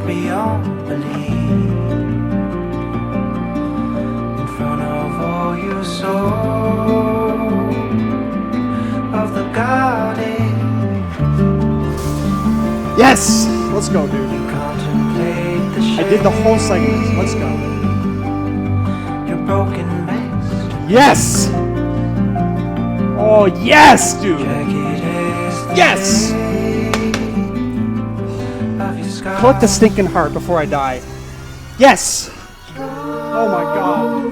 beyond belief. In front of all you saw of the garden. Yes! Let's go, dude. I did the whole segment. Let's go. Your broken mess. Yes! Oh, yes, dude! Yes! Collect the stinking heart before I die. Yes! Oh my god.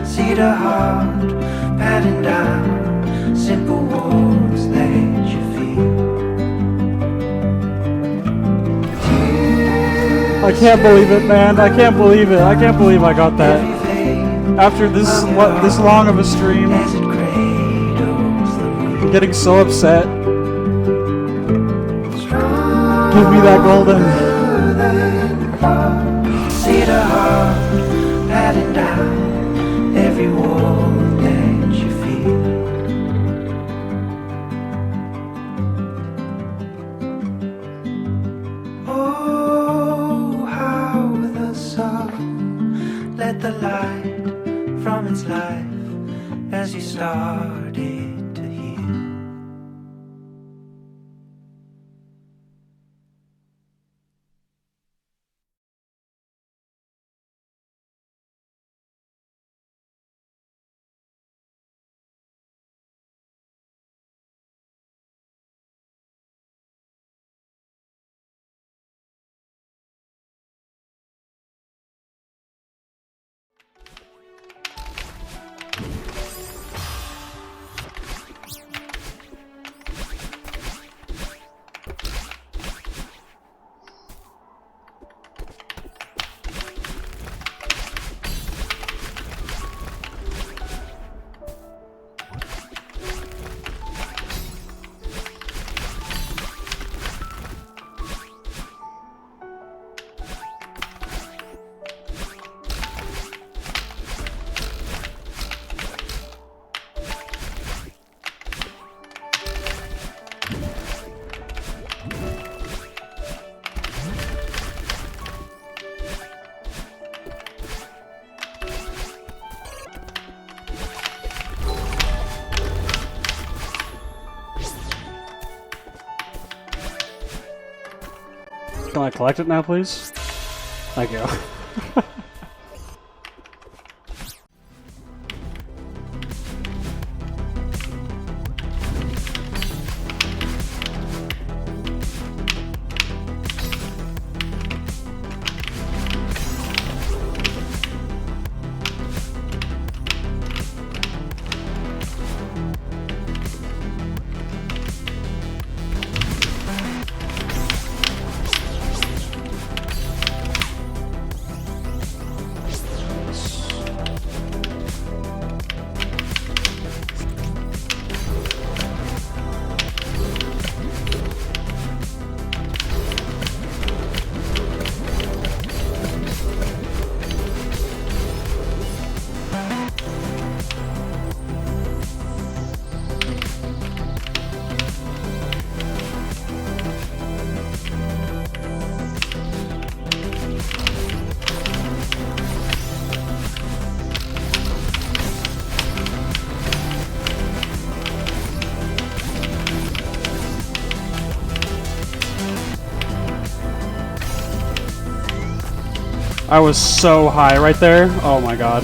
See the heart patting down simple words that you feel. I can't believe it, man. I can't believe it. I can't believe I got that. After this long of a stream. I'm getting so upset. Give me that golden. See the heart patting down every word that you feel. Oh, how the sun let the light from its life as you started to heal. Can I collect it now, please? Thank you. I was so high right there. Oh my god.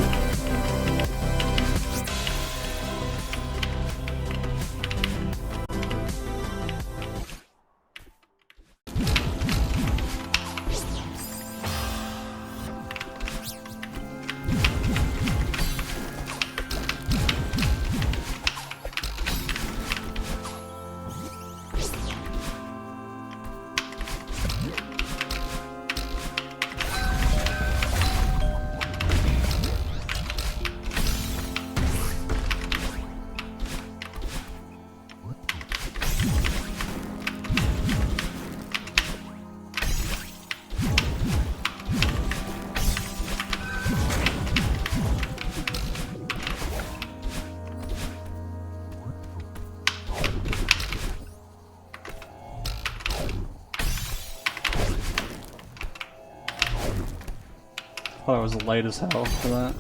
thought I was late as hell for that.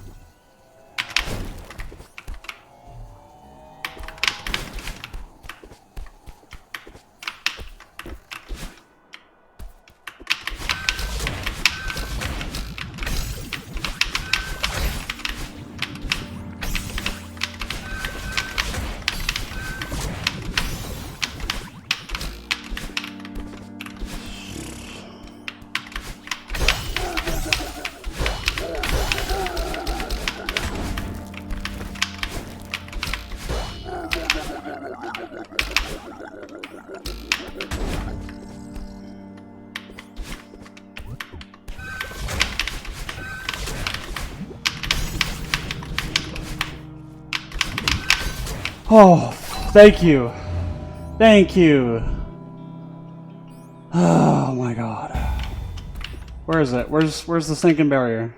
Oh, thank you. Thank you. Oh my god. Where is it? Where's the sinking barrier?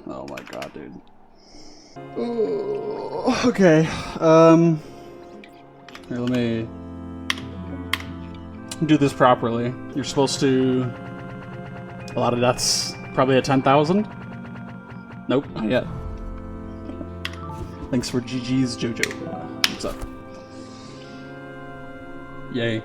Oh my god, dude. Oh, okay. Here, let me do this properly. You're supposed to... A lot of deaths probably at 10,000? Nope, not yet. Thanks for GG's Jojo. What's up? Yay.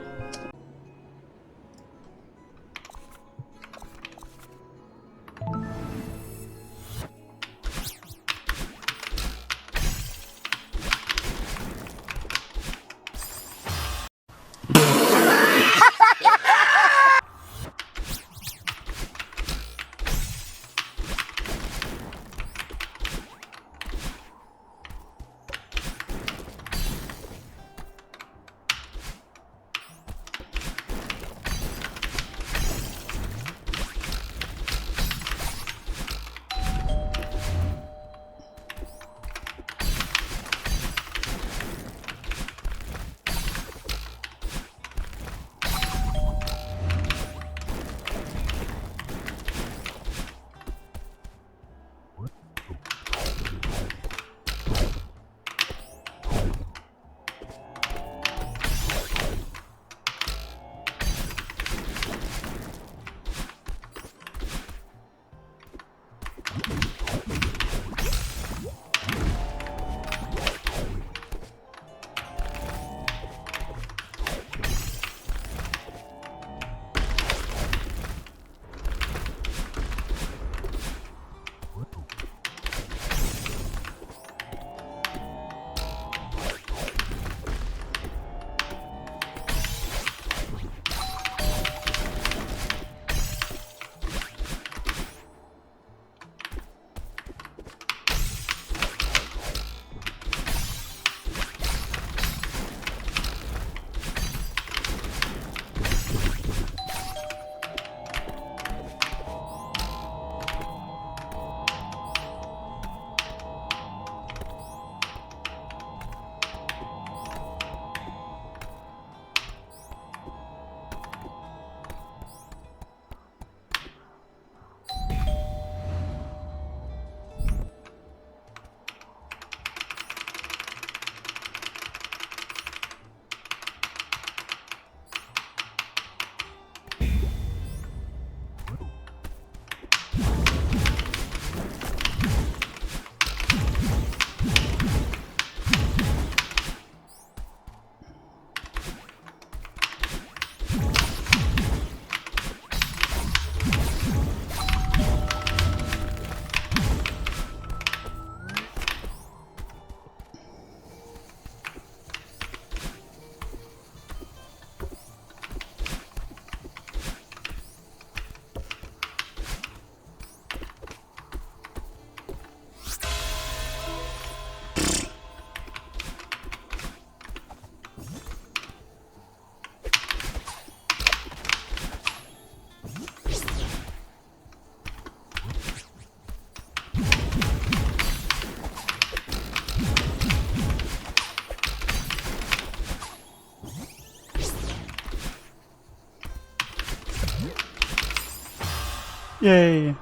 Yay.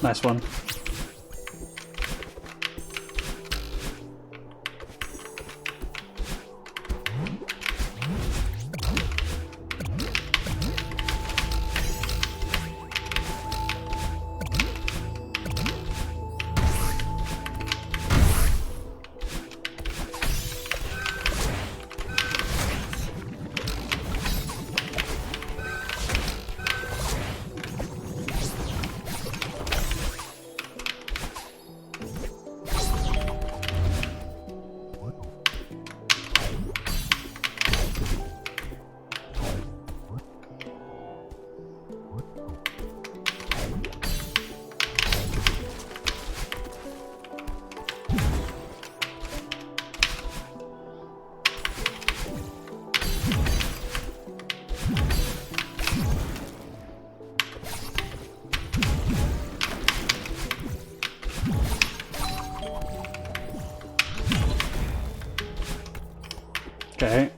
Nice one. Okay.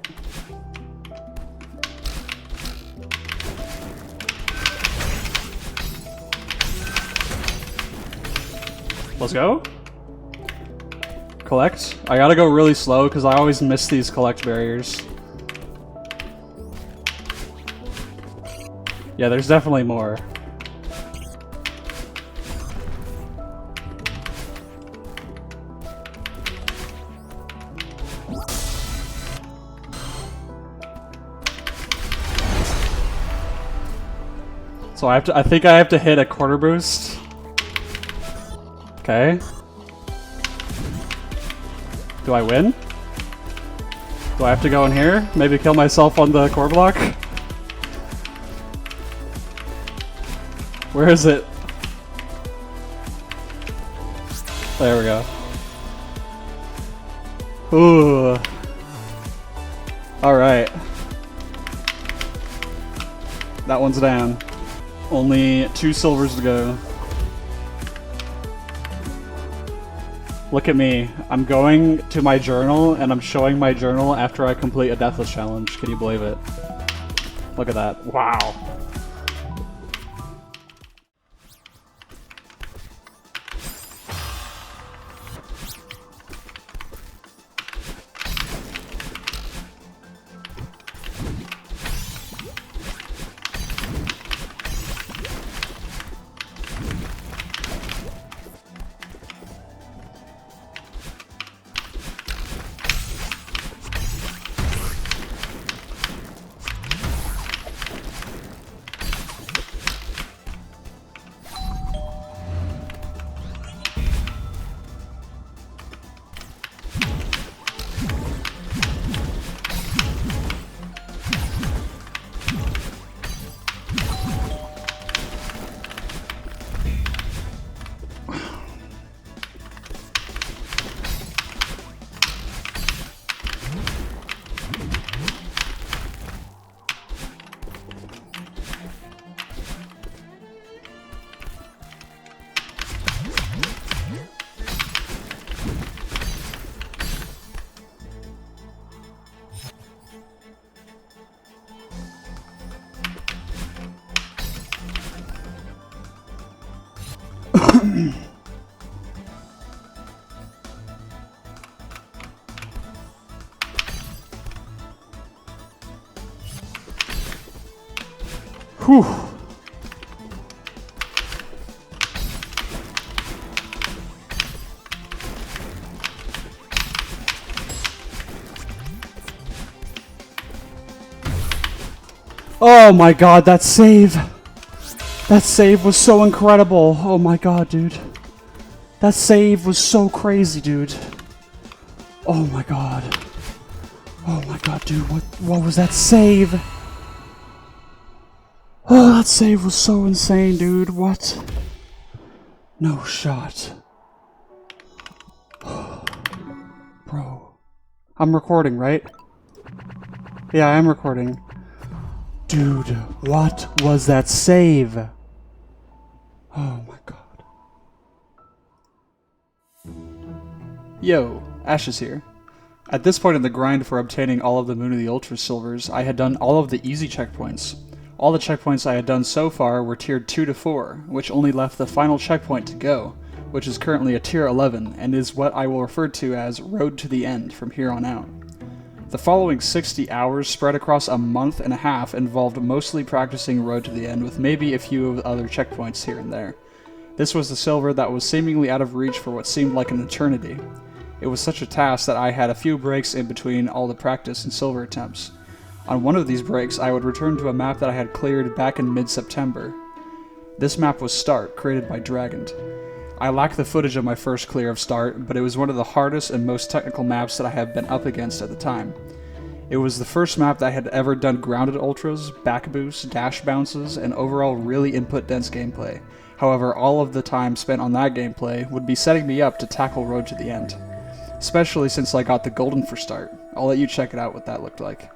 Let's go. Collect. I gotta go really slow because I always miss these collect barriers. Yeah, there's definitely more. So I think I have to hit a quarter boost. Okay. Do I win? Do I have to go in here? Maybe kill myself on the core block? Where is it? There we go. Ooh. Alright. That one's down. Only 2 silvers to go. Look at me. I'm going to my journal and I'm showing my journal after I complete a Deathless challenge. Can you believe it? Look at that. Wow. Whew. Oh my god, that save! That save was so incredible. Oh my god, dude. That save was so crazy, dude. Oh my god. Oh my god, dude, what was that save? Oh, that save was so insane, dude. What? No shot. Bro. I'm recording, right? Yeah, I am recording. Dude, what was that save? Oh my god. Yo, Ashes here. At this point in the grind for obtaining all of the Moon of the Ultra Silvers, I had done all of the easy checkpoints. All the checkpoints I had done so far were tiered 2 to 4, which only left the final checkpoint to go, which is currently a tier 11 and is what I will refer to as Road to the End from here on out. The following 60 hours spread across a month and a half involved mostly practicing Road to the End with maybe a few other checkpoints here and there. This was the silver that was seemingly out of reach for what seemed like an eternity. It was such a task that I had a few breaks in between all the practice and silver attempts. On one of these breaks, I would return to a map that I had cleared back in mid-September. This map was Start, created by Dragond. I lack the footage of my first clear of Start, but it was one of the hardest and most technical maps that I have been up against at the time. It was the first map that I had ever done grounded ultras, back boosts, dash bounces, and overall really input-dense gameplay. However, all of the time spent on that gameplay would be setting me up to tackle Road to the End. Especially since I got the golden for Start. I'll let you check it out what that looked like.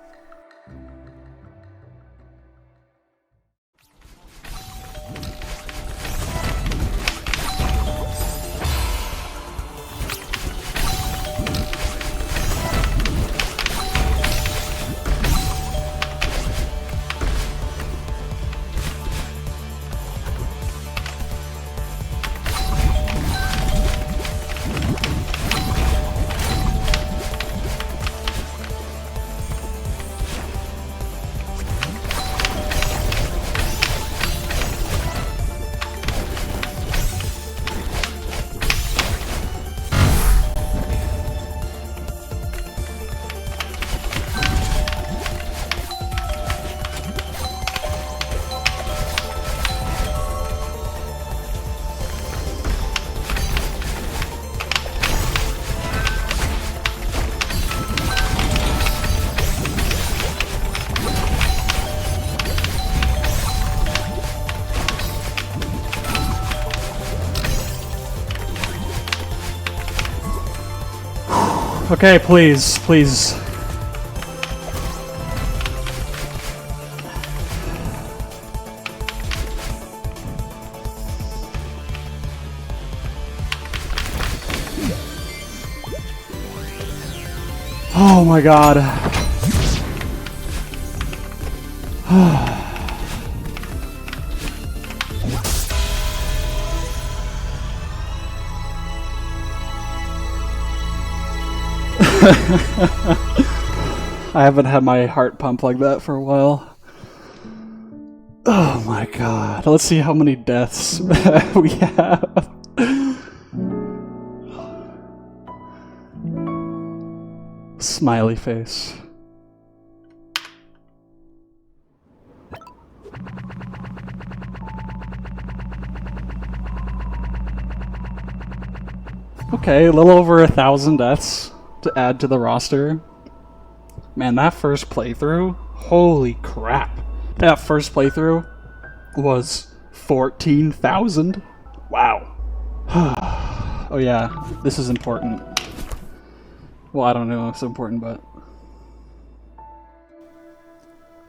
Okay, please, please. Oh my god. I haven't had my heart pump like that for a while. Oh my god. Let's see how many deaths we have. Smiley face. Okay, a little over 1,000 deaths to add to the roster. Man, that first playthrough, holy crap. That first playthrough was 14,000. Wow. Oh yeah, this is important. Well, I don't know if it's important, but...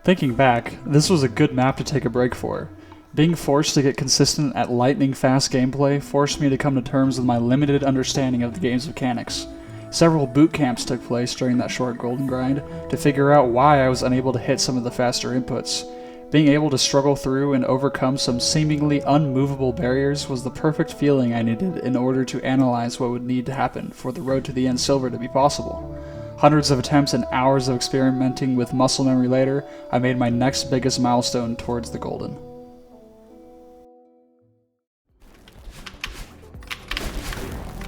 Thinking back, this was a good map to take a break for. Being forced to get consistent at lightning-fast gameplay forced me to come to terms with my limited understanding of the game's mechanics. Several boot camps took place during that short golden grind to figure out why I was unable to hit some of the faster inputs. Being able to struggle through and overcome some seemingly unmovable barriers was the perfect feeling I needed in order to analyze what would need to happen for the Road to the End Silver to be possible. Hundreds of attempts and hours of experimenting with muscle memory later, I made my next biggest milestone towards the golden.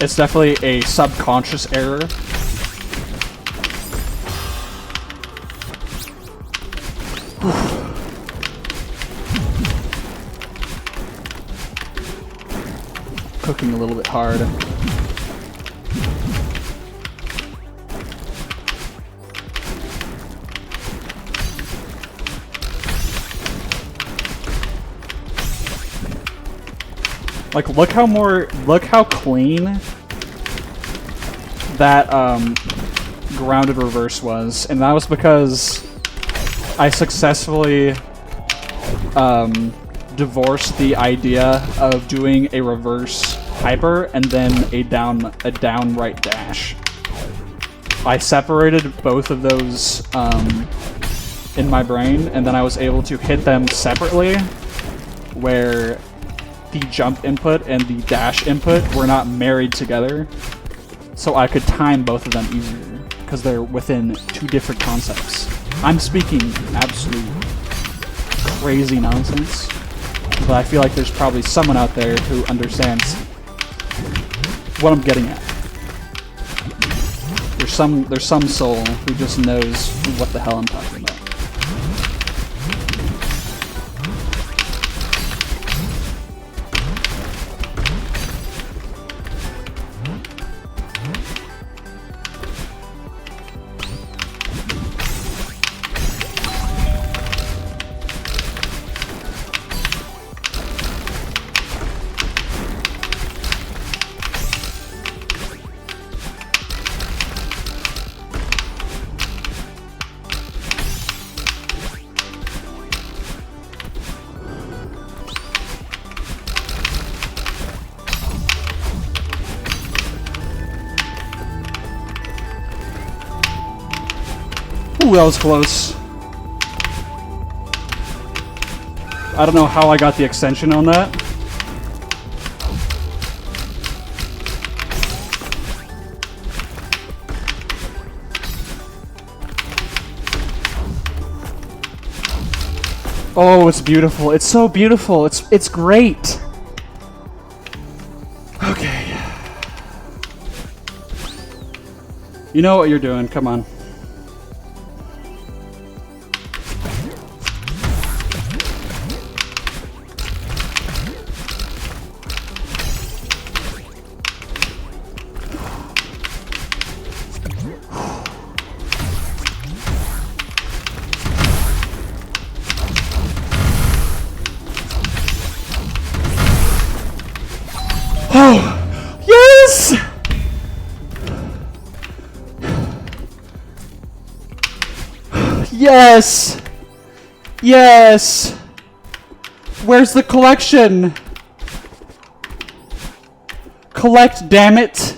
It's definitely a subconscious error. Cooking a little bit hard. Like, look how clean that grounded reverse was, and that was because I successfully divorced the idea of doing a reverse hyper and then a down right dash. I separated both of those in my brain, and then I was able to hit them separately, where the jump input and the dash input were not married together, so I could time both of them easier, because they're within two different concepts. I'm speaking absolute crazy nonsense, but I feel like there's probably someone out there who understands what I'm getting at. There's some soul who just knows what the hell I'm talking about. Ooh, that was close. I don't know how I got the extension on that. Oh, it's beautiful. It's so beautiful. It's great. Okay. You know what you're doing. Come on. Oh, yes! Yes! Yes! Where's the collection? Collect, damn it!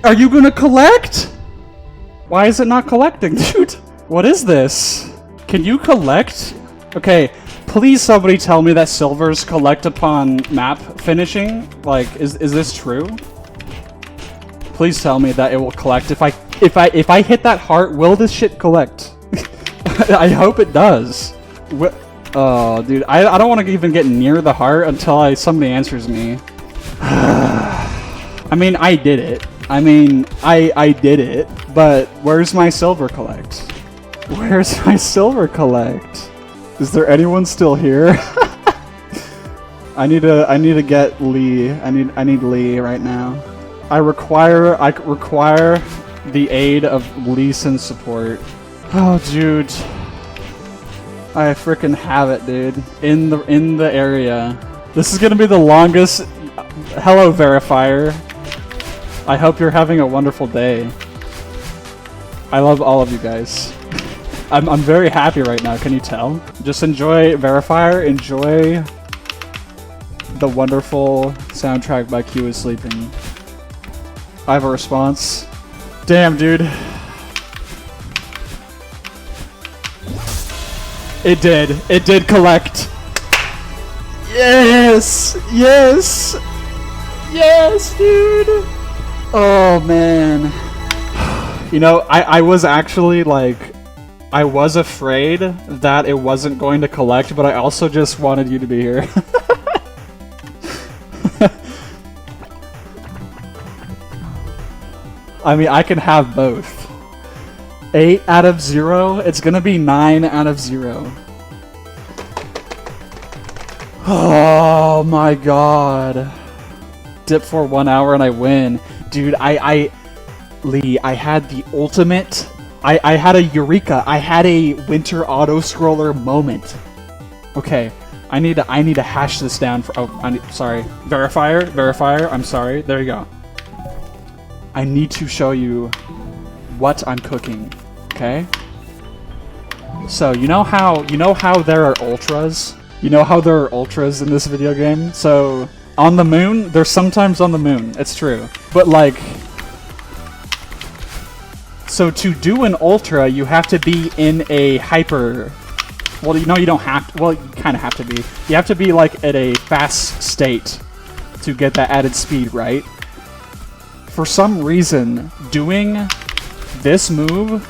Are you gonna collect? Why is it not collecting, dude? What is this? Can you collect? Okay. Please somebody tell me that silvers collect upon map finishing. Like, is this true? Please tell me that it will collect. If I hit that heart, will this shit collect? I hope it does. Oh, dude, I don't want to even get near the heart until somebody answers me. I mean, I did it. I mean, I did it. But where's my silver collect? Where's my silver collect? Is there anyone still here? I need to get Lee. I need Lee right now. I require the aid of Lee Sin support. Oh, dude. I freaking have it, dude. In the area. This is gonna be the longest. Hello, verifier. I hope you're having a wonderful day. I love all of you guys. I'm very happy right now, can you tell? Just enjoy Verifier, enjoy the wonderful soundtrack by Q is Sleeping. I have a response. Damn, dude. It did collect. Yes! Yes! Yes, dude! Oh, man. You know, I was actually like... I was afraid that it wasn't going to collect, but I also just wanted you to be here. I mean, I can have both. 8 out of 0, it's gonna be 9 out of 0. Oh my god. Dip for 1 hour and I win. Dude, Lee, I had the ultimate... I had a eureka. I had a winter auto-scroller moment. Okay, I need to hash this down for... Oh, sorry. Verifier, I'm sorry. There you go. I need to show you what I'm cooking, okay? So, you know how there are ultras? You know how there are ultras in this video game? So, on the moon, they're sometimes on the moon. It's true. But, like... So to do an ultra, you have to be in a hyper... Well, you know, you don't have to... Well, you kind of have to be. You have to be, like, at a fast state to get that added speed, right? For some reason, doing this move...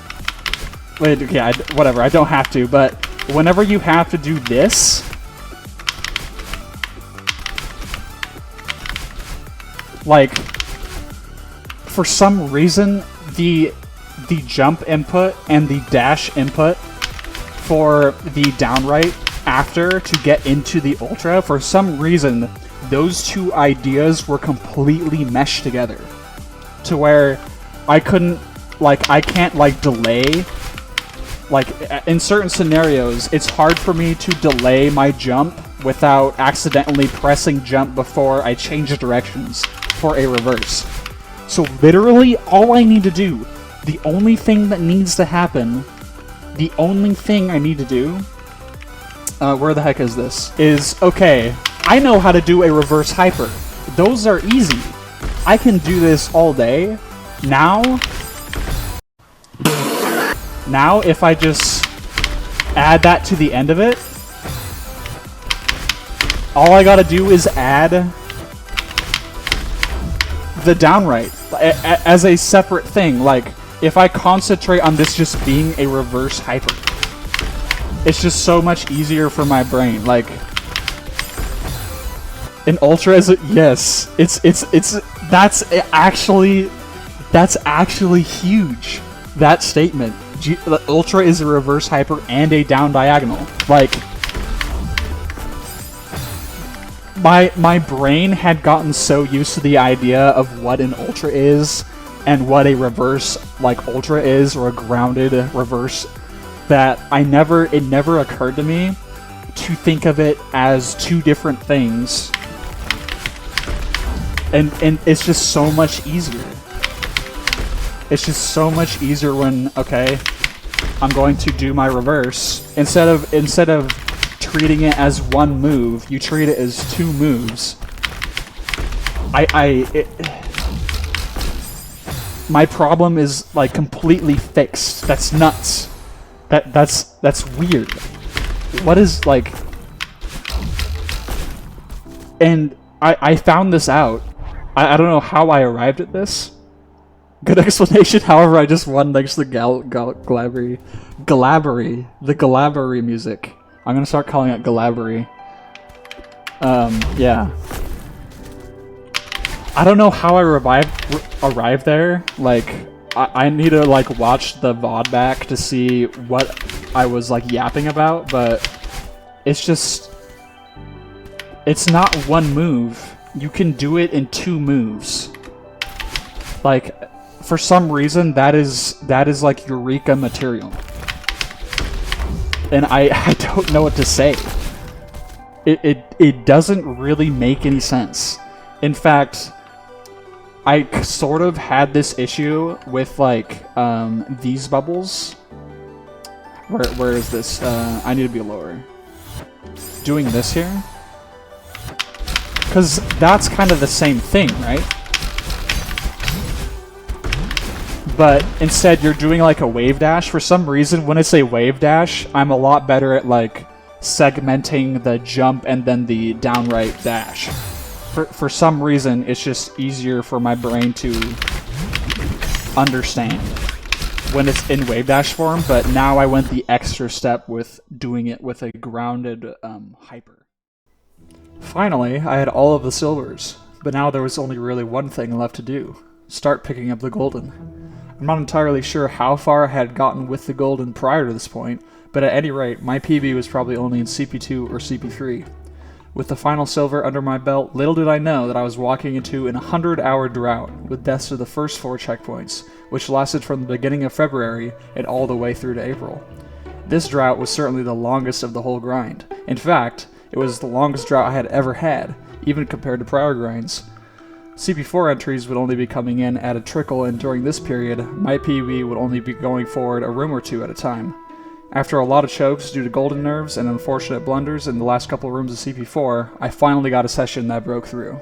Wait, yeah, whatever, I don't have to, but whenever you have to do this... Like, for some reason, the jump input and the dash input for the down right after to get into the ultra, for some reason, those two ideas were completely meshed together. To where I couldn't, like, I can't, like, delay. Like, in certain scenarios, it's hard for me to delay my jump without accidentally pressing jump before I change directions for a reverse. So literally, all I need to do, the only thing that needs to happen, the only thing I need to do, where the heck is this? Is, okay, I know how to do a reverse hyper. Those are easy. I can do this all day. Now, if I just add that to the end of it, all I gotta do is add the downright as a separate thing. Like, if I concentrate on this just being a reverse hyper, it's just so much easier for my brain. Like, an ultra is yes, that's actually huge. That statement, the ultra is a reverse hyper and a down diagonal. Like, my brain had gotten so used to the idea of what an ultra is and what a reverse, like, ultra is, or a grounded reverse, that it never occurred to me to think of it as two different things. And it's just so much easier. It's just so much easier when, okay, I'm going to do my reverse. Instead of treating it as one move, you treat it as two moves. My problem is, like, completely fixed. That's nuts. That's weird. What is, like... And I found this out. I don't know how I arrived at this. Good explanation, however, I just won next to the Galabry music. I'm gonna start calling it Galabry. Yeah. I don't know how I arrived there. Like, I need to, like, watch the VOD back to see what I was, like, yapping about, but it's just... It's not one move. You can do it in two moves. Like, for some reason, that is like eureka material. And I don't know what to say. It doesn't really make any sense. In fact, I sort of had this issue with, like, these bubbles. Where is this? I need to be lower. Doing this here. Because that's kind of the same thing, right? But instead, you're doing, like, a wave dash. For some reason, when I say wave dash, I'm a lot better at, like, segmenting the jump and then the downright dash. For some reason, it's just easier for my brain to understand when it's in wave dash form, but now I went the extra step with doing it with a grounded hyper. Finally, I had all of the silvers, but now there was only really one thing left to do. Start picking up the golden. I'm not entirely sure how far I had gotten with the golden prior to this point, but at any rate, my PB was probably only in CP2 or CP3. With the final silver under my belt, little did I know that I was walking into an 100-hour drought, with deaths to the first 4 checkpoints, which lasted from the beginning of February and all the way through to April. This drought was certainly the longest of the whole grind. In fact, it was the longest drought I had ever had, even compared to prior grinds. CP4 entries would only be coming in at a trickle, and during this period, my PB would only be going forward a room or two at a time. After a lot of chokes due to golden nerves and unfortunate blunders in the last couple rooms of CP4, I finally got a session that broke through.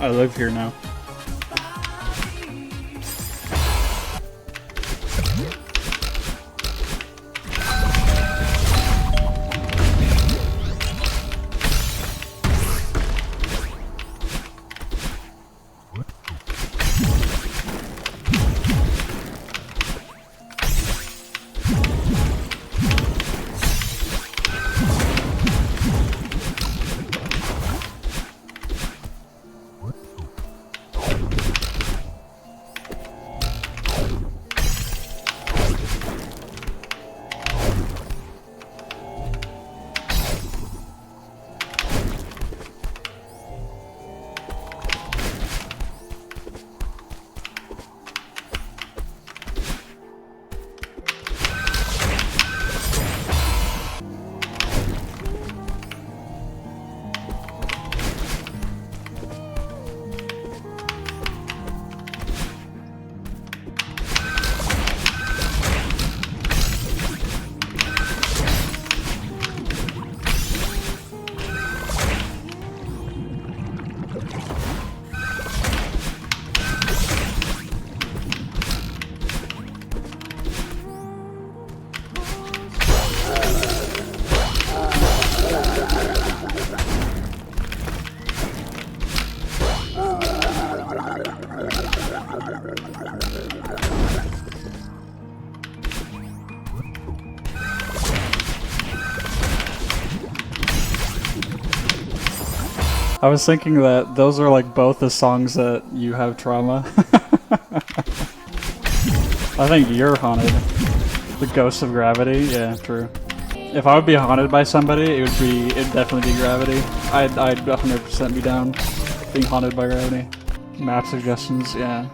I live here now. I was thinking that those are like both the songs that you have trauma. I think you're haunted. The Ghost of Gravity, yeah, true. If I would be haunted by somebody, it'd definitely be Gravity. I'd 100% be down being haunted by Gravity. Map suggestions, yeah.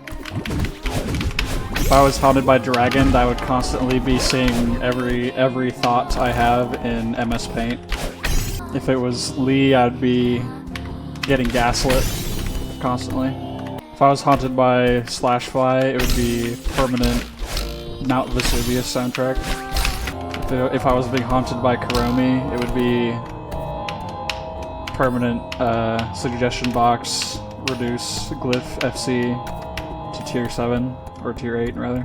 If I was haunted by Dragon, I would constantly be seeing every thought I have in MS Paint. If it was Lee, I'd be getting gaslit constantly. If I was haunted by Slashfly, it would be permanent Mount Vesuvius soundtrack. If I was being haunted by Kuromi, it would be permanent suggestion box reduce Glyph FC to tier 7 or tier 8 rather.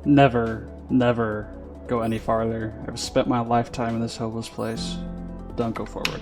Never, never go any farther. I've spent my lifetime in this hopeless place. Don't go forward.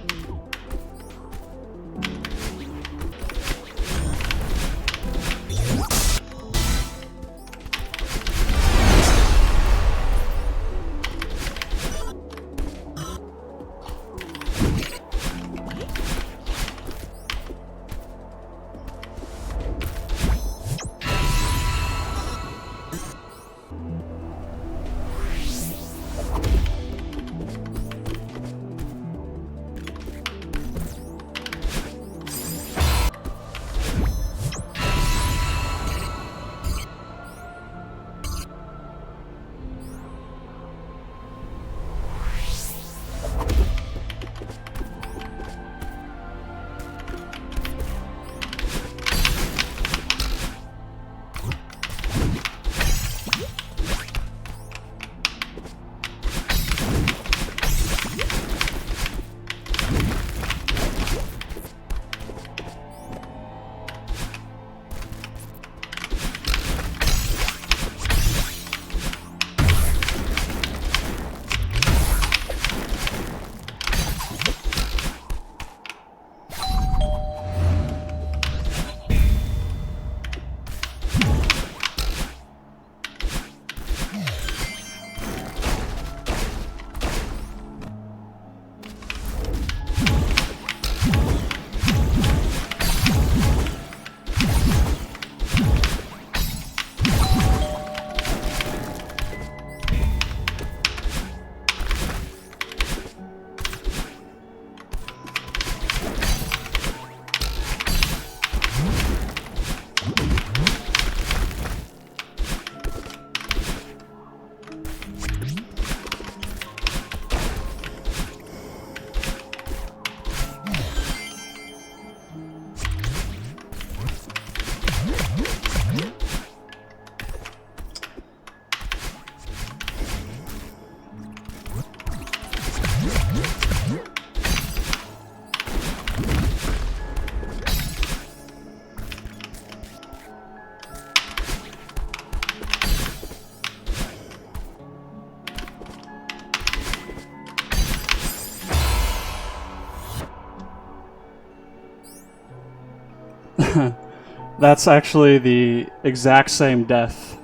That's actually the exact same death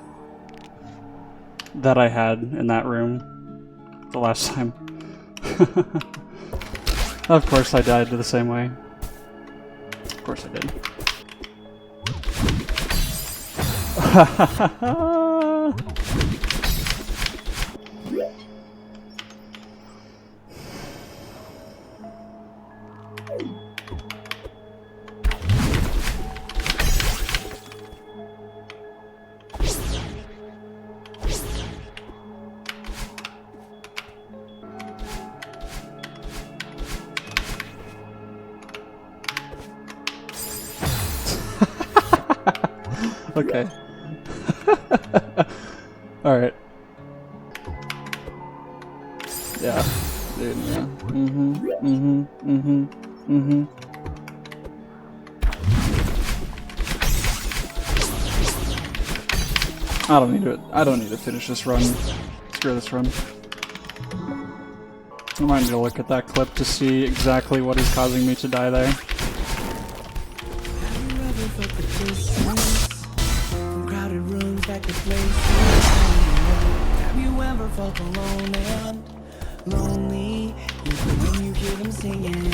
that I had in that room the last time. Of course I died the same way. Of course I did. Okay. Alright. Yeah. Dude, yeah. I don't need to finish this run. Screw this run. I might need to look at that clip to see exactly what is causing me to die there. Have you ever felt alone and lonely, even when you hear them singing?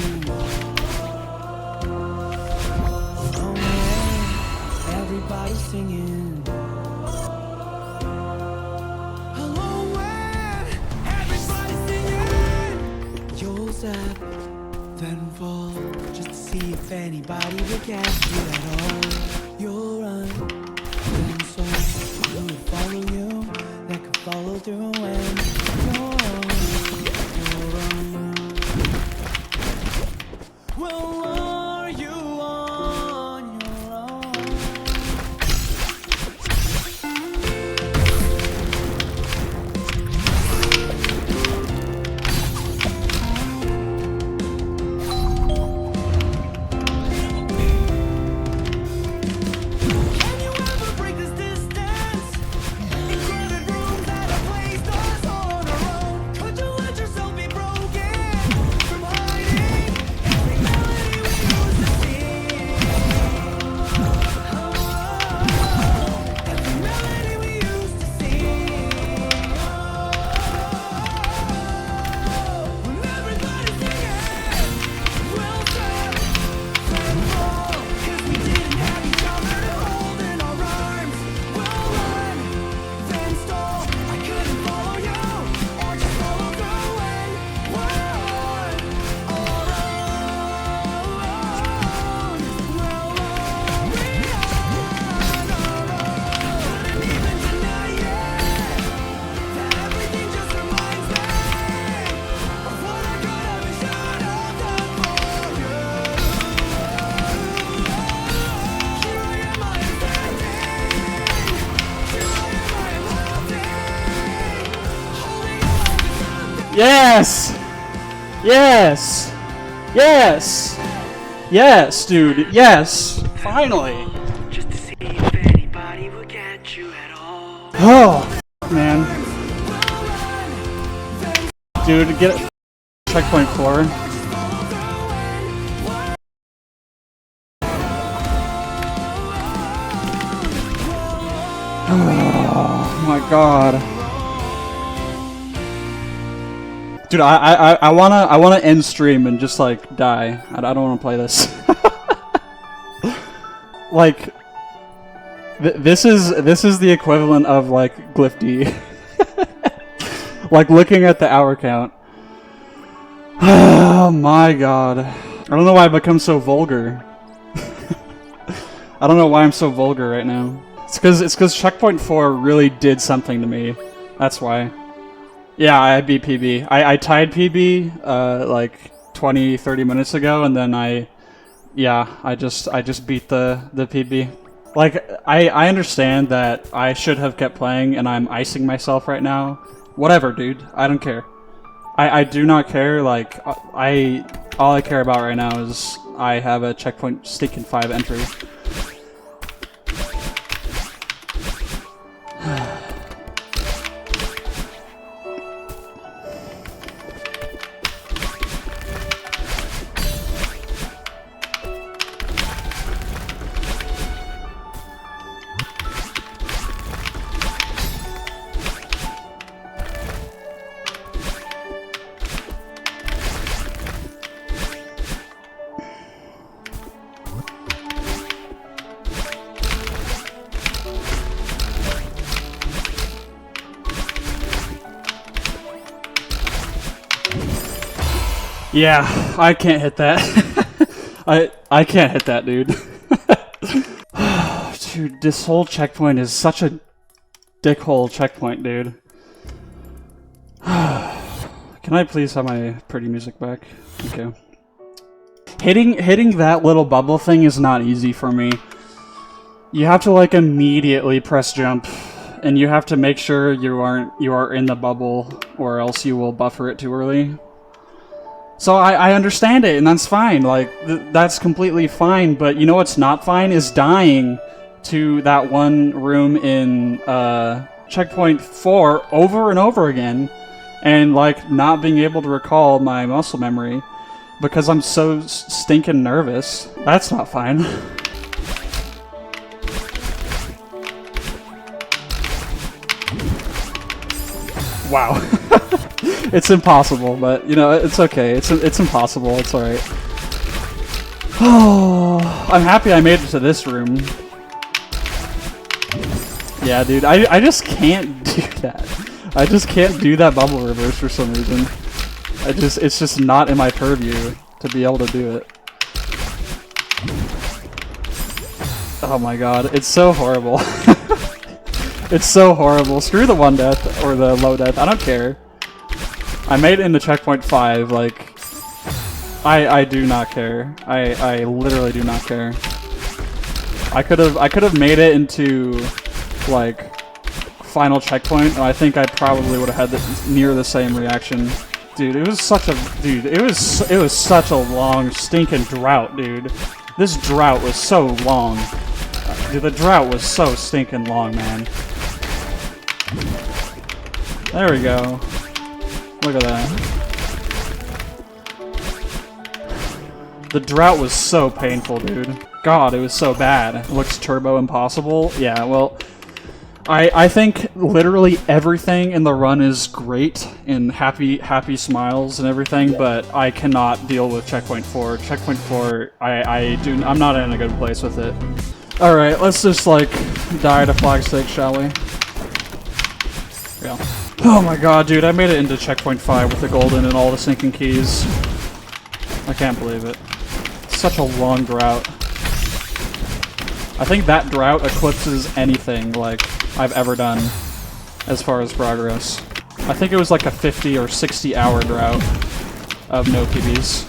Oh yeah, everybody's singing. Alone when everybody's singing. You'll step, then fall, just to see if anybody will catch you at all. You'll run, then so who will follow you, that could follow through when you're on. Well, are you on your own? Can you ever break this distance? In crowded rooms Yes! Yes! Yes! Yes, dude. Yes! Finally! Just to see if anybody will get you at all. Oh, man. Dude, get it. Checkpoint 4. Oh my god. Dude, I wanna end stream and just like die. I don't wanna play this. Like this is the equivalent of like Glyph-D. Like looking at the hour count. Oh my god. I don't know why I've become so vulgar. I don't know why I'm so vulgar right now. It's cause Checkpoint 4 really did something to me. That's why. Yeah, I beat PB. I tied PB like 20-30 minutes ago, and then I just beat the PB. Like I understand that I should have kept playing and I'm icing myself right now. Whatever, dude. I don't care. I do not care. Like all I care about right now is I have a Checkpoint Stinkin' 5 entry. Yeah, I can't hit that. I can't hit that, dude. Dude, this whole checkpoint is such a dickhole checkpoint, dude. Can I please have my pretty music back? Okay. Hitting that little bubble thing is not easy for me. You have to like immediately press jump, and you have to make sure you are in the bubble, or else you will buffer it too early. So I understand it, and that's fine. Like, that's completely fine, but you know what's not fine is dying to that one room in Checkpoint 4 over and over again, and, like, not being able to recall my muscle memory because I'm so stinking nervous. That's not fine. Wow. It's impossible, but you know, it's okay. It's impossible. It's alright. Oh, I'm happy I made it to this room. Yeah, dude, I just can't do that. I just can't do that bubble reverse for some reason. It's just not in my purview to be able to do it. Oh my god, it's so horrible. It's so horrible. Screw the 1 death or the low death. I don't care. I made it into Checkpoint 5, like, I do not care. I literally do not care. I could have made it into, like, final checkpoint, and I think I probably would have had near the same reaction. Dude, it was such a long stinking drought, dude. This drought was so long. Dude, the drought was so stinking long, man. There we go. Look at that. The drought was so painful, dude. God, it was so bad. It looks turbo impossible. Yeah, well, I think literally everything in the run is great and happy smiles and everything, but I cannot deal with Checkpoint 4. Checkpoint 4, I'm not in a good place with it. Alright, let's just, like, die to flag sake, shall we? Yeah. Oh my god, dude, I made it into Checkpoint 5 with the golden and all the sinking keys. I can't believe it. Such a long drought. I think that drought eclipses anything, like, I've ever done as far as progress. I think it was like a 50 or 60 hour drought of no PBs.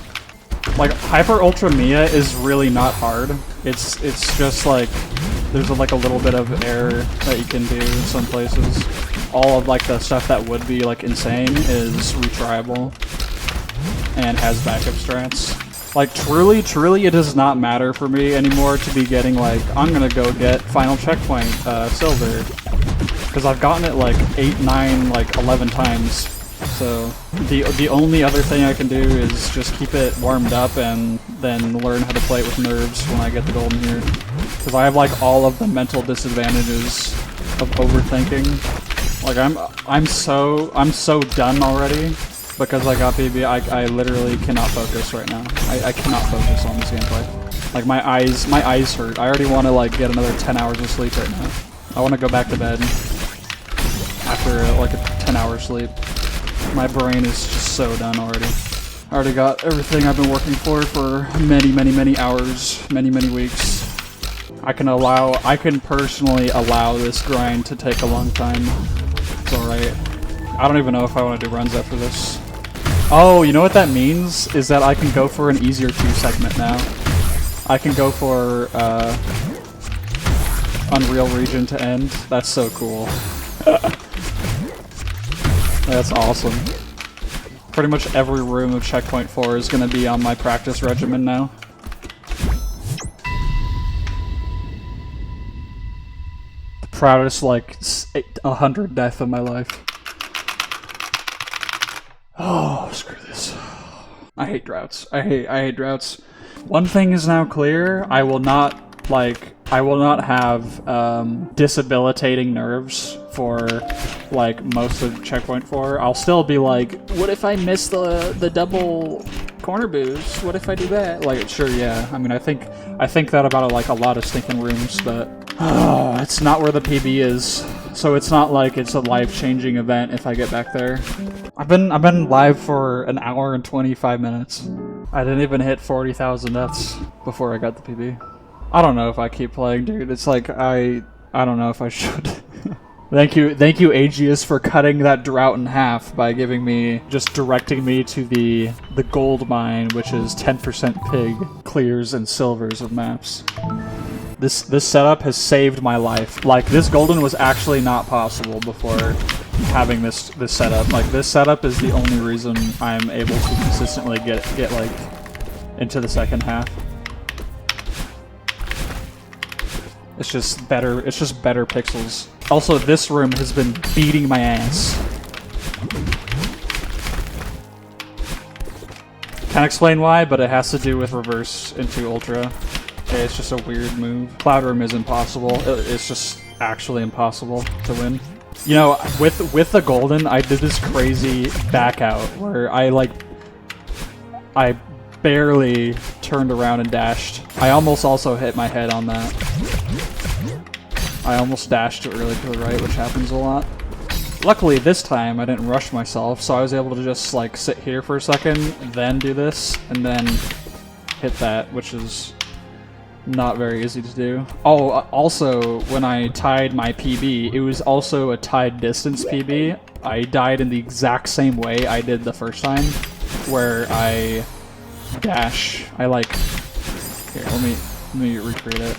Like, Hyper Ultra Mia is really not hard. It's just like, there's like a little bit of error that you can do in some places. All of like the stuff that would be like insane is retryable and has backup strats. Like truly it does not matter for me anymore to be getting like, I'm gonna go get final checkpoint silver. Because I've gotten it like 8, 9, like 11 times. So the only other thing I can do is just keep it warmed up and then learn how to play it with nerves when I get the golden here. Because I have like all of the mental disadvantages of overthinking. Like I'm so done already. Because I got PB, I literally cannot focus right now. I cannot focus on this gameplay. Like my eyes hurt. I already want to like get another 10 hours of sleep right now. I want to go back to bed after like a 10-hour sleep. My brain is just so done already. I already got everything I've been working for many hours, many weeks. I can personally allow this grind to take a long time. It's alright. I don't even know if I want to do runs after this. Oh, you know what that means? Is that I can go for an easier 2 segment now. I can go for Unreal Region to end. That's so cool. That's awesome. Pretty much every room of Checkpoint 4 is going to be on my practice regimen now. The proudest, like, 100 death of my life. Oh, screw this. I hate droughts. I hate droughts. One thing is now clear. I will not have disabilitating nerves for like most of Checkpoint 4. I'll still be like, what if I miss the double corner boost? What if I do that? Like, sure, yeah. I mean, I think that about like a lot of stinking rooms, but it's not where the PB is. So it's not like it's a life-changing event if I get back there. I've been live for an hour and 25 minutes. I didn't even hit 40,000 deaths before I got the PB. I don't know if I keep playing, dude. It's like I don't know if I should. Thank you, Aegeus, for cutting that drought in half by directing me to the gold mine, which is 10% pig, clears, and silvers of maps. This setup has saved my life. Like, this golden was actually not possible before having this setup. Like, this setup is the only reason I'm able to consistently get like into the second half. It's just better pixels. Also, this room has been beating my ass. Can't explain why, but it has to do with reverse into ultra. Okay, it's just a weird move. Cloud room is impossible. It's just actually impossible to win. You know, with the golden, I did this crazy back out where I barely turned around and dashed. I almost also hit my head on that. I almost dashed really to the right, which happens a lot. Luckily, this time I didn't rush myself, so I was able to just like sit here for a second, then do this, and then hit that, which is not very easy to do. Oh, also, when I tied my PB, it was also a tied distance PB. I died in the exact same way I did the first time, where I dash. Here, let me recreate it.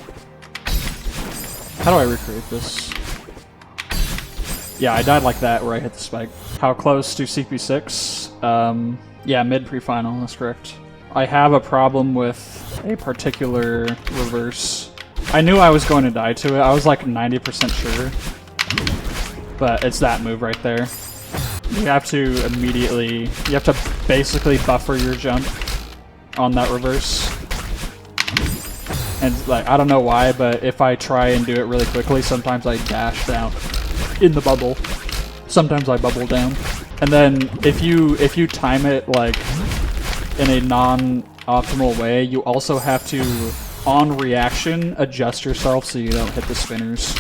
How do I recreate this? Yeah, I died like that where I hit the spike. How close to CP6? Yeah, mid pre-final, that's correct. I have a problem with a particular reverse. I knew I was going to die to it. I was like 90% sure. But it's that move right there. You have to basically buffer your jump on that reverse. And like, I don't know why, but if I try and do it really quickly, sometimes I dash down in the bubble. Sometimes I bubble down. And then if you time it like in a non-optimal way, you also have to, on reaction, adjust yourself so you don't hit the spinners.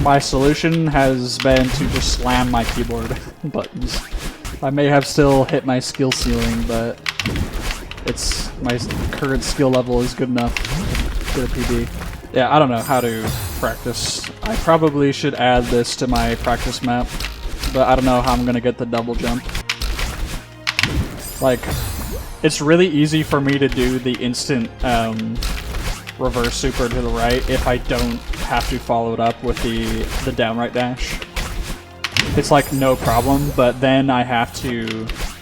My solution has been to just slam my keyboard buttons. I may have still hit my skill ceiling, but my current skill level is good enough to get a PB. Yeah, I don't know how to practice. I probably should add this to my practice map, but I don't know how I'm gonna get the double jump. Like, it's really easy for me to do the instant reverse super to the right if I don't have to follow it up with the down right dash. It's like no problem, but then I have to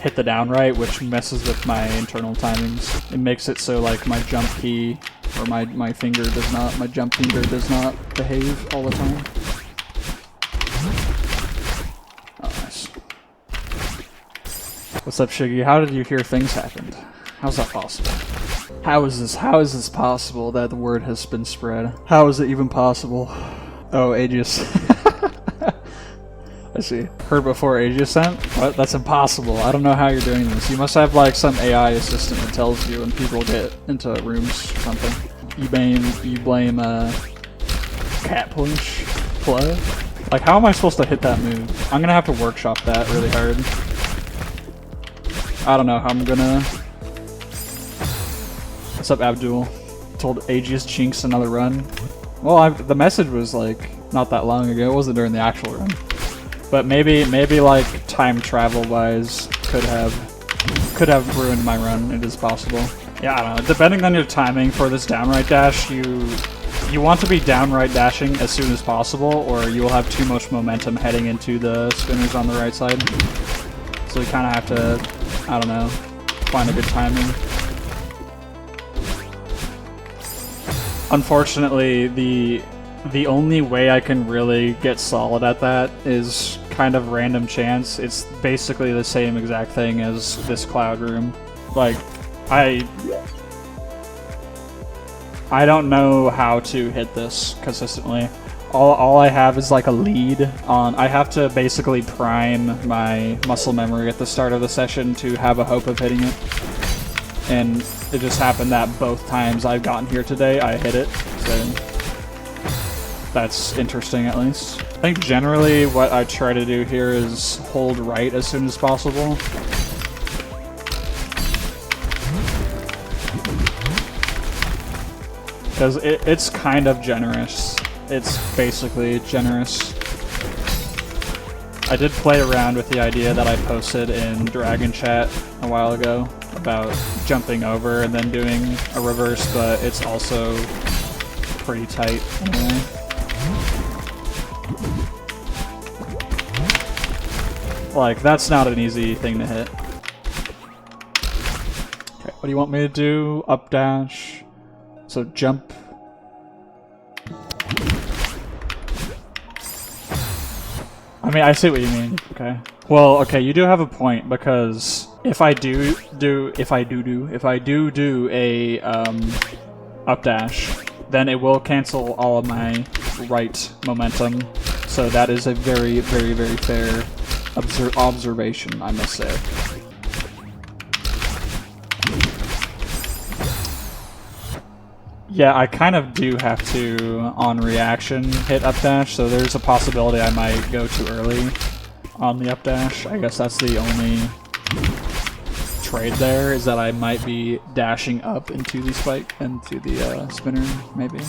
hit the down right, which messes with my internal timings. It makes it so like my jump key or my jump finger does not behave all the time. Oh, nice. What's up, Shiggy? How did you hear things happened? How's that possible? How is this possible that the word has been spread? How is it even possible? Oh, Aegis. I see. Heard before Aegis sent? What? That's impossible. I don't know how you're doing this. You must have like some AI assistant that tells you when people get into rooms or something. You blame cat push play? Like, how am I supposed to hit that move? I'm gonna have to workshop that really hard. I don't know how I'm gonna... What's up, Abdul? Told Aegis jinx another run. Well, the message was like not that long ago. It wasn't during the actual run. But maybe like time travel wise could have ruined my run. It is possible. Yeah, I don't know. Depending on your timing for this down right dash, you want to be down right dashing as soon as possible, or you will have too much momentum heading into the spinners on the right side. So you kind of have to, I don't know, find a good timing. Unfortunately, the only way I can really get solid at that is kind of random chance. It's basically the same exact thing as this cloud room. Like, I don't know how to hit this consistently. All I have is like a lead on... I have to basically prime my muscle memory at the start of the session to have a hope of hitting it. And it just happened that both times I've gotten here today, I hit it. So that's interesting, at least. I think generally what I try to do here is hold right as soon as possible. Because it's kind of generous. It's basically generous. I did play around with the idea that I posted in Dragon Chat a while ago about jumping over and then doing a reverse, but it's also pretty tight anyway. Like, that's not an easy thing to hit. Okay, what do you want me to do? Up dash. So jump. I mean, I see what you mean. Okay. Well, okay, you do have a point, because if I do a up dash, then it will cancel all of my right momentum. So that is a very, very, very fair observation, I must say. Yeah, I kind of do have to, on reaction, hit up dash, so there's a possibility I might go too early on the up dash. I guess that's the only trade there, is that I might be dashing up into the spike, into the spinner, maybe.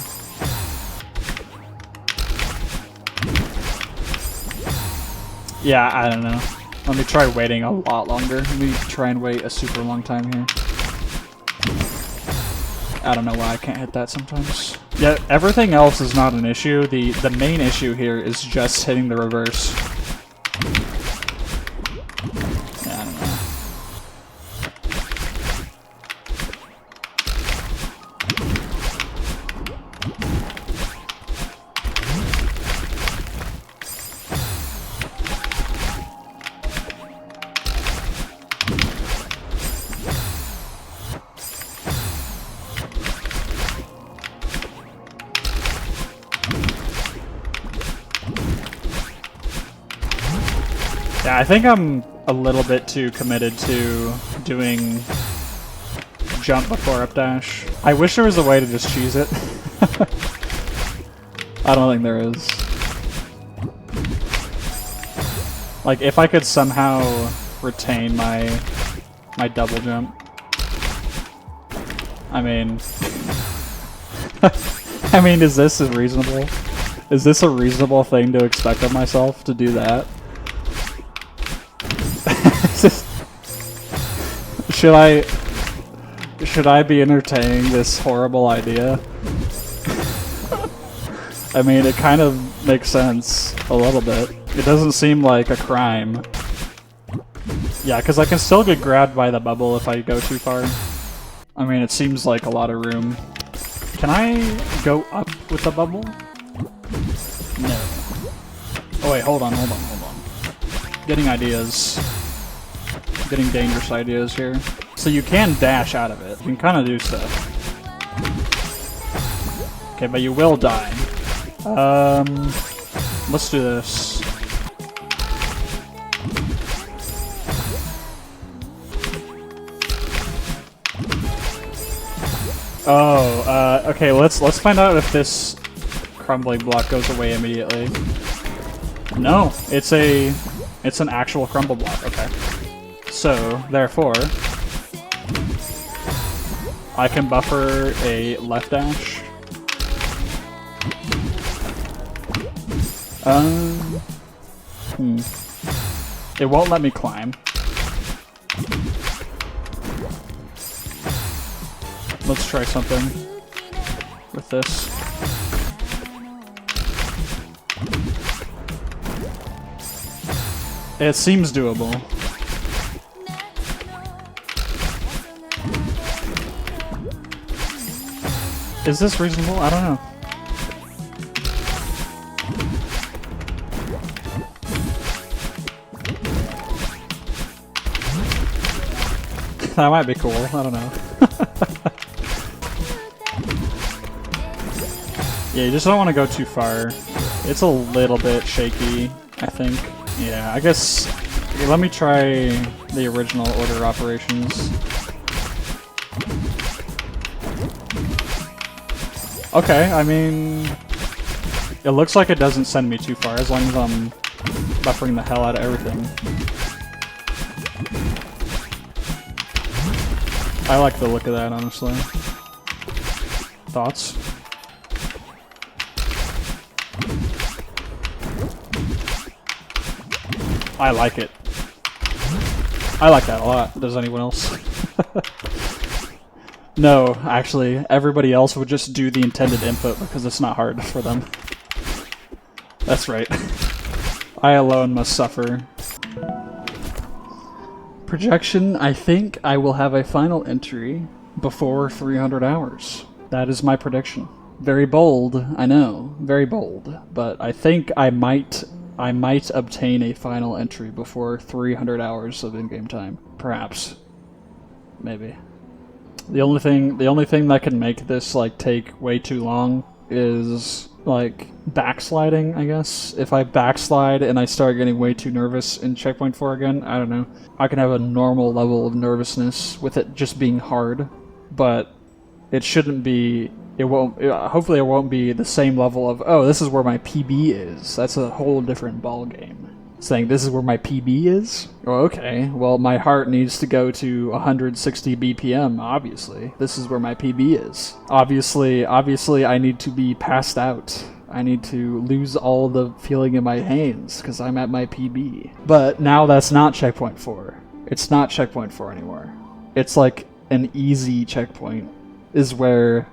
Yeah, I don't know. Let me try waiting a lot longer. Let me try and wait a super long time here. I don't know why I can't hit that sometimes. Yeah, everything else is not an issue. The main issue here is just hitting the reverse. Yeah, I don't know. Yeah, I think I'm a little bit too committed to doing jump before up dash. I wish there was a way to just choose it. I don't think there is. Like, if I could somehow retain my double jump. I mean... I mean, is this reasonable? Is this a reasonable thing to expect of myself, to do that? Should should I be entertaining this horrible idea? I mean, it kind of makes sense a little bit. It doesn't seem like a crime. Yeah, because I can still get grabbed by the bubble if I go too far. I mean, it seems like a lot of room. Can I go up with the bubble? No. Oh wait, hold on. Getting ideas. Getting dangerous ideas here. So you can dash out of it. You can kind of do stuff. Okay, but you will die. Let's do this. Oh, okay, let's find out if this crumbling block goes away immediately. No, it's an actual crumble block, okay. So, therefore, I can buffer a left dash. It won't let me climb. Let's try something with this. It seems doable. Is this reasonable? I don't know. That might be cool. I don't know. Yeah, you just don't want to go too far. It's a little bit shaky, I think. Yeah, I guess... Okay, let me try the original order operations. Okay, I mean... It looks like it doesn't send me too far, as long as I'm buffering the hell out of everything. I like the look of that, honestly. Thoughts? I like it. I like that a lot. Does anyone else? No, actually, everybody else would just do the intended input because it's not hard for them. That's right. I alone must suffer. Projection, I think I will have a final entry before 300 hours. That is my prediction. Very bold, I know. Very bold. But I think I might obtain a final entry before 300 hours of in-game time. Perhaps. Maybe. The only thing that can make this like take way too long is like backsliding, I guess. If I backslide and I start getting way too nervous in Checkpoint 4 again, I don't know. I can have a normal level of nervousness with it just being hard, but it shouldn't be, hopefully it won't be the same level of, oh, this is where my PB is. That's a whole different ball game. Saying this is where my PB is? Oh, okay. Well, my heart needs to go to 160 BPM, obviously. This is where my PB is. Obviously, I need to be passed out. I need to lose all the feeling in my hands, because I'm at my PB. But now that's not Checkpoint 4. It's not Checkpoint 4 anymore. It's like an easy checkpoint is where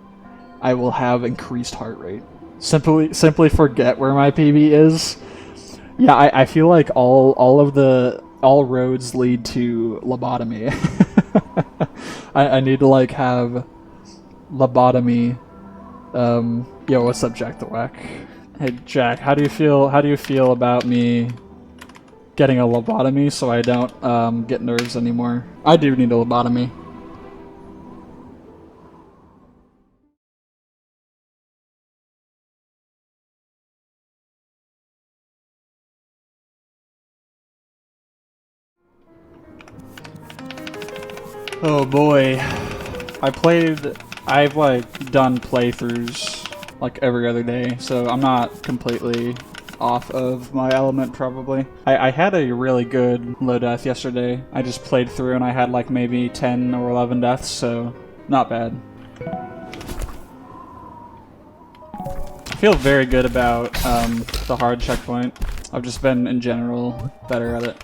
I will have increased heart rate. Simply forget where my PB is. Yeah, I feel like all roads lead to lobotomy. I need to like have lobotomy. Yo, what's up, Jack the Whack? Hey Jack, how do you feel about me getting a lobotomy so I don't get nerves anymore? I do need a lobotomy. Oh boy. I've like done playthroughs like every other day, so I'm not completely off of my element probably. I had a really good low death yesterday. I just played through and I had like maybe 10 or 11 deaths, so not bad. I feel very good about the hard checkpoint. I've just been in general better at it.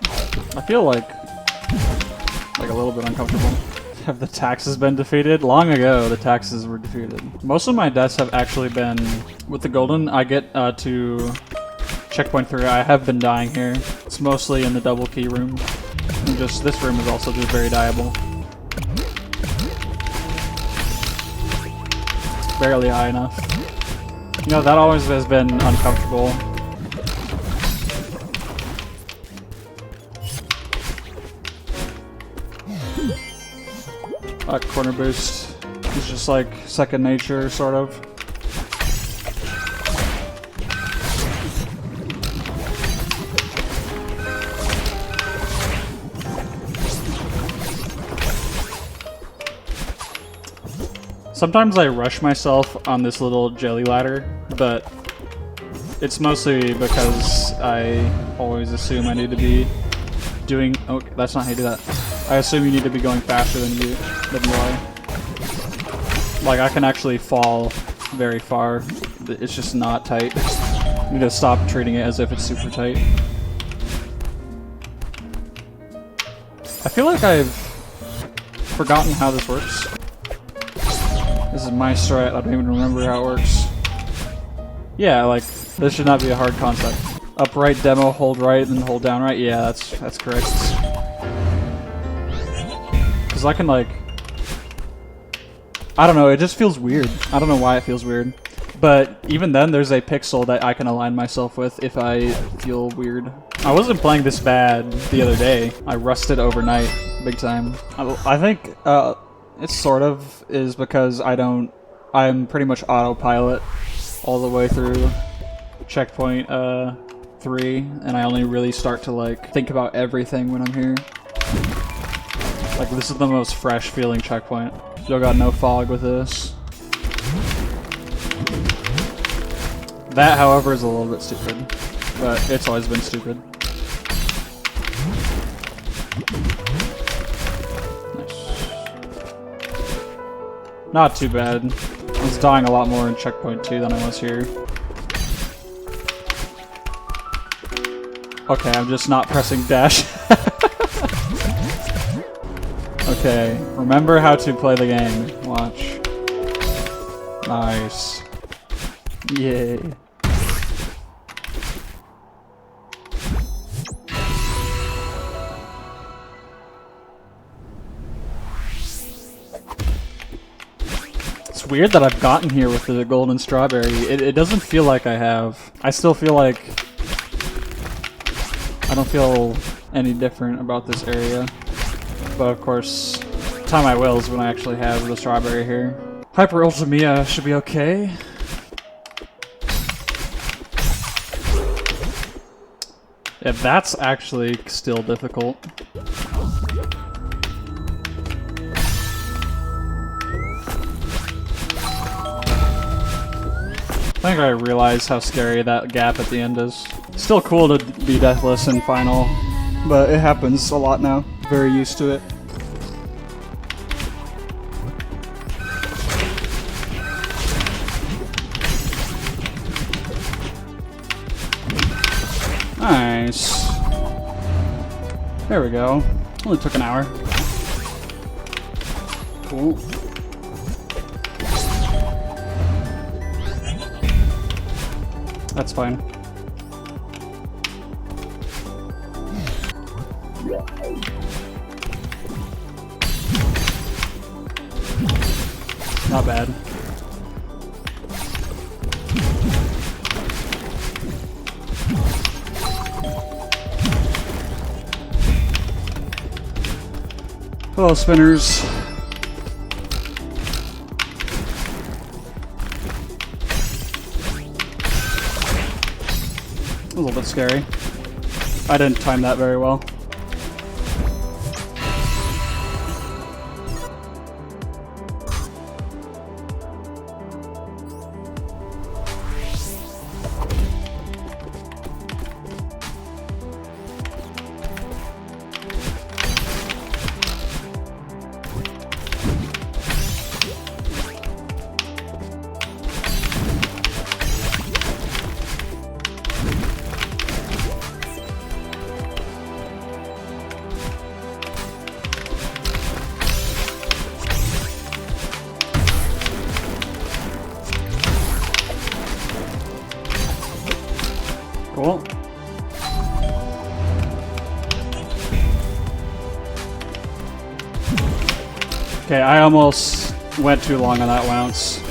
I feel like a little bit uncomfortable. Have the taxes been defeated? Long ago, the taxes were defeated. Most of my deaths have actually been with the golden. I get to checkpoint 3. I have been dying here. It's mostly in the double key room. And just this room is also just very dieable. Barely high enough. You know, that always has been uncomfortable. Corner boost is just like second nature, sort of. Sometimes I rush myself on this little jelly ladder, but it's mostly because I always assume I need to be doing... Oh, that's not how you do that. I assume you need to be going faster than you are. Like, I can actually fall very far. It's just not tight. You need to stop treating it as if it's super tight. I feel like I've forgotten how this works. This is my strat, I don't even remember how it works. Yeah, like, this should not be a hard concept. Up right demo, hold right, and then hold down right. Yeah, that's correct. Because I can, like... I don't know, it just feels weird. I don't know why it feels weird. But even then, there's a pixel that I can align myself with if I feel weird. I wasn't playing this bad the other day. I rusted overnight, big time. I think it sort of is because I'm pretty much autopilot all the way through checkpoint 3, and I only really start to like think about everything when I'm here. Like, this is the most fresh feeling checkpoint. Still got no fog with this. That, however, is a little bit stupid, but it's always been stupid. Nice. Not too bad. I was dying a lot more in checkpoint 2 than I was here. Okay, I'm just not pressing dash. Okay, remember how to play the game. Watch. Nice. Yay. It's weird that I've gotten here with the golden strawberry. It doesn't feel like I have. I still feel like I don't feel any different about this area. But of course, the time I will is when I actually have the strawberry here. Hyper Ultra Mia should be okay. Yeah, that's actually still difficult. I think I realize how scary that gap at the end is. Still cool to be deathless in final, but it happens a lot now. Very used to it. Nice. There we go. Only took an hour. Cool. That's fine. Not bad. Hello, spinners. A little bit scary. I didn't time that very well. Cool. Okay, I almost went too long on that bounce.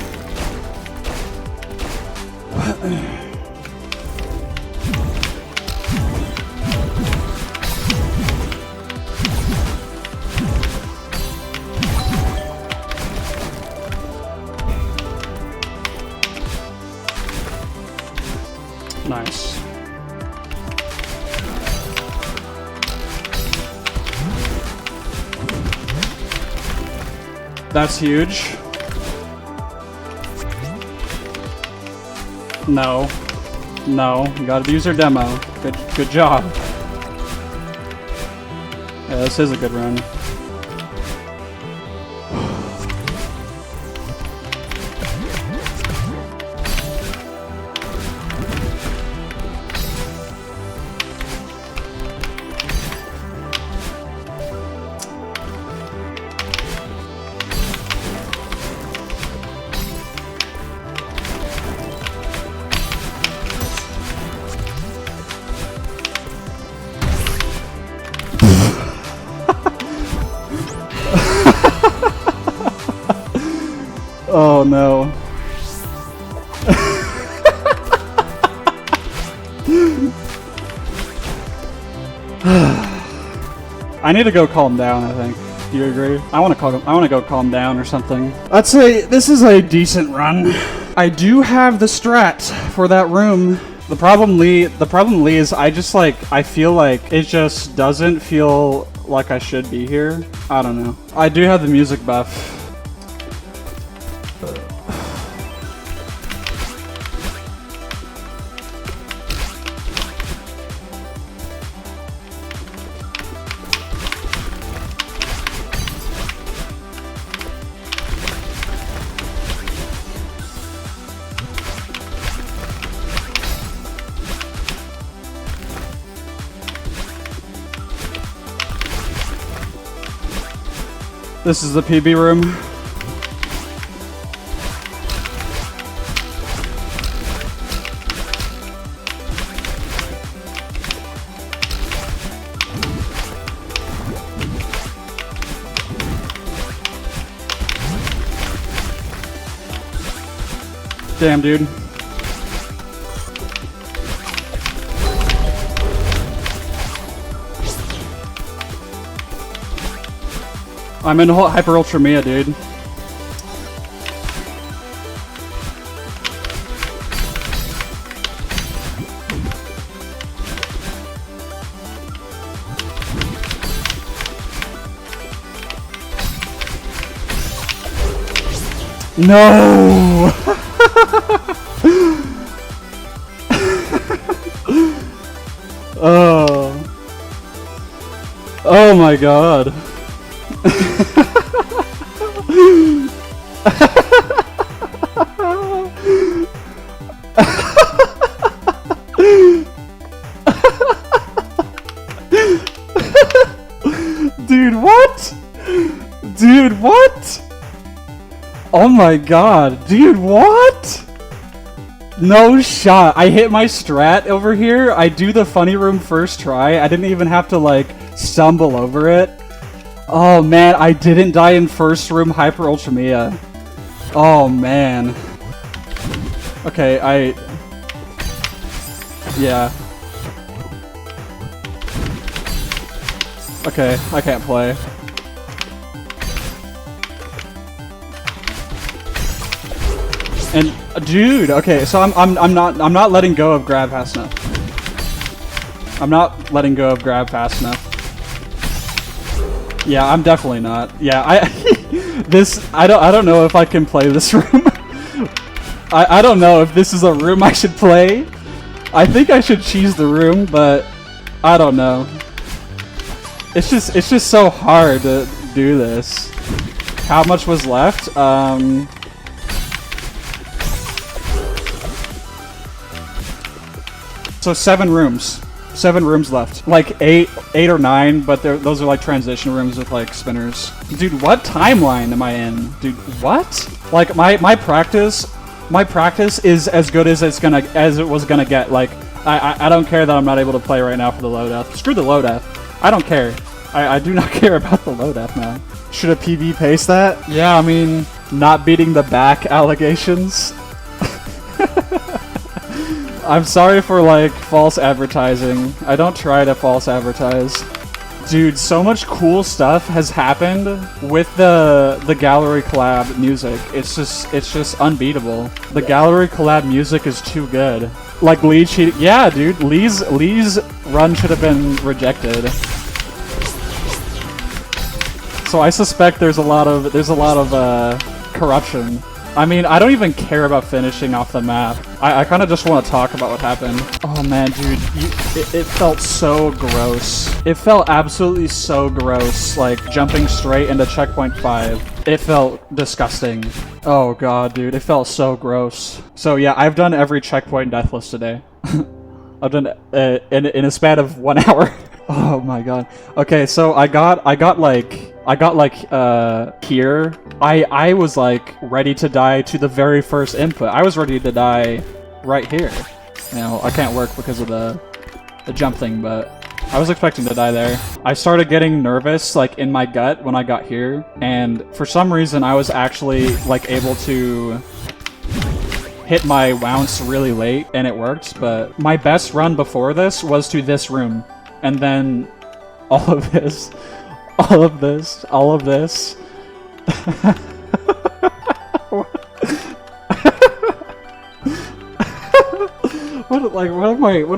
Nice. That's huge. No. No, you gotta use your demo. Good job. Yeah, this is a good run. Oh no. I need to go calm down, I think. Do you agree? I want to go calm down or something. I'd say this is a decent run. I do have the strat for that room. The problem, Lee, is I feel like it just doesn't feel like I should be here. I don't know. I do have the music buff. This is the PB room. Damn, dude. I'm in Hyper Ultra Mia, dude. No! Oh. Oh my god. Dude, what? Dude, what? Oh my god, dude, what? No shot. I hit my strat over here. I do the funny room first try. I didn't even have to like stumble over it. Oh man, I didn't die in first room Hyper Ultra Mia. Oh man. Okay, yeah. Okay, I can't play. And dude, okay, so I'm not letting go of grab fast enough. I'm not letting go of grab fast enough. Yeah, I'm definitely not. Yeah, I don't know if I can play this room. I don't know if this is a room I should play. I think I should cheese the room, but I don't know. It's just so hard to do this. How much was left? So 7 rooms. 7 rooms left. Like 8 or 9, but those are like transition rooms with like spinners. Dude, what timeline am I in? Dude, what? Like my practice is as good as it was gonna get. Like I don't care that I'm not able to play right now for the low death. Screw the low death. I don't care. I do not care about the low death, man. Should a PB pace that? Yeah, I mean, not beating the back allegations. I'm sorry for, like, false advertising. I don't try to false advertise. Dude, so much cool stuff has happened with the gallery collab music. It's just unbeatable. The gallery collab music is too good. Like Lee cheated. Yeah, dude, Lee's run should have been rejected. So I suspect there's a lot of corruption. I mean, I don't even care about finishing off the map. I kind of just want to talk about what happened. Oh man, dude, it felt so gross. It felt absolutely so gross, like jumping straight into checkpoint 5. It felt disgusting. Oh god, dude, it felt so gross. So yeah, I've done every checkpoint deathless today. I've done in a span of 1 hour. Oh my god. Okay, so I got like here. I was like ready to die to the very first input. I was ready to die right here. You know, I can't work because of the jump thing, but I was expecting to die there. I started getting nervous like in my gut when I got here, and for some reason I was actually like able to hit my bounce really late and it worked, but my best run before this was to this room. And then all of this. What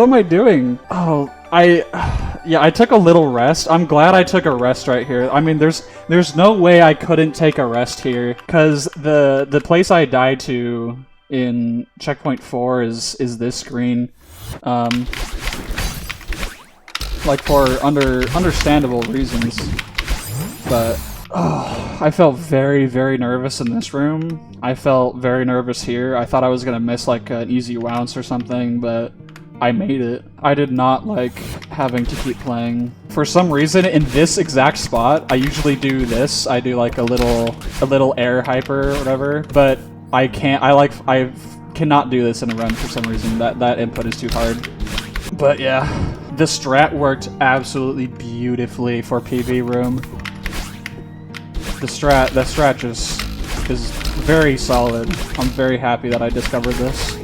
am I doing? Oh, yeah, I took a little rest. I'm glad I took a rest right here. I mean, there's no way I couldn't take a rest here, cuz the place I died to in checkpoint 4 is this screen. Like for understandable reasons, but I felt very, very nervous in this room. I felt very nervous here. I thought I was gonna miss like an easy bounce or something, but I made it. I did not like having to keep playing. For some reason, in this exact spot, I usually do this. I do like a little air hyper or whatever, but I can't. I cannot do this in a run for some reason. That input is too hard. But yeah. The strat worked absolutely beautifully for PB room. The strat just is very solid. I'm very happy that I discovered this.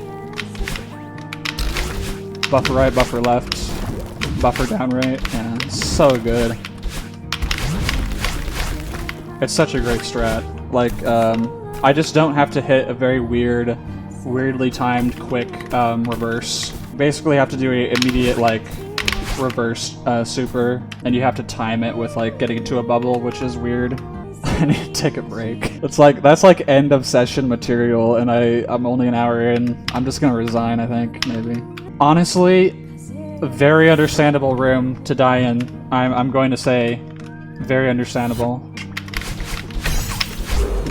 Buffer right, buffer left, buffer down right, yeah, it's so good. It's such a great strat. Like, I just don't have to hit a very weirdly timed quick reverse. Basically have to do an immediate like reverse super, and you have to time it with like getting into a bubble, which is weird. I need to take a break. It's like that's like end of session material, and I'm only an hour in. I'm just gonna resign, I think, maybe. Honestly, a very understandable room to die in. I'm going to say very understandable.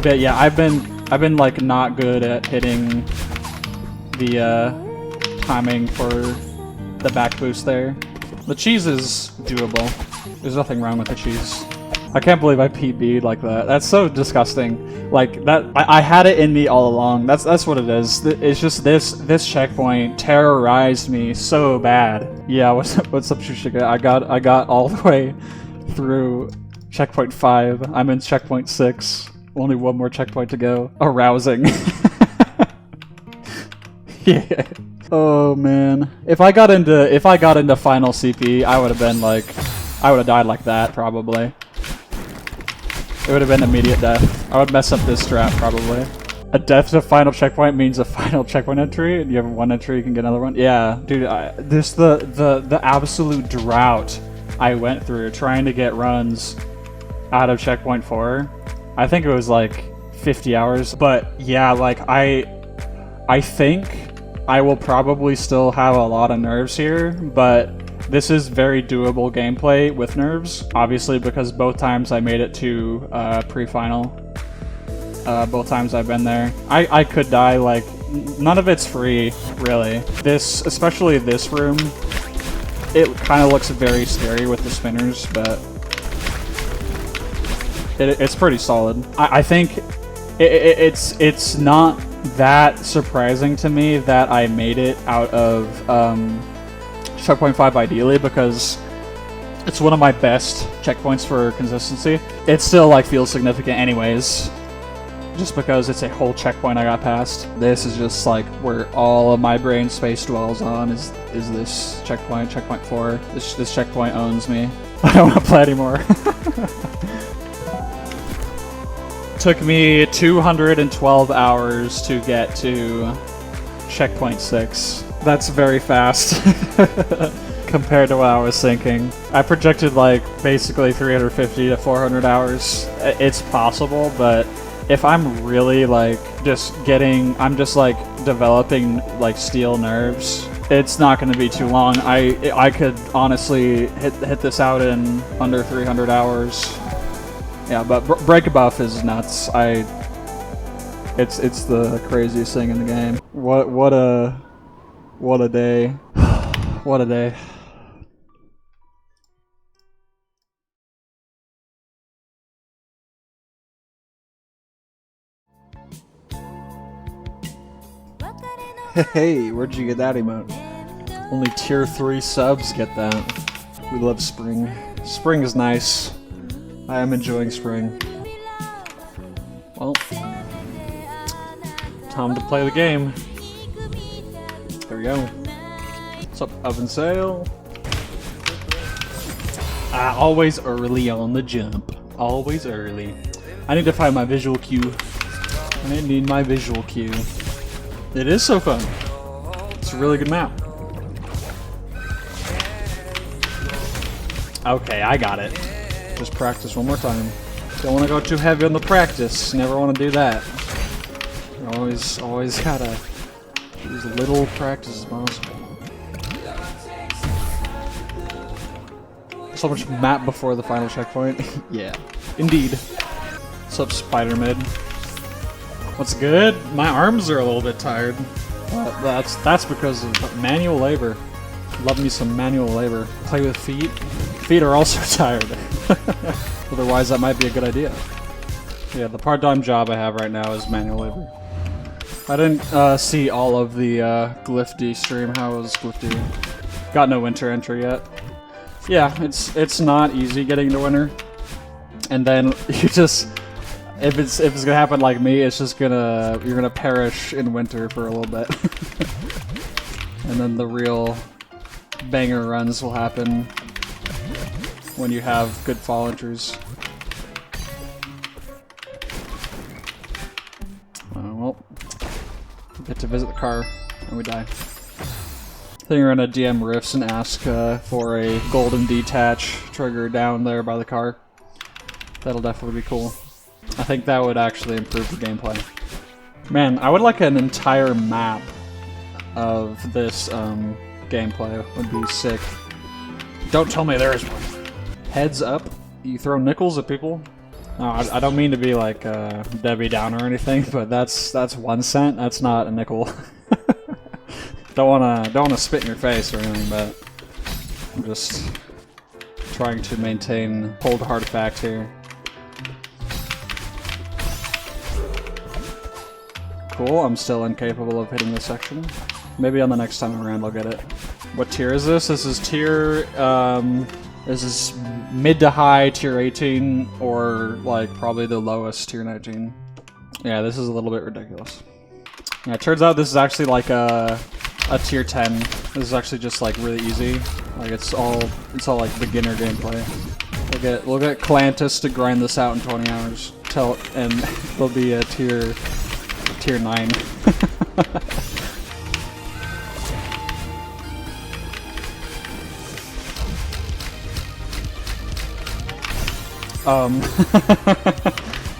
But yeah, I've been like not good at hitting the timing for the back boost there. The cheese is doable. There's nothing wrong with the cheese. I can't believe I PB'd like that. That's so disgusting. Like that, I had it in me all along. That's what it is. It's just this checkpoint terrorized me so bad. Yeah, what's up, Shushika? I got all the way through checkpoint 5. I'm in checkpoint 6. Only one more checkpoint to go. Arousing. Yeah. Oh man. If I got into final CP, I would have died like that probably. It would have been immediate death. I would mess up this strat probably. A death to final checkpoint means a final checkpoint entry, and you have one entry, you can get another one. Yeah, dude, the absolute drought I went through trying to get runs out of checkpoint 4. I think it was like 50 hours, but yeah, like I think I will probably still have a lot of nerves here, but this is very doable gameplay with nerves, obviously, because both times I made it to pre-final. Both times I've been there. I could die, like, none of it's free, really. This, especially this room, it kind of looks very scary with the spinners, but it's pretty solid. I think it's not that surprising to me that I made it out of checkpoint 5 ideally because it's one of my best checkpoints for consistency. It still like feels significant anyways, just because it's a whole checkpoint I got past. This is just like where all of my brain space dwells on is this checkpoint, checkpoint 4. This checkpoint owns me. I don't want to play anymore. Took me 212 hours to get to checkpoint 6. That's very fast compared to what I was thinking. I projected like basically 350 to 400 hours. It's possible, but if I'm really like I'm just like developing like steel nerves, it's not going to be too long. I could honestly hit this out in under 300 hours. Yeah, but Break a Buff is nuts. It's the craziest thing in the game. What a day. What a day. Hey, where'd you get that emote? Only tier 3 subs get that. We love spring. Spring is nice. I am enjoying spring. Well, time to play the game. There we go. What's up, Oven Sale? Always early on the jump. Always early. I need to find my visual cue. I need my visual cue. It is so fun. It's a really good map. Okay, I got it. Just practice one more time. Don't want to go too heavy on the practice. Never want to do that. Always gotta use as little practice as possible. So much map before the final checkpoint. Yeah, indeed. What's up, Spider-Mid? What's good? My arms are a little bit tired. That's because of manual labor. Love me some manual labor. Play with feet. Feet are also tired. Otherwise, that might be a good idea. Yeah, the part-time job I have right now is manual labor. I didn't see all of the Glyfty stream. How was Glyfty? Got no winter entry yet. Yeah, it's not easy getting to winter. And then you just, if it's gonna happen like me, it's just you're gonna perish in winter for a little bit. And then the real banger runs will happen when you have good fall entries. Well, we get to visit the car and we die. I think we're gonna DM Rifts and ask for a golden detach trigger down there by the car. That'll definitely be cool. I think that would actually improve the gameplay. Man, I would like an entire map of this gameplay. Would be sick. Don't tell me there is one. Heads up. You throw nickels at people? No, I don't mean to be like Debbie Downer or anything, but that's 1 cent. That's not a nickel. Don't wanna spit in your face or anything, but I'm just trying to maintain cold hard fact here. Cool, I'm still incapable of hitting this section. Maybe on the next time around I'll get it. What tier is this? This is tier, this is mid to high tier 18, or like probably the lowest tier 19. Yeah, this is a little bit ridiculous. Yeah, it turns out this is actually like a tier 10. This is actually just like really easy. Like it's all like beginner gameplay. We'll get Clantis to grind this out in 20 hours. And there'll be a tier 9.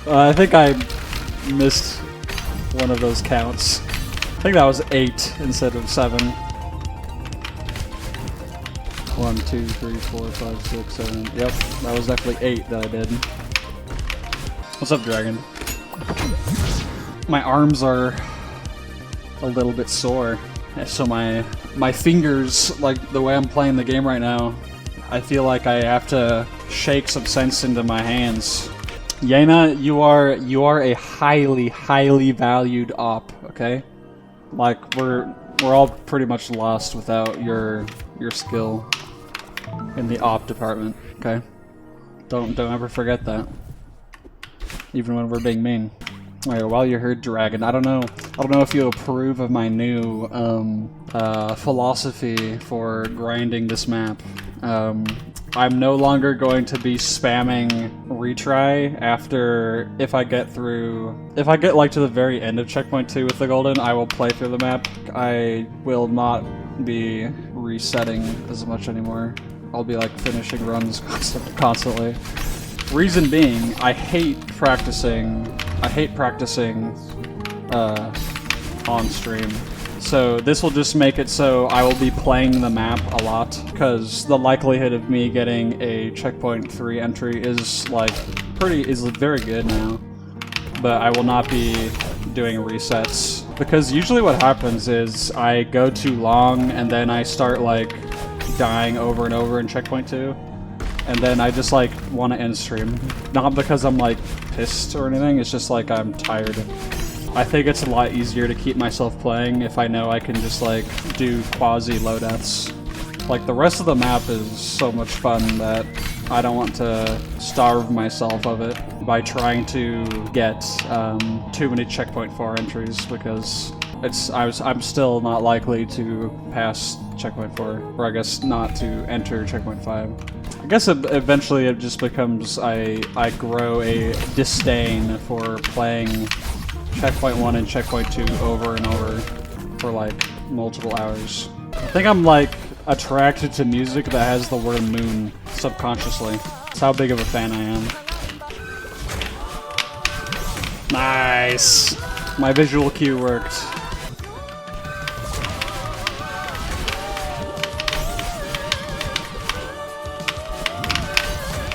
I think I missed one of those counts. I think that was 8 instead of 7. 1, 2, 3, 4, 5, 6, 7. Yep, that was definitely 8 that I did. What's up, Dragon? My arms are a little bit sore, so my fingers, like the way I'm playing the game right now, I feel like I have to shake some sense into my hands. Yena, you are a highly valued op, okay? Like we're all pretty much lost without your your skill in the op department. Okay, don't ever forget that. Even when we're being mean. Alright, while you're here, Dragon, I don't know if you approve of my new philosophy for grinding this map. I'm no longer going to be spamming retry after if I get like to the very end of checkpoint 2 with the golden, I will play through the map. I will not be resetting as much anymore. I'll be like finishing runs constantly. Reason being, I hate practicing on stream. So this will just make it so I will be playing the map a lot, because the likelihood of me getting a checkpoint 3 entry is very good now. But I will not be doing resets, because usually what happens is I go too long and then I start like dying over and over in checkpoint 2. And then I just like want to end stream. Not because I'm like pissed or anything, it's just like I'm tired. I think it's a lot easier to keep myself playing if I know I can just like do quasi loadouts. Like the rest of the map is so much fun that I don't want to starve myself of it by trying to get too many checkpoint 4 entries, because I'm still not likely to pass checkpoint 4, or I guess not to enter checkpoint 5. I guess eventually it just becomes I grow a disdain for playing checkpoint 1 and checkpoint 2 over and over for like multiple hours. I think I'm like attracted to music that has the word moon subconsciously. That's how big of a fan I am. Nice! My visual cue worked.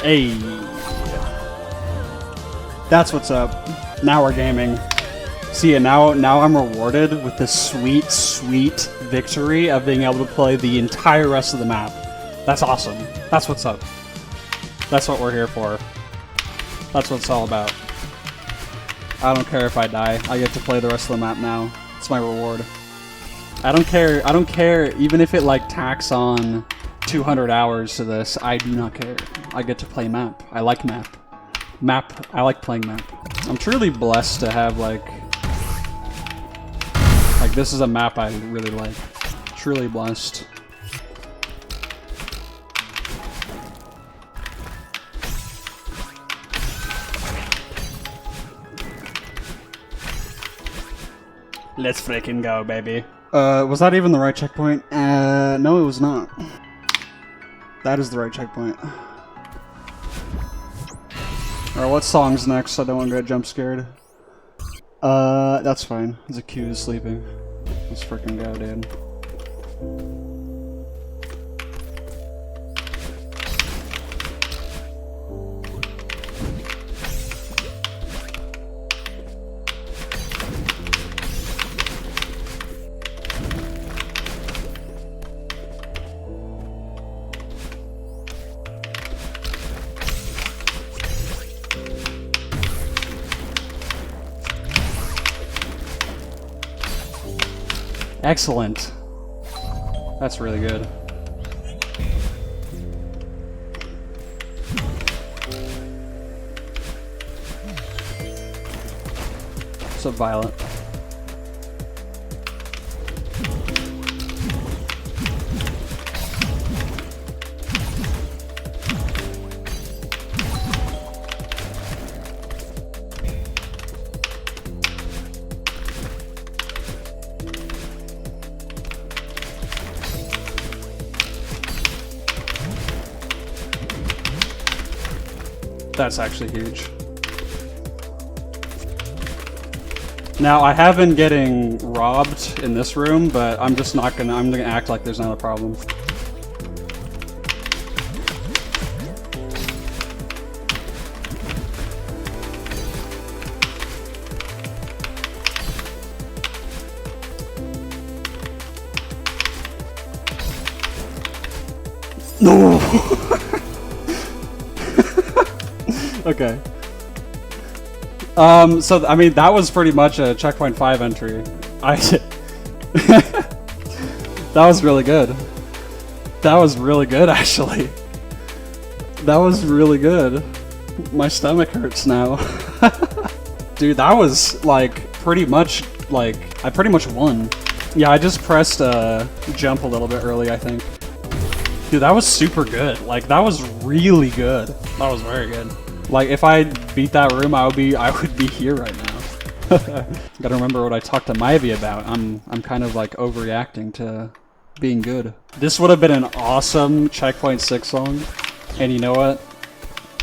Hey, that's what's up. Now we're gaming. See, and now I'm rewarded with the sweet, sweet victory of being able to play the entire rest of the map. That's awesome. That's what's up. That's what we're here for. That's what it's all about. I don't care if I die. I get to play the rest of the map now. It's my reward. I don't care even if it like tacks on 200 hours to this. I do not care. I get to play map. I like map. I like playing map. I'm truly blessed to have like this is a map I really like. Truly blessed. Let's freaking go, baby. Was that even the right checkpoint? No, it was not. That is the right checkpoint. Alright, what song's next? I don't want to get jump scared. That's fine. The queue is sleeping. Let's freaking go, dude. Excellent. That's really good. So Violet. That's actually huge. Now, I have been getting robbed in this room, but I'm just not gonna, I'm gonna act like there's not a problem. No! Okay. So, I mean, that was pretty much a checkpoint 5 entry. That was really good. That was really good, actually. That was really good. My stomach hurts now. Dude, that was like pretty much like I pretty much won. Yeah, I just pressed jump a little bit early, I think. Dude, that was super good. Like that was really good. That was very good. Like if I beat that room, I would be here right now. Gotta remember what I talked to Myvi about. I'm kind of like overreacting to being good. This would have been an awesome Checkpoint 6 song. And you know what?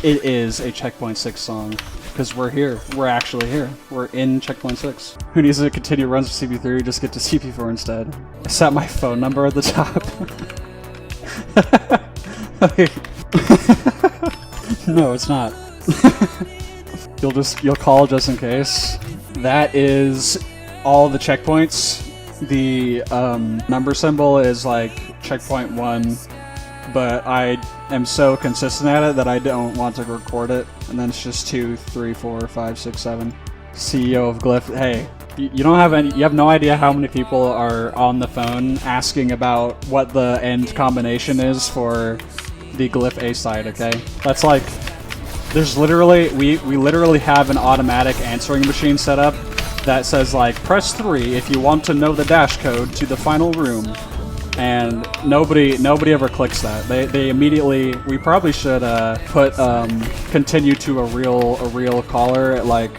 It is a Checkpoint 6 song. Because we're here. We're actually here. We're in Checkpoint 6. Who needs to continue runs for CP3? Just get to CP4 instead. I set my phone number at the top. No, it's not. You'll call just in case. That is all the checkpoints. The number symbol is like checkpoint 1, but I am so consistent at it that I don't want to record it. And then it's just 2, 3, 4, 5, 6, 7. CEO of Glyph. Hey, you don't have any. You have no idea how many people are on the phone asking about what the end combination is for the Glyph A side. Okay, that's like. There's literally, we literally have an automatic answering machine set up that says like, press 3 if you want to know the dash code to the final room. And nobody ever clicks that. They immediately, we probably should put continue to a real caller at like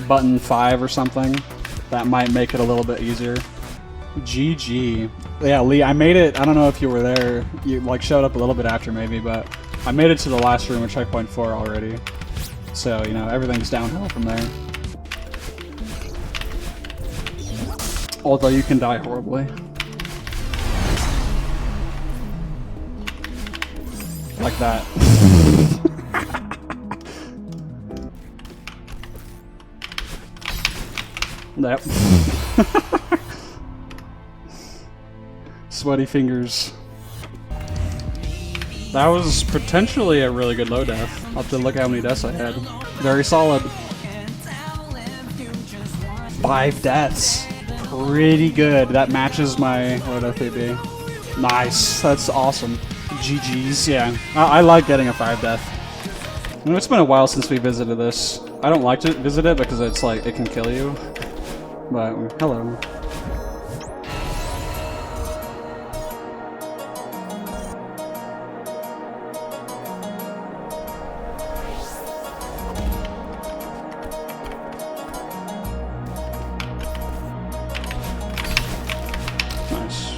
button 5 or something. That might make it a little bit easier. GG. Yeah, Lee, I made it. I don't know if you were there. You like showed up a little bit after maybe, but I made it to the last room at checkpoint 4 already. So, you know, everything's downhill from there. Although you can die horribly. Like that. Yep. Sweaty fingers. That was potentially a really good low death. I'll have to look how many deaths I had. Very solid. 5 deaths. Pretty good. That matches my low death AB. Nice. That's awesome. GG's. Yeah. I like getting a 5 death. You know, it's been a while since we visited this. I don't like to visit it because it's like, it can kill you. But, hello. Nice.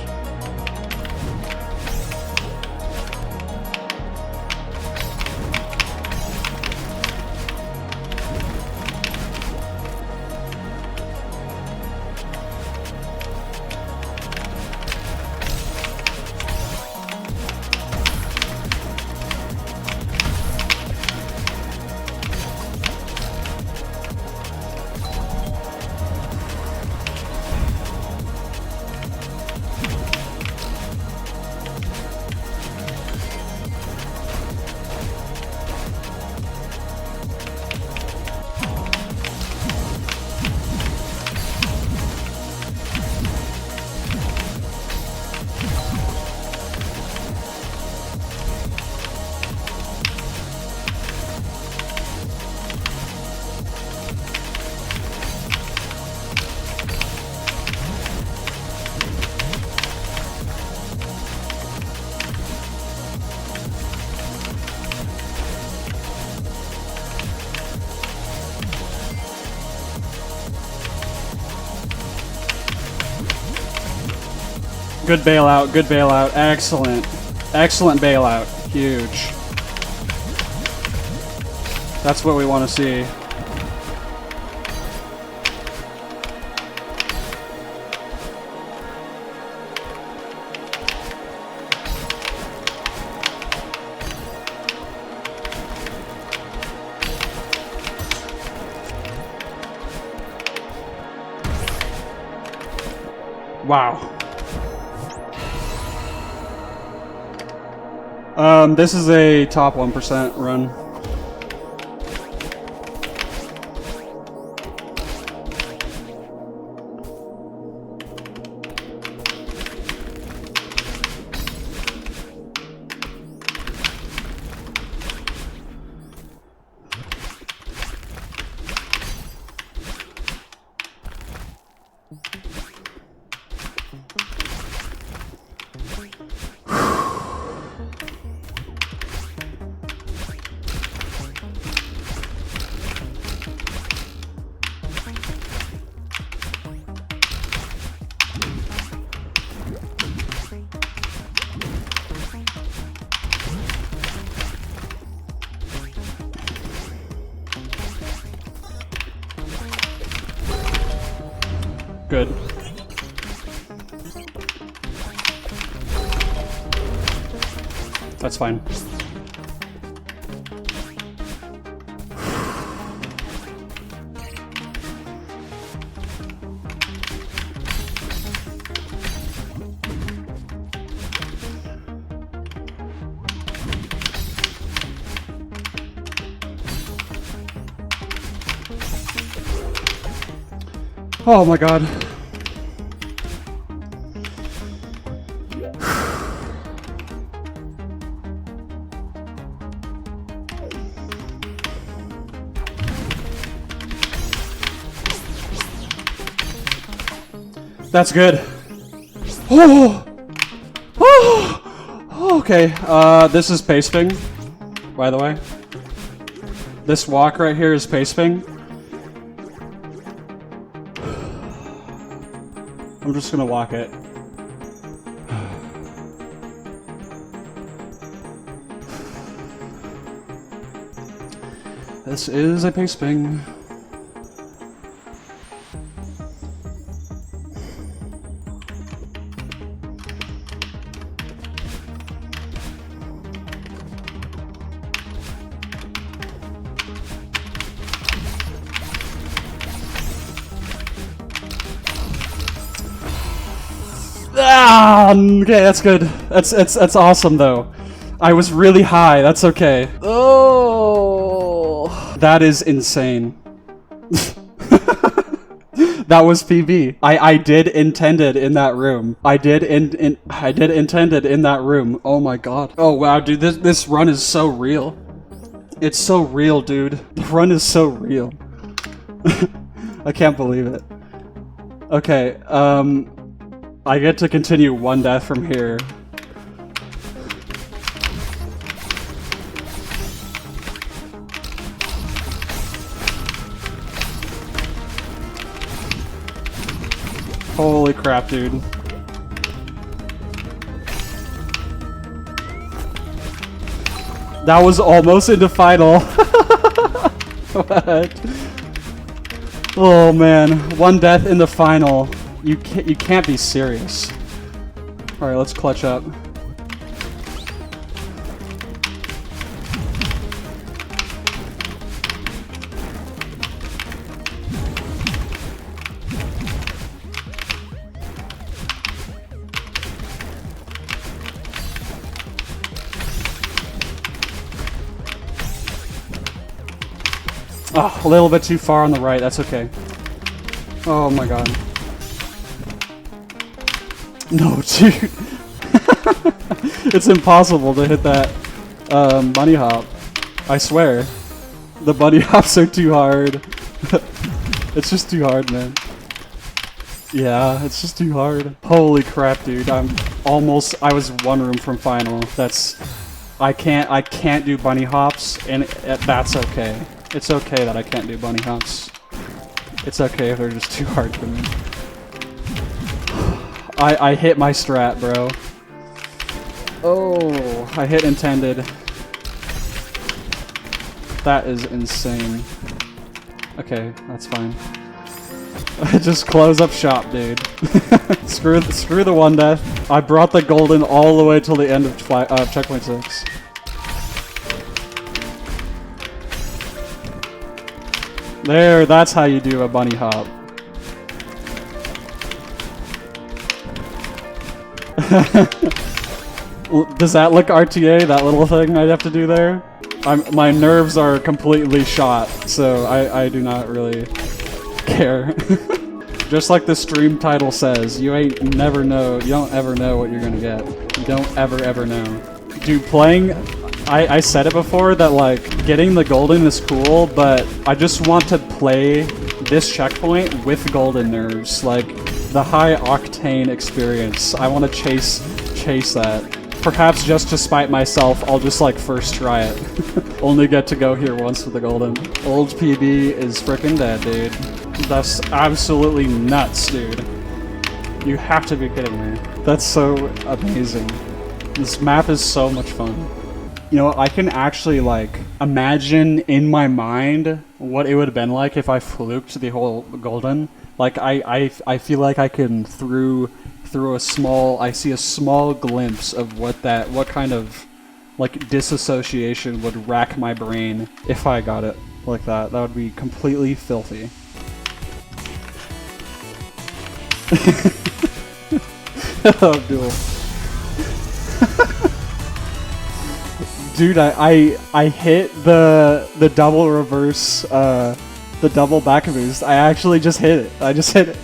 Good bailout, good bailout. Excellent. Excellent bailout. Huge. That's what we want to see. Wow. This is a top 1% run. Good. That's fine. Oh my god. That's good. Oh! Oh! Okay, this is pacing, by the way. This walk right here is pacing. I'm just gonna walk it. This is a pace ping. Okay, that's good. That's awesome though. I was really high. That's okay. Oh, that is insane. That was PB. I did intended in that room. I did intended in that room. Oh my god. Oh wow, dude, this run is so real. It's so real, dude. The run is so real. I can't believe it. Okay, I get to continue one death from here. Holy crap, dude. That was almost into final. What? Oh man, one death in the final. You can't be serious. All right, let's clutch up. Oh, a little bit too far on the right. That's okay. Oh my god. No, dude. It's impossible to hit that bunny hop. I swear. The bunny hops are too hard. It's just too hard, man. Yeah, it's just too hard. Holy crap, dude. I was one room from final. I can't do bunny hops, and that's okay. It's okay that I can't do bunny hops. It's okay if they're just too hard for me. I hit my strat, bro. Oh, I hit intended. That is insane. Okay, that's fine. Just close up shop, dude. screw the one death. I brought the golden all the way till the end of checkpoint 6. There, that's how you do a bunny hop. Does that look RTA, that little thing I'd have to do there? My nerves are completely shot, so I do not really care. Just like the stream title says, you don't ever know what you're gonna get. You don't ever know. Dude, playing, I said it before that like, getting the golden is cool, but I just want to play this checkpoint with golden nerves, like the high octane experience. I want to chase that. Perhaps just to spite myself, I'll just like first try it. Only get to go here once with the golden. Old PB is frickin' dead, dude. That's absolutely nuts, dude. You have to be kidding me. That's so amazing. This map is so much fun. You know, I can actually like imagine in my mind what it would have been like if I fluked the whole golden. Like I feel like I can through a small, I see a small glimpse of what kind of like disassociation would rack my brain if I got it like that. That would be completely filthy. Oh, dude. Dude, I hit the double reverse, the double back boost. I actually just hit it. I just hit it.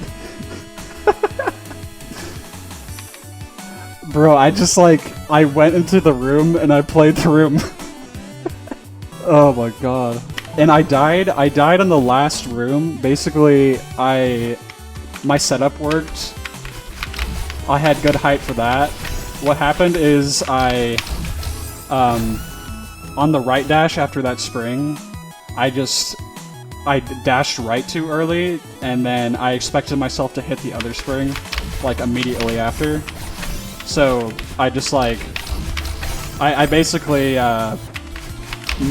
Bro, I went into the room and I played the room. Oh my god. And I died in the last room. Basically, my setup worked. I had good height for that. What happened is on the right dash after that spring, I dashed right too early, and then I expected myself to hit the other spring, like, immediately after. So, I just, like, I basically,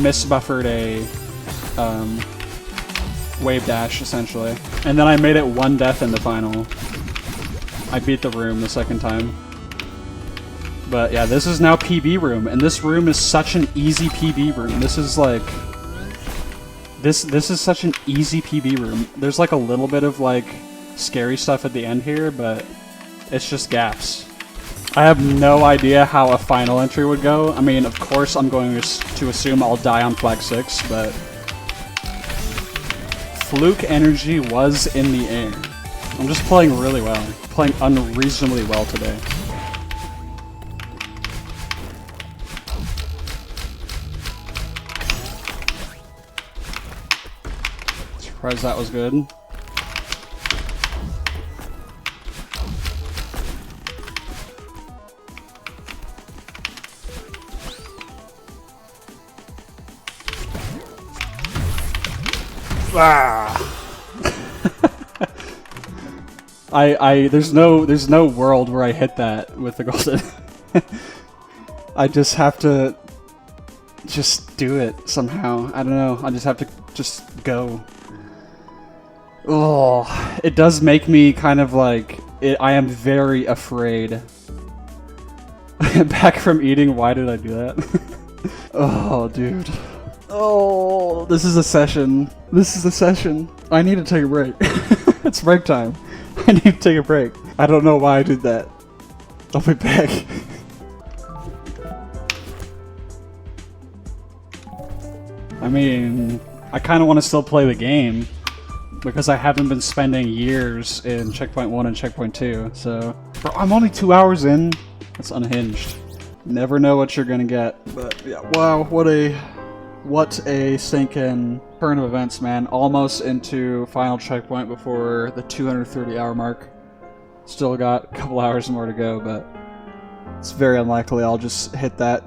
misbuffered a, wave dash, essentially. And then I made it one death in the final. I beat the room the second time. But yeah, this is now PB room, and this room is such an easy PB room. This is like... This is such an easy PB room. There's like a little bit of like scary stuff at the end here, but it's just gaps. I have no idea how a final entry would go. I mean, of course I'm going to assume I'll die on flag 6, but... Fluke energy was in the air. I'm just playing really well. Playing unreasonably well today. Surprised that was good. There's no world where I hit that with the golden. I just have to just do it somehow. I don't know. I just have to just go. Oh, it does make me kind of like I am very afraid. Back from eating. Why did I do that? Oh, dude. Oh, this is a session. This is a session. I need to take a break. It's break time. I need to take a break. I don't know why I did that. I'll be back. I mean, I kind of want to still play the game because I haven't been spending years in Checkpoint 1 and Checkpoint 2, so... Bro, I'm only 2 hours in. That's unhinged. Never know what you're gonna get. But yeah, wow, what a stinking turn of events, man. Almost into final checkpoint before the 230 hour mark. Still got a couple hours more to go, but it's very unlikely I'll just hit that.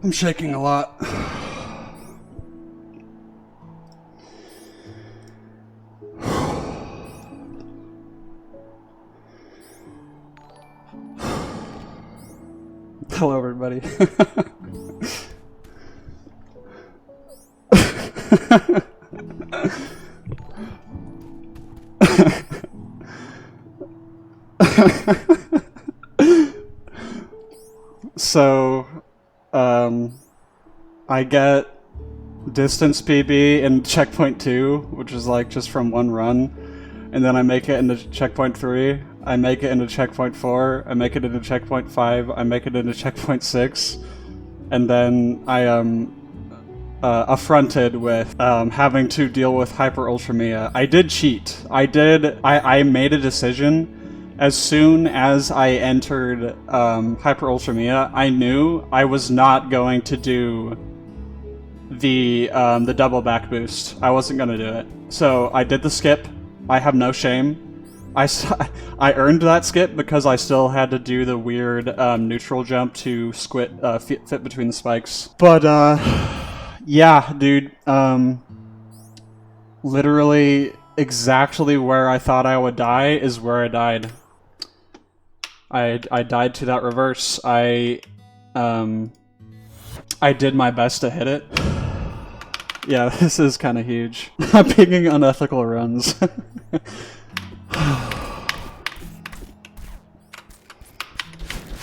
I'm shaking a lot. Hello, everybody. So, I get distance PB in checkpoint 2, which is like just from one run, and then I make it into checkpoint 3, I make it into checkpoint 4, I make it into checkpoint 5, I make it into checkpoint 6, and then I am affronted with having to deal with Hyper Ultramia. I did cheat. I made a decision. As soon as I entered Hyper Ultramia, I knew I was not going to do the double back boost. I wasn't going to do it. So I did the skip. I have no shame. I earned that skip because I still had to do the weird neutral jump to fit between the spikes. But yeah, dude, literally exactly where I thought I would die is where I died. I died to that reverse. I did my best to hit it. Yeah, this is kind of huge. I'm picking unethical runs.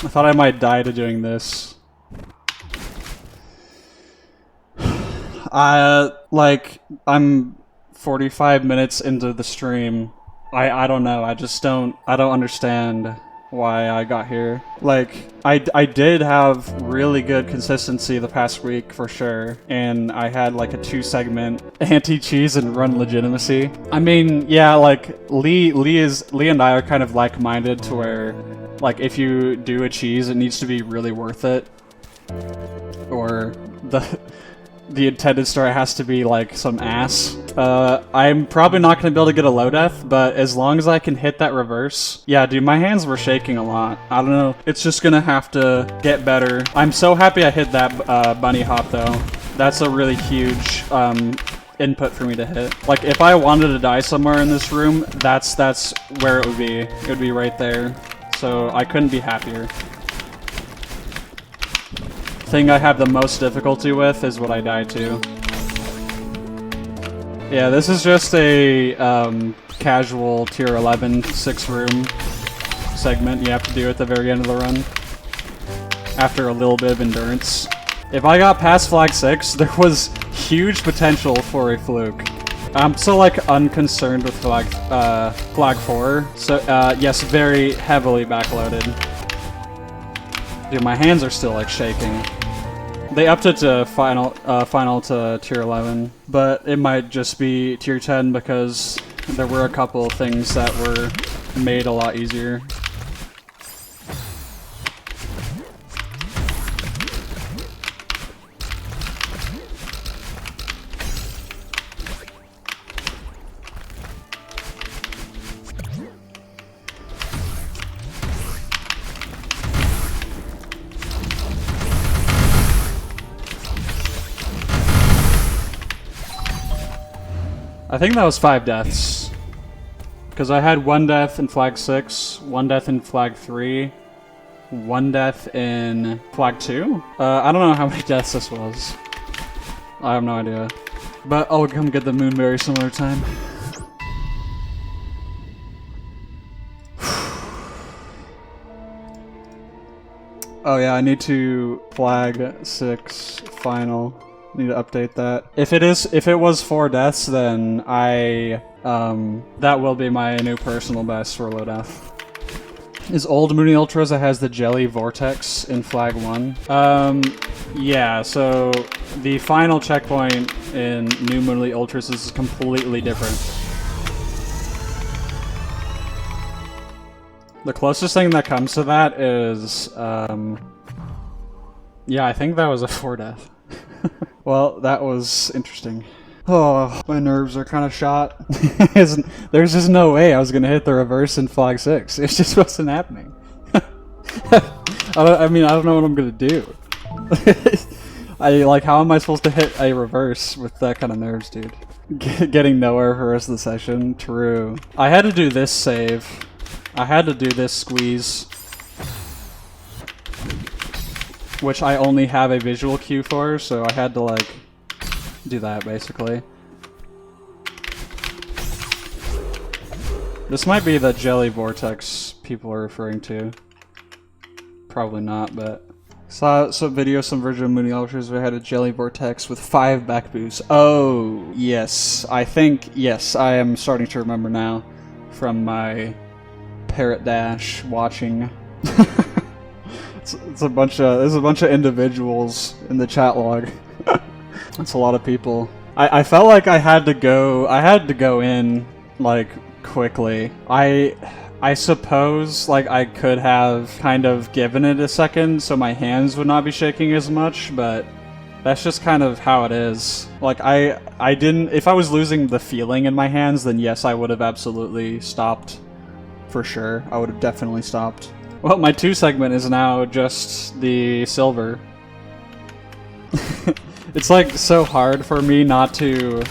I thought I might die to doing this. I'm 45 minutes into the stream. I don't know, I don't understand why I got here. Like, I did have really good consistency the past week for sure, and I had like a 2-segment anti-cheese and run legitimacy. I mean, yeah, like Lee and I are kind of like-minded to where, like, if you do a cheese, it needs to be really worth it, or the intended story has to be like some ass. I'm probably not going to be able to get a low death, but as long as I can hit that reverse. Yeah, dude, my hands were shaking a lot. I don't know. It's just going to have to get better. I'm so happy I hit that bunny hop, though. That's a really huge input for me to hit. Like, if I wanted to die somewhere in this room, that's where it would be. It would be right there. So I couldn't be happier. Thing I have the most difficulty with is what I died to. Yeah, this is just a casual tier 11 6-room segment you have to do at the very end of the run. After a little bit of endurance. If I got past flag 6, there was huge potential for a fluke. I'm so like unconcerned with flag 4. So yes, very heavily backloaded. Dude, my hands are still like shaking. They upped it to final to tier 11, but it might just be tier 10 because there were a couple of things that were made a lot easier. I think that was 5 deaths. Because I had 1 death in flag 6, 1 death in flag 3, 1 death in flag 2? I don't know how many deaths this was. I have no idea. But I'll come get the Moonberry some other time. Oh yeah, I need to flag 6 final. Need to update that. If it was 4 deaths, then that will be my new personal best for low death. Is Old Mooney Ultras that has the Jelly Vortex in flag 1? Yeah, so the final checkpoint in New Mooney Ultras is completely different. The closest thing that comes to that is, yeah, I think that was a 4 death. Well, that was interesting. Oh, my nerves are kind of shot. There's just no way I was going to hit the reverse in flag 6. It just wasn't happening. I mean, I don't know what I'm going to do. How am I supposed to hit a reverse with that kind of nerves, dude? Getting nowhere for the rest of the session? True. I had to do this save. I had to do this squeeze. Which I only have a visual cue for, so I had to, like, do that, basically. This might be the Jelly Vortex people are referring to. Probably not, but... Saw some video, some version of Mooney Ultras where I had a Jelly Vortex with 5 back boosts. Oh, yes. I think, yes, I am starting to remember now from my Parrot Dash watching. There's a bunch of individuals in the chat log. That's a lot of people. I felt like I had to go in like quickly. I suppose like I could have kind of given it a second so my hands would not be shaking as much, but that's just kind of how it is. Like I didn't, if I was losing the feeling in my hands, then yes, I would have absolutely stopped for sure. I would have definitely stopped. Well, my 2 segment is now just the silver. It's like so hard for me not to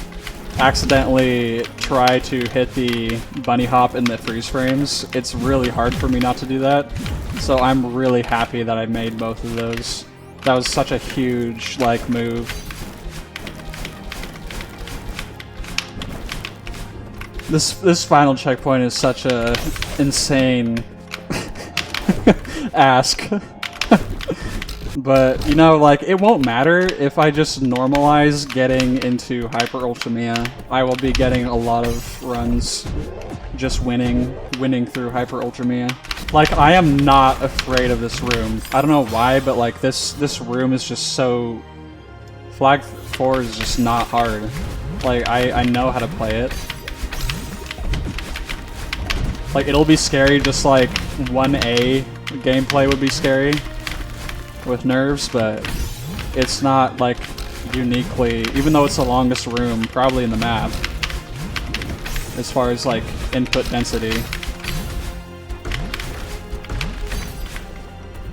accidentally try to hit the bunny hop in the freeze frames. It's really hard for me not to do that. So I'm really happy that I made both of those. That was such a huge, like, move. This final checkpoint is such a insane ask. But, you know, like, it won't matter if I just normalize getting into Hyper Ultra Mia. I will be getting a lot of runs just winning through Hyper Ultra Mia. Like, I am not afraid of this room. I don't know why, but, like, this room is just so... Flag 4 is just not hard. Like, I know how to play it. Like, it'll be scary just like 1A gameplay would be scary with nerves, but it's not like uniquely, even though it's the longest room probably in the map as far as like input density.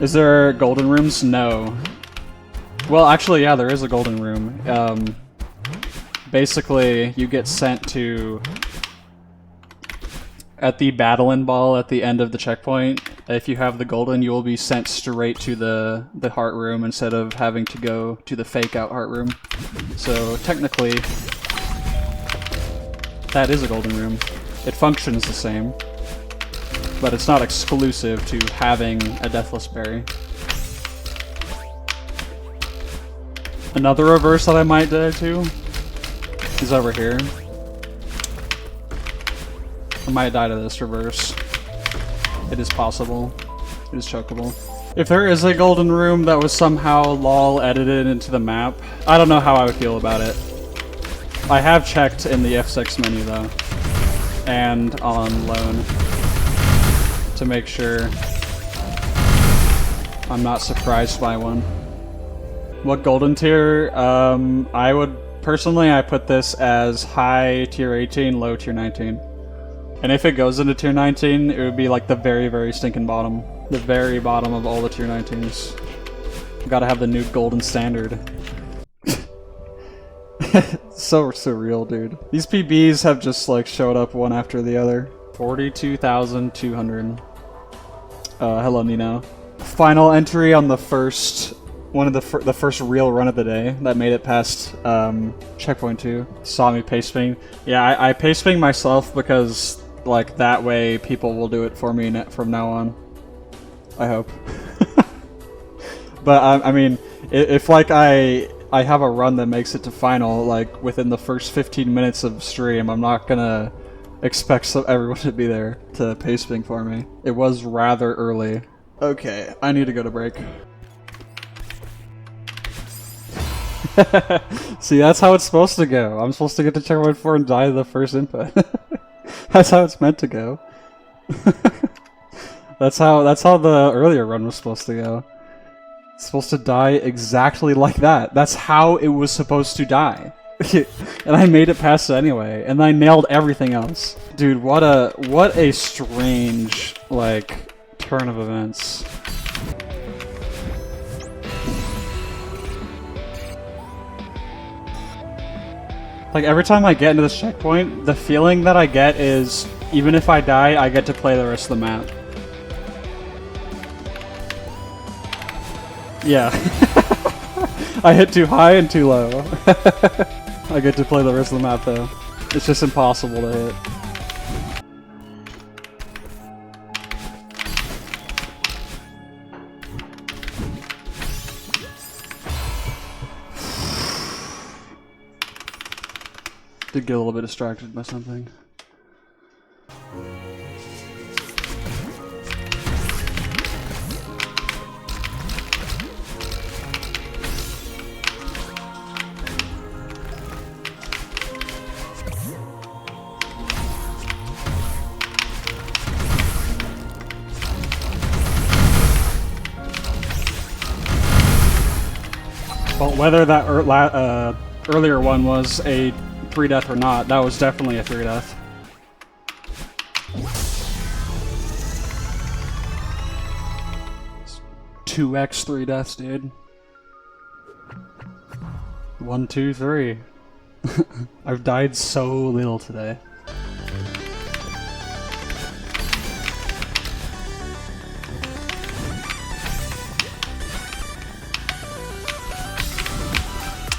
Is there golden rooms? No. Well, actually, yeah, there is a golden room. Basically, you get sent to at the Battle-In Ball at the end of the checkpoint. If you have the golden, you will be sent straight to the heart room instead of having to go to the fake out heart room. So technically, that is a golden room. It functions the same, but it's not exclusive to having a Deathless Berry. Another reverse that I might die to is over here. I might die to this reverse. It is possible. It is chokeable. If there is a golden room that was somehow lol edited into the map, I don't know how I would feel about it. I have checked in the F6 menu though, and on loan, to make sure I'm not surprised by one. What golden tier? I would personally, I put this as high tier 18, low tier 19. And if it goes into tier 19, it would be like the very, very stinking bottom. The very bottom of all the tier 19s. Gotta have the new golden standard. So surreal, dude. These PBs have just like showed up one after the other. 42,200. Hello, Nino. Final entry on the first... one of the first real run of the day that made it past checkpoint 2. Saw me pace sping. Yeah, I pace sping myself because like that way people will do it for me from now on. I hope. But I mean, if like I have a run that makes it to final like within the first 15 minutes of stream, I'm not gonna expect everyone to be there to pace sping for me. It was rather early. Okay, I need to go to break. See, that's how it's supposed to go. I'm supposed to get to checkpoint 4 and die to the first input. That's how it's meant to go. That's how the earlier run was supposed to go. It's supposed to die exactly like that. That's how it was supposed to die. And I made it past it anyway, and I nailed everything else. Dude, what a strange like turn of events. Like, every time I get into this checkpoint, the feeling that I get is, even if I die, I get to play the rest of the map. Yeah. I hit too high and too low. I get to play the rest of the map, though. It's just impossible to hit. Did get a little bit distracted by something. Well, whether that earlier one was a 3-death or not, that was definitely a 3-death. 2x 3 deaths, dude. 1, 2, 3. I've died so little today.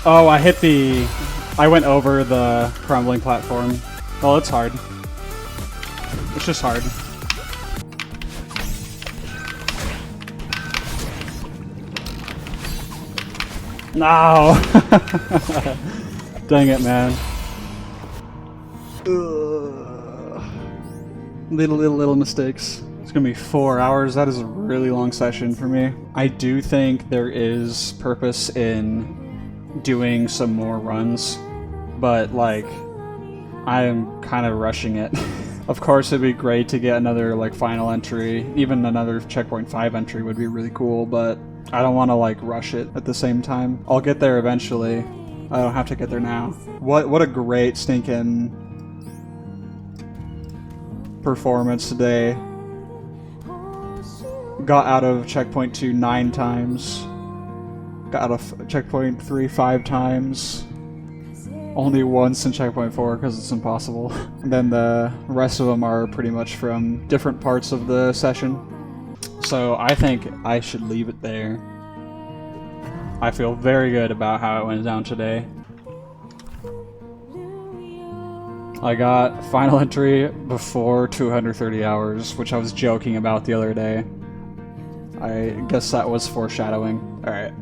Oh, I went over the crumbling platform. Well, it's hard. It's just hard. No! Dang it, man. Ugh. Little mistakes. It's gonna be 4 hours. That is a really long session for me. I do think there is purpose in doing some more runs, but like, I am kind of rushing it. Of course, it'd be great to get another like final entry. Even another checkpoint 5 entry would be really cool, but I don't want to like rush it at the same time. I'll get there eventually. I don't have to get there now. What a great stinking performance today. Got out of checkpoint 2 9 times. Got out of checkpoint 3 5 times. Only once in checkpoint 4 because it's impossible. And then the rest of them are pretty much from different parts of the session. So I think I should leave it there. I feel very good about how it went down today. I got final entry before 230 hours, which I was joking about the other day. I guess that was foreshadowing. Alright.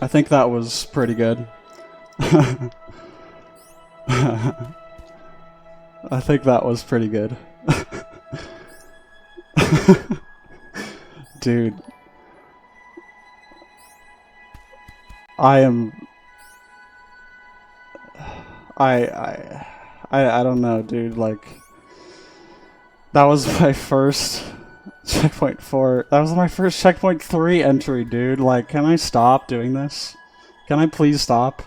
I think that was pretty good. I think that was pretty good. Dude. I don't know, dude, like, that was my first checkpoint 4. That was my first checkpoint 3 entry, dude. Like, can I stop doing this? Can I please stop?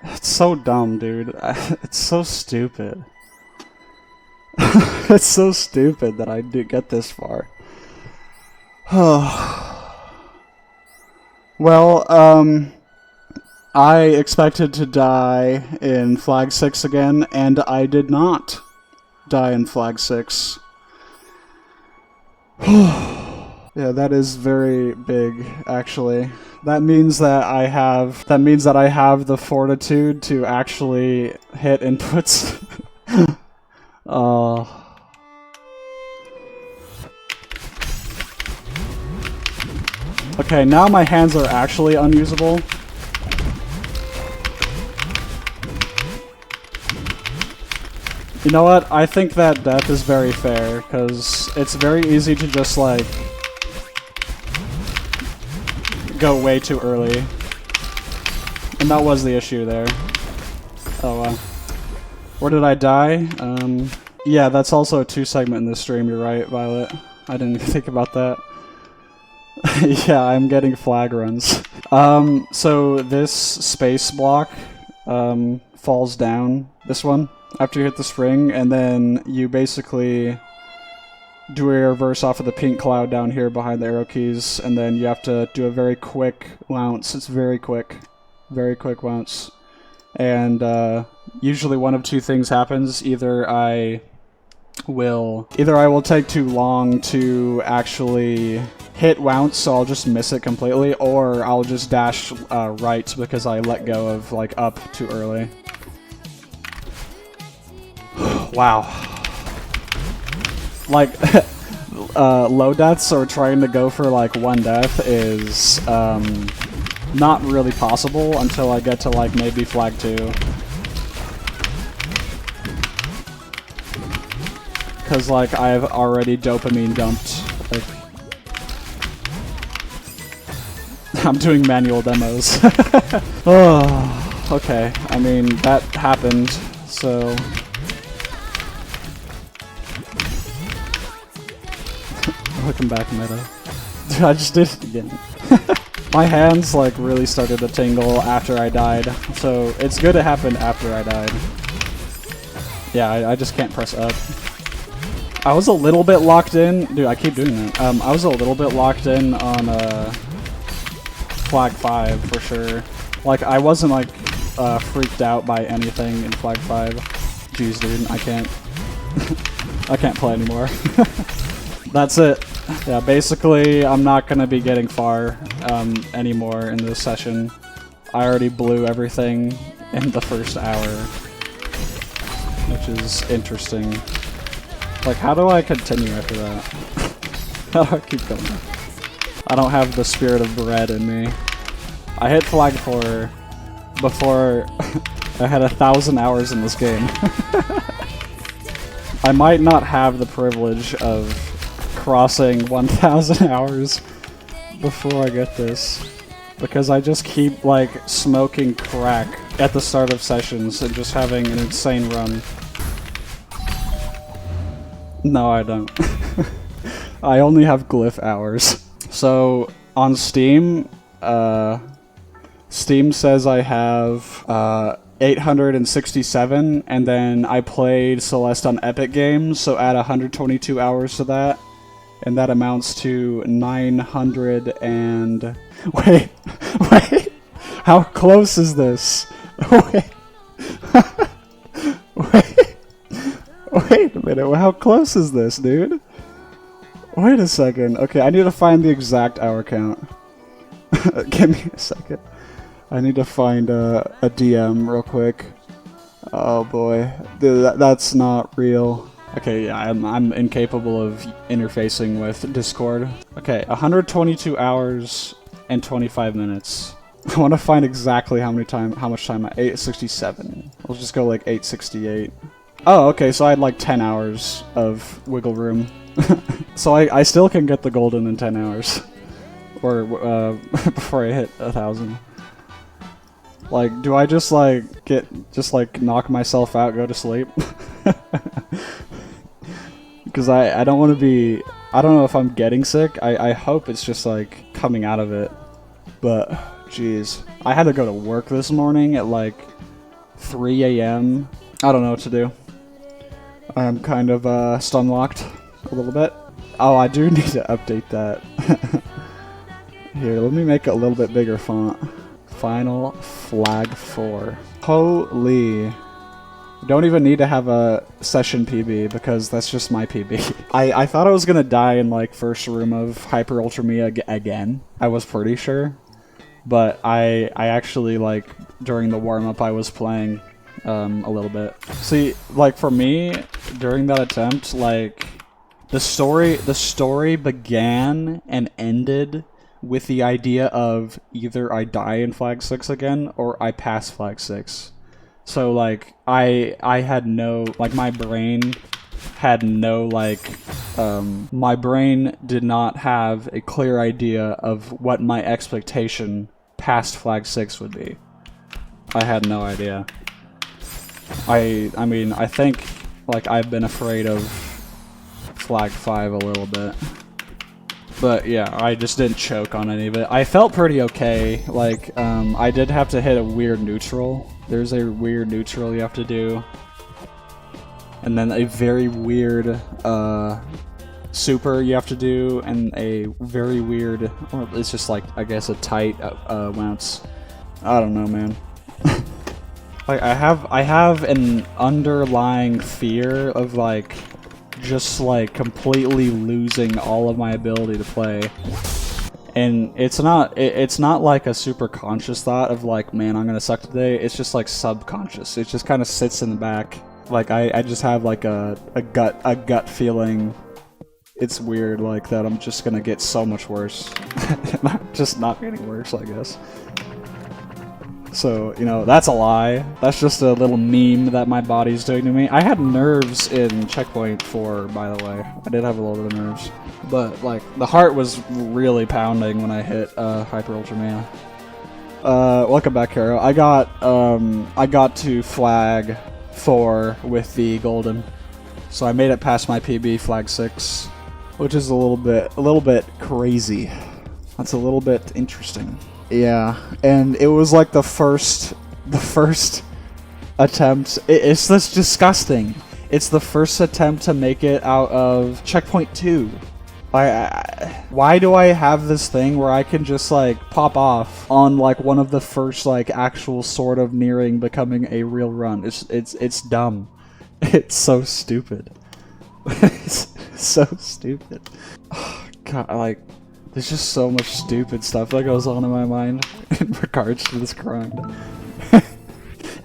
It's so dumb, dude. It's so stupid. It's so stupid that I do get this far. Well, I expected to die in Flag 6 again, and I did not die in Flag 6. Yeah, that is very big, actually. That means that I have the fortitude to actually hit inputs. Okay, now my hands are actually unusable. You know what? I think that death is very fair, because it's very easy to just, like, go way too early. And that was the issue there. Oh, where did I die? Yeah, that's also a 2 segment in this stream, you're right, Violet. I didn't even think about that. Yeah, I'm getting flag runs. So this space block, falls down, this one, after you hit the spring, and then you basically do a reverse off of the pink cloud down here behind the arrow keys, and then you have to do a very quick bounce. It's very quick bounce. And usually one of 2 things happens. Either I will take too long to actually hit bounce, so I'll just miss it completely, or I'll just dash right because I let go of, like, up too early. Wow. Like, low deaths or trying to go for, like, 1 death is not really possible until I get to, like, maybe flag 2. Because, like, I've already dopamine dumped. Like, I'm doing manual demos. Oh, okay. I mean, that happened, so... Welcome back, meta. Dude, I just did it again. My hands, like, really started to tingle after I died, so it's good it happened after I died. Yeah, I just can't press up. I was a little bit locked in. Dude, I keep doing that. I was a little bit locked in on Flag 5 for sure. Like, I wasn't, like, freaked out by anything in Flag 5. Jeez, dude, I can't. I can't play anymore. That's it. Yeah, basically, I'm not gonna be getting far anymore in this session. I already blew everything in the first hour, which is interesting. Like, how do I continue after that? How do I keep going? I don't have the spirit of bread in me. I hit Flag 4 before I had 1,000 hours in this game. I might not have the privilege of crossing 1,000 hours before I get this, because I just keep, like, smoking crack at the start of sessions and just having an insane run. No, I don't. I only have glyph hours. So, on Steam, Steam says I have 867, and then I played Celeste on Epic Games, so add 122 hours to that, and that amounts to 900 and... Wait, how close is this? Wait, wait a minute, how close is this, dude? Wait a second, okay, I need to find the exact hour count. Give me a second. I need to find a DM real quick. Oh boy, dude, that's not real. Okay, yeah, I'm incapable of interfacing with Discord. Okay, 122 hours and 25 minutes. I want to find exactly how much time 867. I'll just go like 868. Oh, okay, so I had like 10 hours of wiggle room. So I still can get the golden in 10 hours. Or before I hit 1,000. Like, do I just like knock myself out, go to sleep? Because I don't want to be, I don't know if I'm getting sick. I hope it's just like coming out of it. But jeez, I had to go to work this morning at like 3 a.m. I don't know what to do. I'm kind of stun locked a little bit. Oh, I do need to update that. Here, let me make it a little bit bigger font. Final Flag 4. Holy. Don't even need to have a session PB because that's just my PB. I thought I was gonna die in like first room of Hyper Ultra Mia again. I was pretty sure. But I actually like during the warm-up I was playing a little bit. See, like for me, during that attempt, like the story began and ended with the idea of either I die in Flag 6 again or I pass Flag 6. So like I had no, like my brain had no like my brain did not have a clear idea of what my expectation past Flag 6 would be. I had no idea. I mean, I think like I've been afraid of Flag 5 a little bit. But yeah, I just didn't choke on any of it. I felt pretty okay. Like, I did have to hit a weird neutral. There's a weird neutral you have to do. And then a very weird super you have to do, and a very weird, or it's just like, I guess a tight bounce. I don't know, man. Like, I have an underlying fear of like, just like completely losing all of my ability to play. And it's not like a super conscious thought of like, man, I'm gonna suck today. It's just like subconscious. It just kind of sits in the back. Like I just have like a gut feeling. It's weird like that I'm just gonna get so much worse. Just not getting worse, I guess. So, you know, that's a lie. That's just a little meme that my body's doing to me. I had nerves in Checkpoint 4, by the way. I did have a little bit of nerves. But, like, the heart was really pounding when I hit Hyper Ultra Mania. Welcome back, Karo. I got to Flag 4 with the golden. So I made it past my PB, Flag 6. Which is a little bit crazy. That's a little bit interesting. Yeah, and it was like the first attempt. It's this disgusting. It's the first attempt to make it out of Checkpoint 2. Why do I have this thing where I can just like pop off on like one of the first like actual sort of nearing becoming a real run? It's dumb. It's so stupid. It's so stupid. Oh, God, like. There's just so much stupid stuff that goes on in my mind in regards to this grind.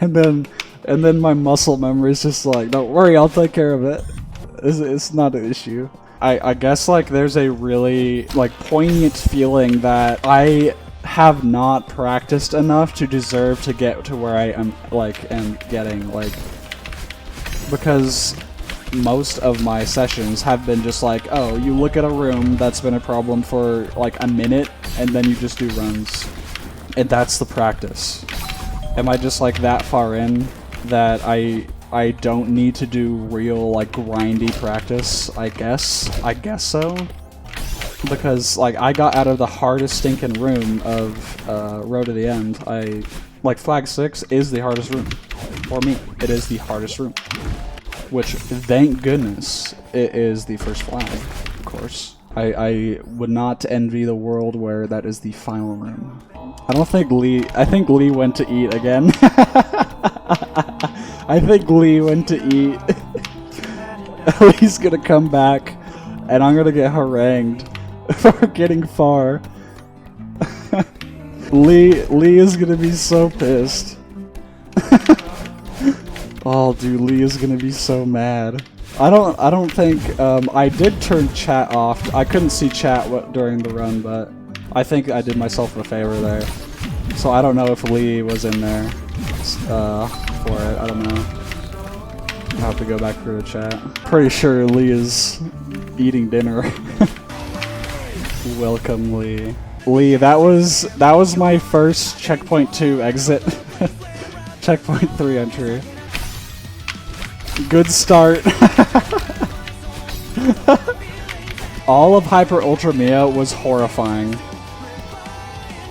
and then my muscle memory is just like, don't worry, I'll take care of it. It's not an issue. I guess like there's a really like poignant feeling that I have not practiced enough to deserve to get to where I am getting, like, because most of my sessions have been just like, oh, you look at a room that's been a problem for like a minute and then you just do runs, and that's the practice. Am I just like that far in that I don't need to do real like grindy practice? I guess so, because like I got out of the hardest stinking room of Road to the End. Like Flag 6 is the hardest room for me. It is the hardest room. Which, thank goodness, it is the first flag, of course. I would not envy the world where that is the final room. I think Lee went to eat again. I think Lee went to eat. Lee's gonna come back, and I'm gonna get harangued for getting far. Lee is gonna be so pissed. Oh, dude, Lee is gonna be so mad. I don't think I did turn chat off. I couldn't see chat during the run, but I think I did myself a favor there. So I don't know if Lee was in there for it. I don't know. I'll have to go back through the chat. Pretty sure Lee is eating dinner. Welcome, Lee. Lee, that was my first checkpoint 2 exit. Checkpoint 3 entry. Good start. All of Hyper Ultra Mia was horrifying.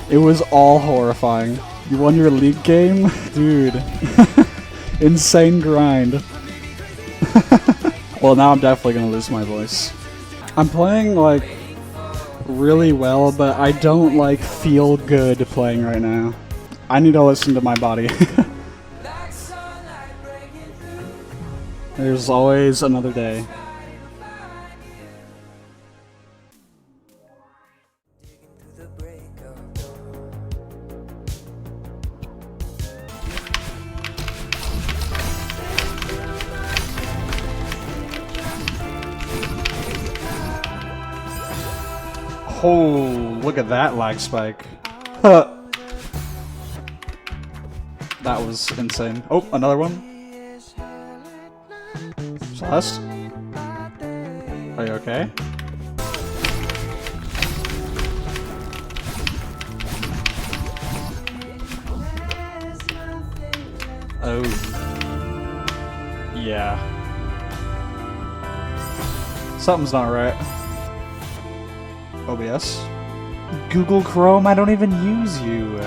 It was all horrifying. You won your league game? Dude. Insane grind. Well, now I'm definitely gonna lose my voice. I'm playing, like, really well, but I don't, like, feel good playing right now. I need to listen to my body. There's always another day. Oh, look at that lag spike. That was insane. Oh, another one. Celeste? Are you okay? Oh. Yeah. Something's not right. OBS? Google Chrome? I don't even use you.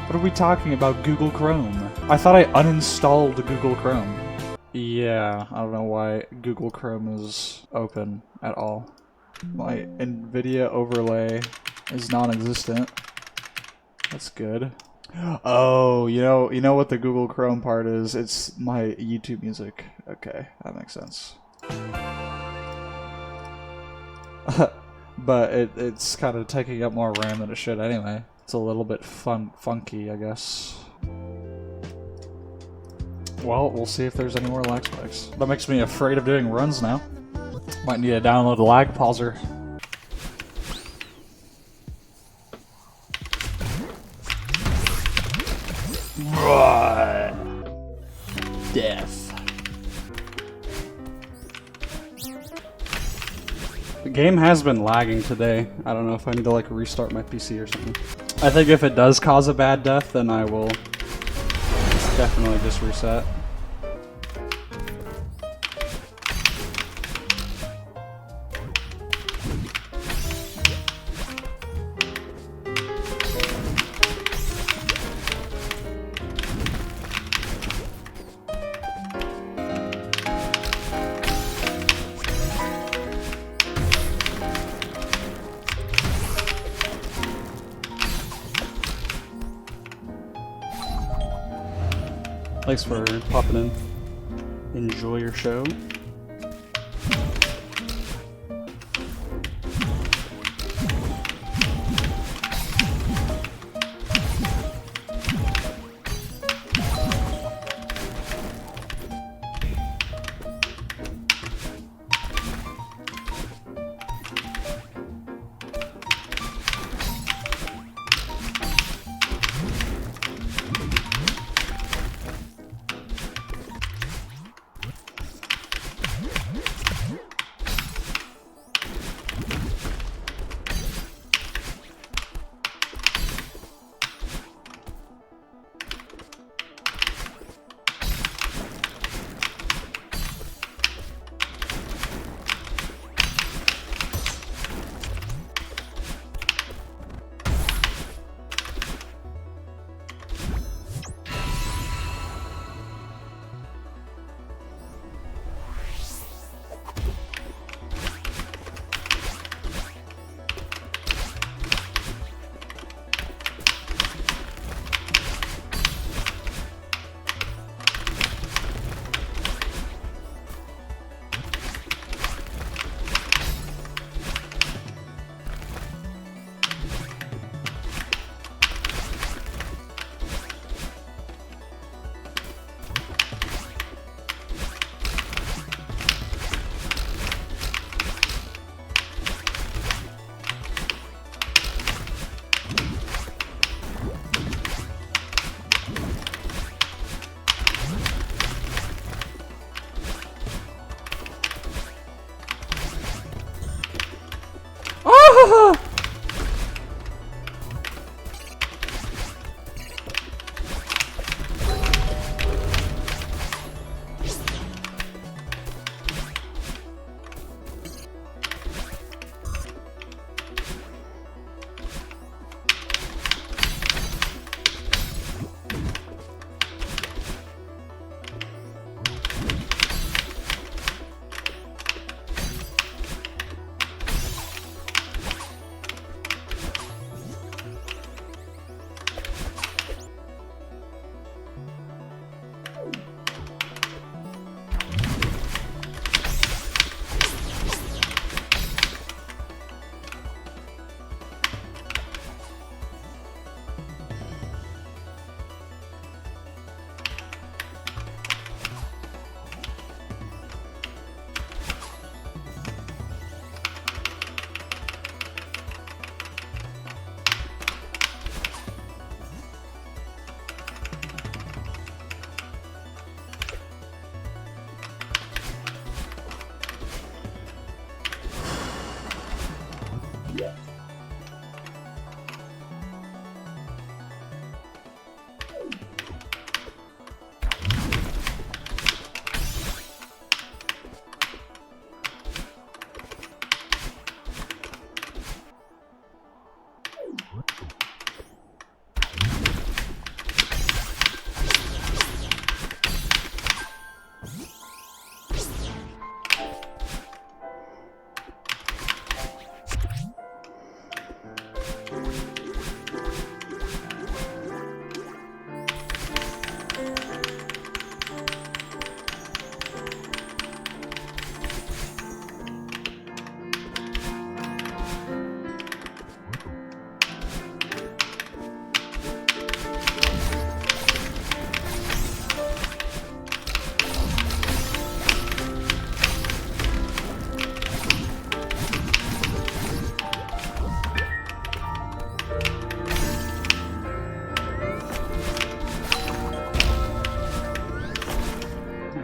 What are we talking about, Google Chrome? I thought I uninstalled Google Chrome. Yeah, I don't know why Google Chrome is open at all. My NVIDIA overlay is non-existent. That's good. Oh, you know what the Google Chrome part is? It's my YouTube music. Okay, that makes sense. But it's kind of taking up more RAM than it should anyway. It's a little bit funky, I guess. Well, we'll see if there's any more lag spikes. That makes me afraid of doing runs now. Might need to download a lag pauser. Death. The game has been lagging today. I don't know if I need to like restart my PC or something. I think if it does cause a bad death, then I will definitely just reset. Thanks for popping in. Enjoy your show.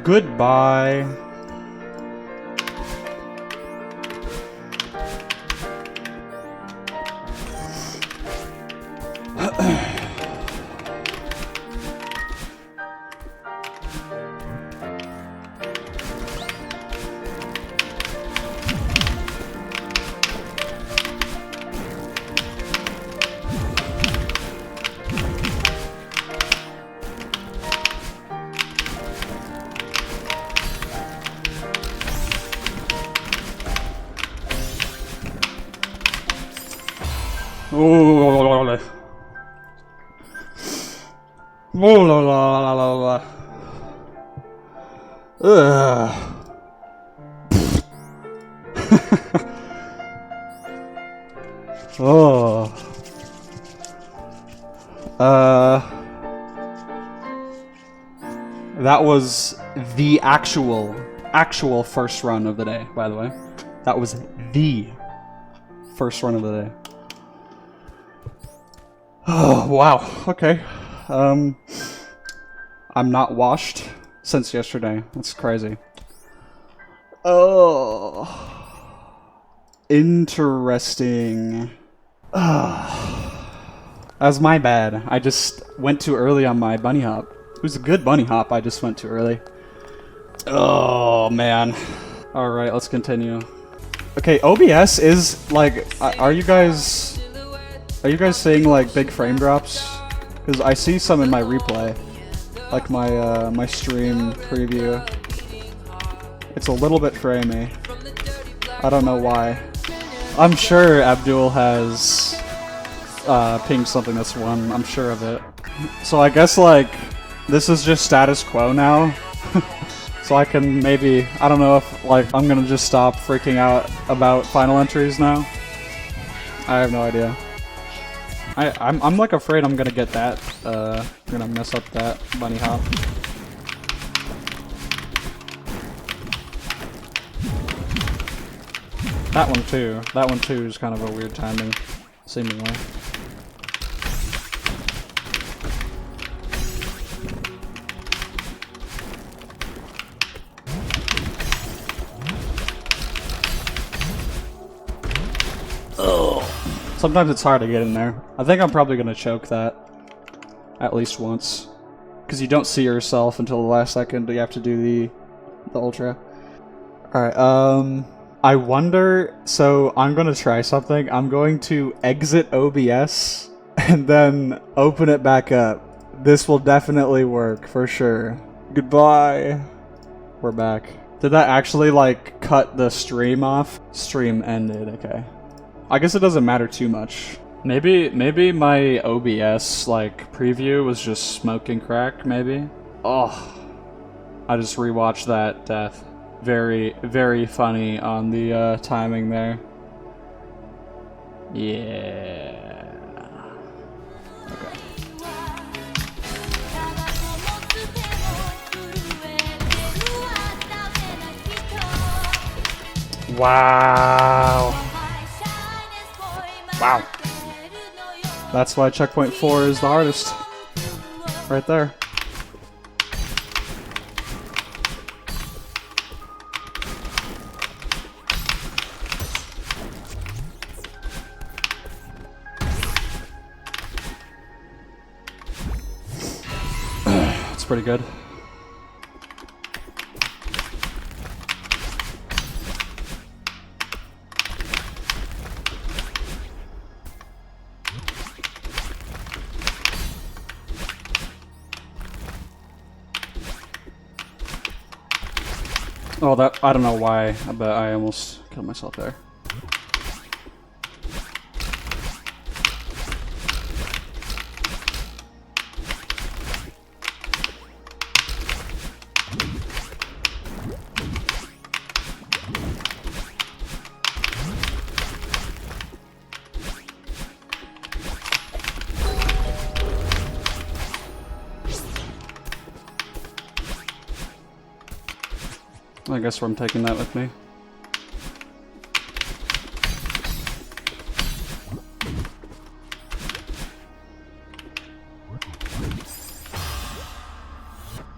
Goodbye. Oh, la la la la la. Ugh. Oh. That was the actual first run of the day, by the way. That was the first run of the day. Oh, wow. Okay. I'm not washed since yesterday. That's crazy. Oh. Interesting. That's my bad. I just went too early on my bunny hop. It was a good bunny hop. I just went too early. Oh, man. Alright, let's continue. Okay, OBS is, like, are you guys seeing, like, big frame drops? Because I see some in my replay. Like my, my stream preview. It's a little bit framey. I don't know why. I'm sure Abdul has, pinged something that's one. I'm sure of it. So I guess, like, this is just status quo now. So I can maybe, I don't know if, like, I'm gonna just stop freaking out about final entries now. I have no idea. I'm like afraid I'm gonna get that, I'm gonna mess up that bunny hop. That one too is kind of a weird timing, seemingly. Sometimes it's hard to get in there. I think I'm probably gonna choke that. At least once. Because you don't see yourself until the last second, you have to do the ultra. Alright, I wonder, so I'm gonna try something. I'm going to exit OBS and then open it back up. This will definitely work, for sure. Goodbye. We're back. Did that actually, like, cut the stream off? Stream ended, okay. I guess it doesn't matter too much. Maybe my OBS, like, preview was just smoking crack, maybe? Oh. I just rewatched that death. Very, very funny on the, timing there. Yeah. Okay. Wow. Wow. That's why checkpoint 4 is the hardest. Right there. It's pretty good. Oh, that, I don't know why, but I almost killed myself there. I guess I'm taking that with me.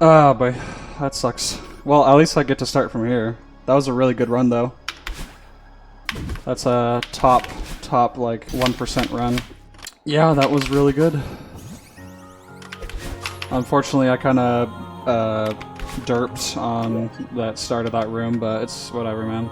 Oh boy, that sucks. Well, at least I get to start from here. That was a really good run, though. That's a top like 1% run. Yeah, that was really good. Unfortunately, I kind of derped on that start of that room, but it's whatever, man.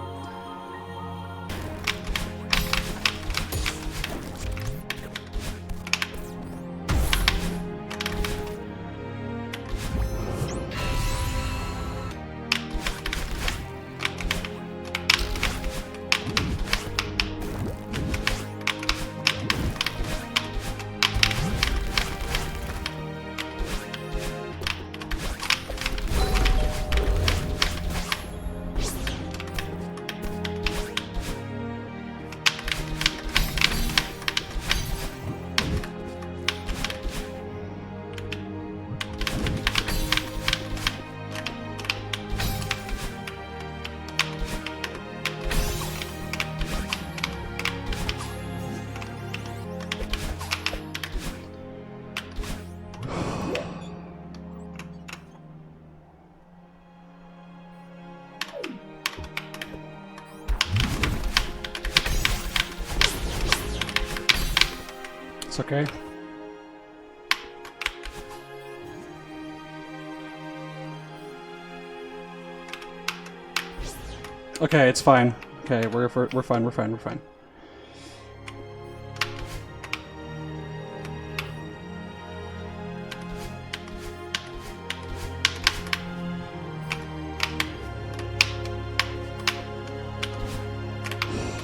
It's okay. Okay, it's fine. Okay, we're fine. We're fine.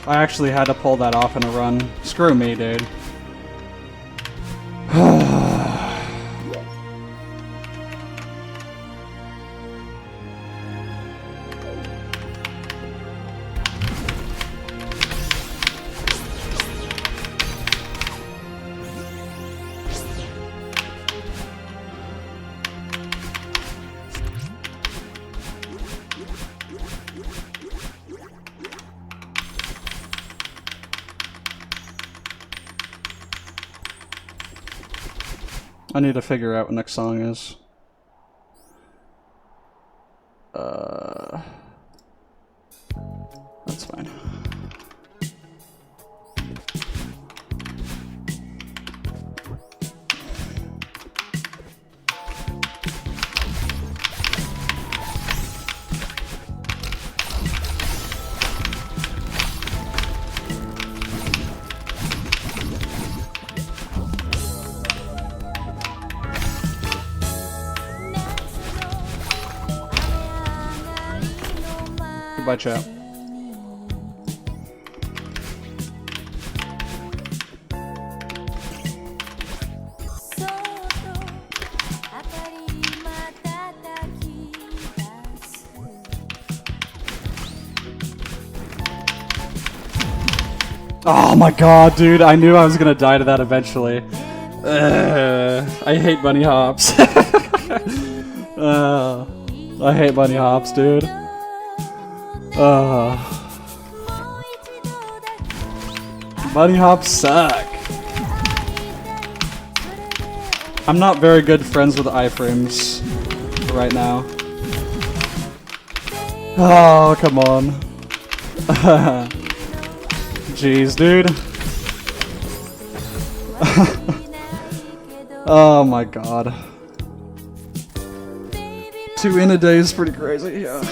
I actually had to pull that off in a run. Screw me, dude. I need to figure out what next song is. That's fine. Goodbye, chat. Oh my god, dude, I knew I was gonna die to that eventually. I hate bunny hops. I hate bunny hops, dude. Bunny hops suck. I'm not very good friends with iframes right now. Oh, come on. Jeez, dude. Oh my god. 2 in a day is pretty crazy, yeah.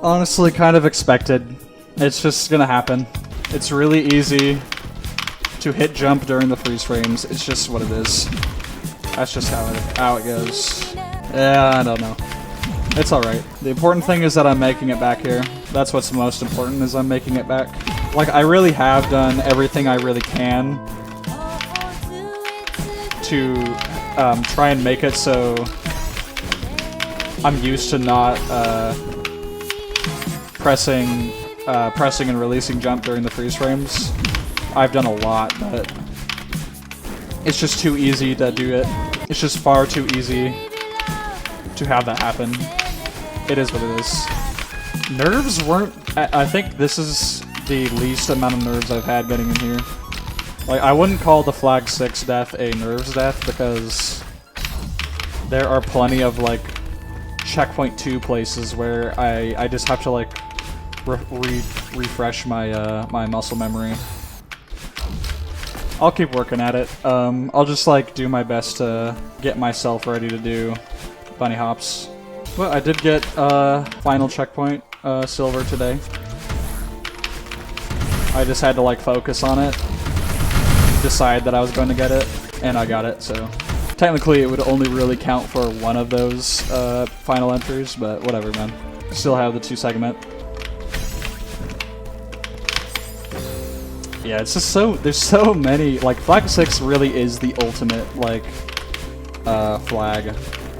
Honestly, kind of expected. It's just gonna happen. It's really easy to hit jump during the freeze frames. It's just what it is. That's just how it goes. Yeah, I don't know. It's alright. The important thing is that I'm making it back here. That's what's most important, is I'm making it back. Like, I really have done everything I really can to try and make it so I'm used to not pressing and releasing jump during the freeze frames. I've done a lot, but it's just too easy to do it. It's just far too easy to have that happen. It is what it is. Nerves weren't... I think this is the least amount of nerves I've had getting in here. Like, I wouldn't call the Flag 6 death a nerves death, because there are plenty of like checkpoint 2 places where I just have to like refresh my my muscle memory. I'll keep working at it. I'll just like do my best to get myself ready to do bunny hops. Well, I did get final checkpoint silver today. I just had to like focus on it, decide that I was going to get it, and I got it, so technically it would only really count for one of those final entries, but whatever, man. Still have the 2 segment. Yeah, it's just there's so many, like, Flag 6 really is the ultimate, like, flag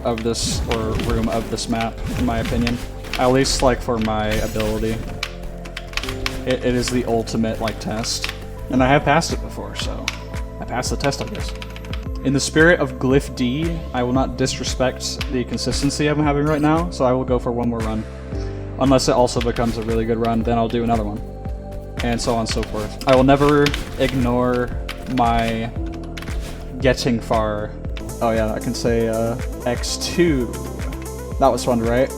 of this, or room of this map, in my opinion. At least, like, for my ability. It is the ultimate, like, test. And I have passed it before, so I passed the test, I guess. In the spirit of Glyph D, I will not disrespect the consistency I'm having right now, so I will go for one more run. Unless it also becomes a really good run, then I'll do another one. And so on and so forth. I will never ignore my getting far. Oh yeah, I can say X2. That was fun, right?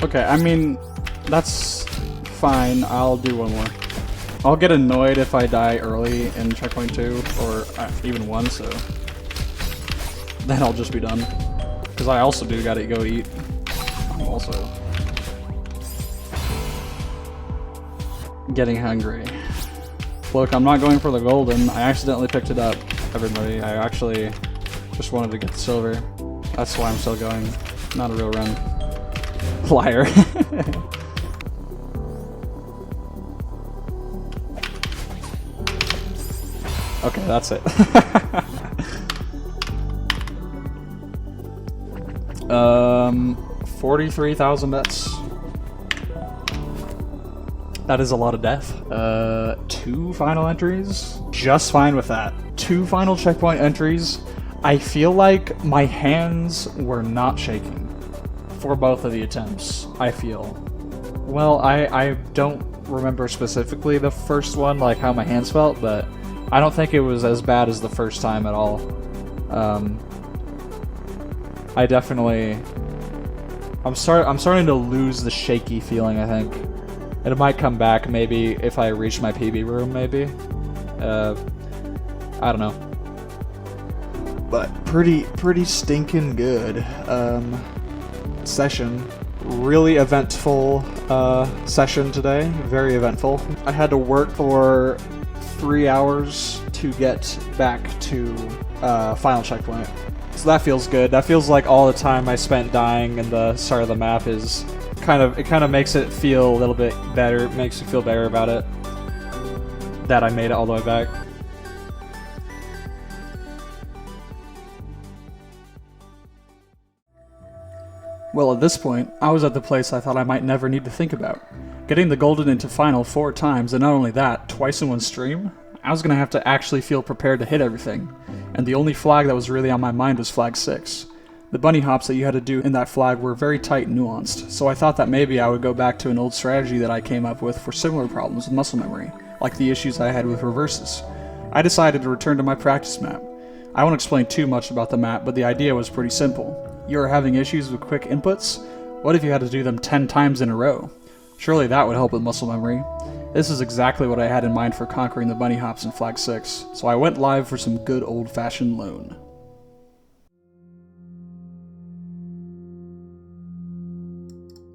Okay, I mean, that's fine. I'll do one more. I'll get annoyed if I die early in checkpoint 2, or even 1, so then I'll just be done. Because I also do gotta go eat. I'm also getting hungry. Look, I'm not going for the golden. I accidentally picked it up, everybody. I actually just wanted to get the silver. That's why I'm still going. Not a real run. Liar. Okay, that's it. 43,000 bets. That is a lot of death. 2 final entries? Just fine with that. 2 final checkpoint entries. I feel like my hands were not shaking for both of the attempts, I feel. Well, I don't remember specifically the first one, like how my hands felt, but I don't think it was as bad as the first time at all. I definitely... I'm starting to lose the shaky feeling, I think. It might come back maybe if I reach my PB room, maybe. I don't know. But pretty stinking good session. Really eventful session today. Very eventful. I had to work for 3 hours to get back to final checkpoint. So that feels good. That feels like all the time I spent dying in the start of the map is kind of makes it feel a little bit better. It makes me feel better about it that I made it all the way back. Well, at this point, I was at the place I thought I might never need to think about. Getting the golden into final 4 times, and not only that, twice in one stream? I was gonna have to actually feel prepared to hit everything. And the only flag that was really on my mind was flag 6. The bunny hops that you had to do in that flag were very tight and nuanced, so I thought that maybe I would go back to an old strategy that I came up with for similar problems with muscle memory, like the issues I had with reverses. I decided to return to my practice map. I won't explain too much about the map, but the idea was pretty simple. You are having issues with quick inputs? What if you had to do them 10 times in a row? Surely that would help with muscle memory. This is exactly what I had in mind for conquering the bunny hops in Flag 6, so I went live for some good old-fashioned loan.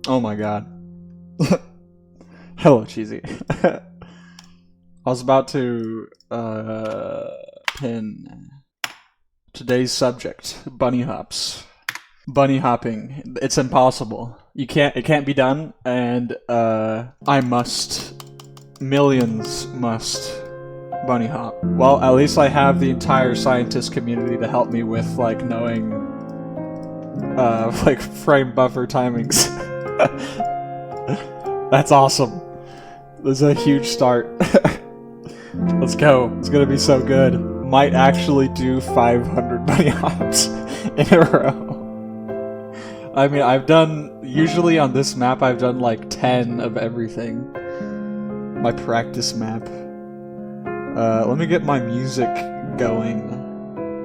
Oh my god. Hello, Cheesy. I was about to pin today's subject, bunny hops. Bunny hopping. It's impossible. It can't be done, and millions must bunny hop. Well, at least I have the entire scientist community to help me with, like, knowing like frame buffer timings. That's awesome. This is a huge start. Let's go. It's gonna be so good. Might actually do 500 bunny hops in a row. I mean, I've done, usually on this map, I've done like 10 of everything. My practice map. Let me get my music going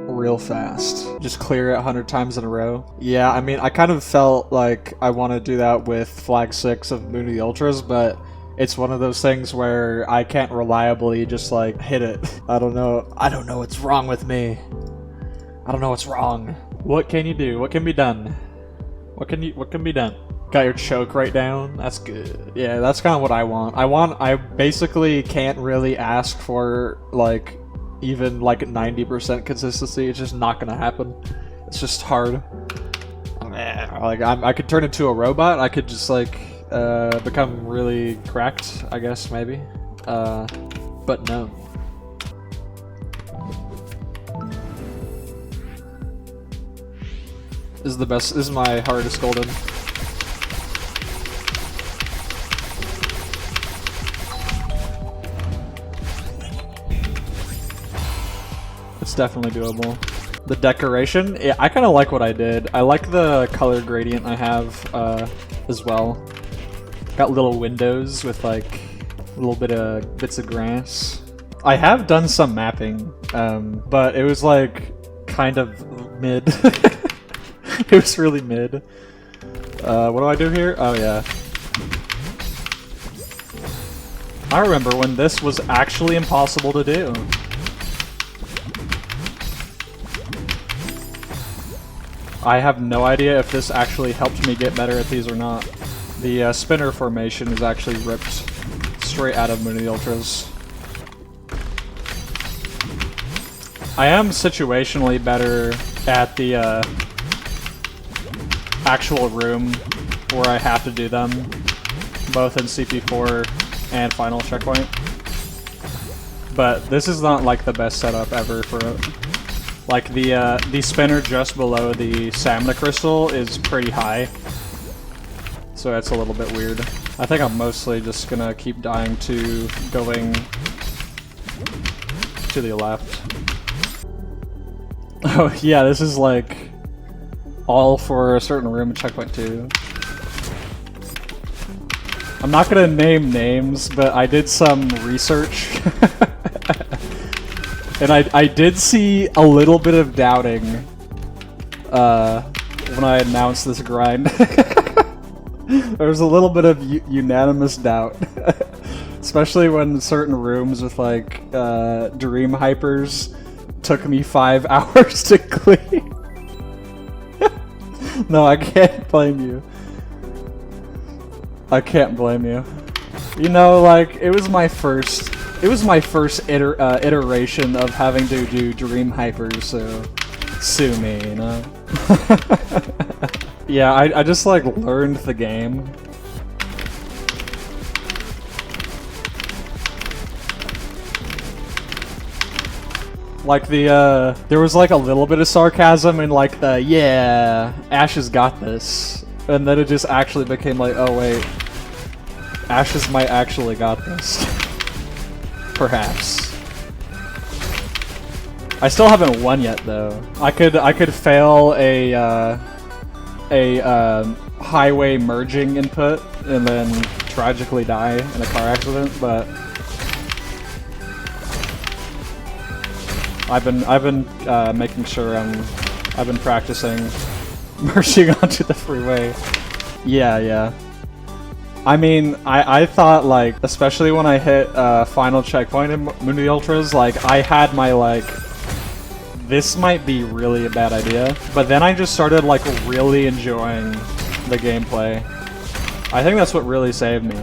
real fast. Just clear it 100 times in a row. Yeah, I mean, I kind of felt like I want to do that with Flag 6 of Moon of the Ultras, but it's one of those things where I can't reliably just like hit it. I don't know what's wrong with me. I don't know what's wrong. What can you do? What can be done? What can be done? Got your choke right down? That's good. Yeah, that's kind of what I want. I basically can't really ask for like even like 90% consistency. It's just not gonna happen. It's just hard. Like I could turn into a robot. I could just like become really cracked, I guess, maybe. But no. This is the best. This is my hardest golden. It's definitely doable. The decoration, yeah, I kind of like what I did. I like the color gradient I have as well. Got little windows with like a little bit of bits of grass. I have done some mapping, but it was like kind of mid. It was really mid. What do I do here? Oh yeah. I remember when this was actually impossible to do. I have no idea if this actually helped me get better at these or not. The spinner formation is actually ripped straight out of Moon of the Ultras. I am situationally better at the actual room where I have to do them, both in CP4 and Final Checkpoint. But this is not like the best setup ever for it. Like the spinner just below the Samna crystal is pretty high, so that's a little bit weird. I think I'm mostly just gonna keep dying to going to the left. Oh yeah, this is like all for a certain room in Checkpoint 2. I'm not gonna name names, but I did some research. And I did see a little bit of doubting when I announced this grind. There was a little bit of unanimous doubt. Especially when certain rooms with like Dream Hypers took me 5 hours to clean. No, I can't blame you. I can't blame you. You know, like, it was my first iteration of having to do Dream Hypers, so sue me, you know? Yeah, I just, like, learned the game. Like there was like a little bit of sarcasm in like the, yeah, Ashes got this. And then it just actually became like, oh wait, Ashes might actually got this. Perhaps. I still haven't won yet though. I could fail a highway merging input and then tragically die in a car accident, but I've been making sure I've been practicing merging onto the freeway. Yeah. I mean, I thought, like, especially when I hit Final Checkpoint in Moon of the Ultras, like, I had my, like, this might be really a bad idea. But then I just started, like, really enjoying the gameplay. I think that's what really saved me.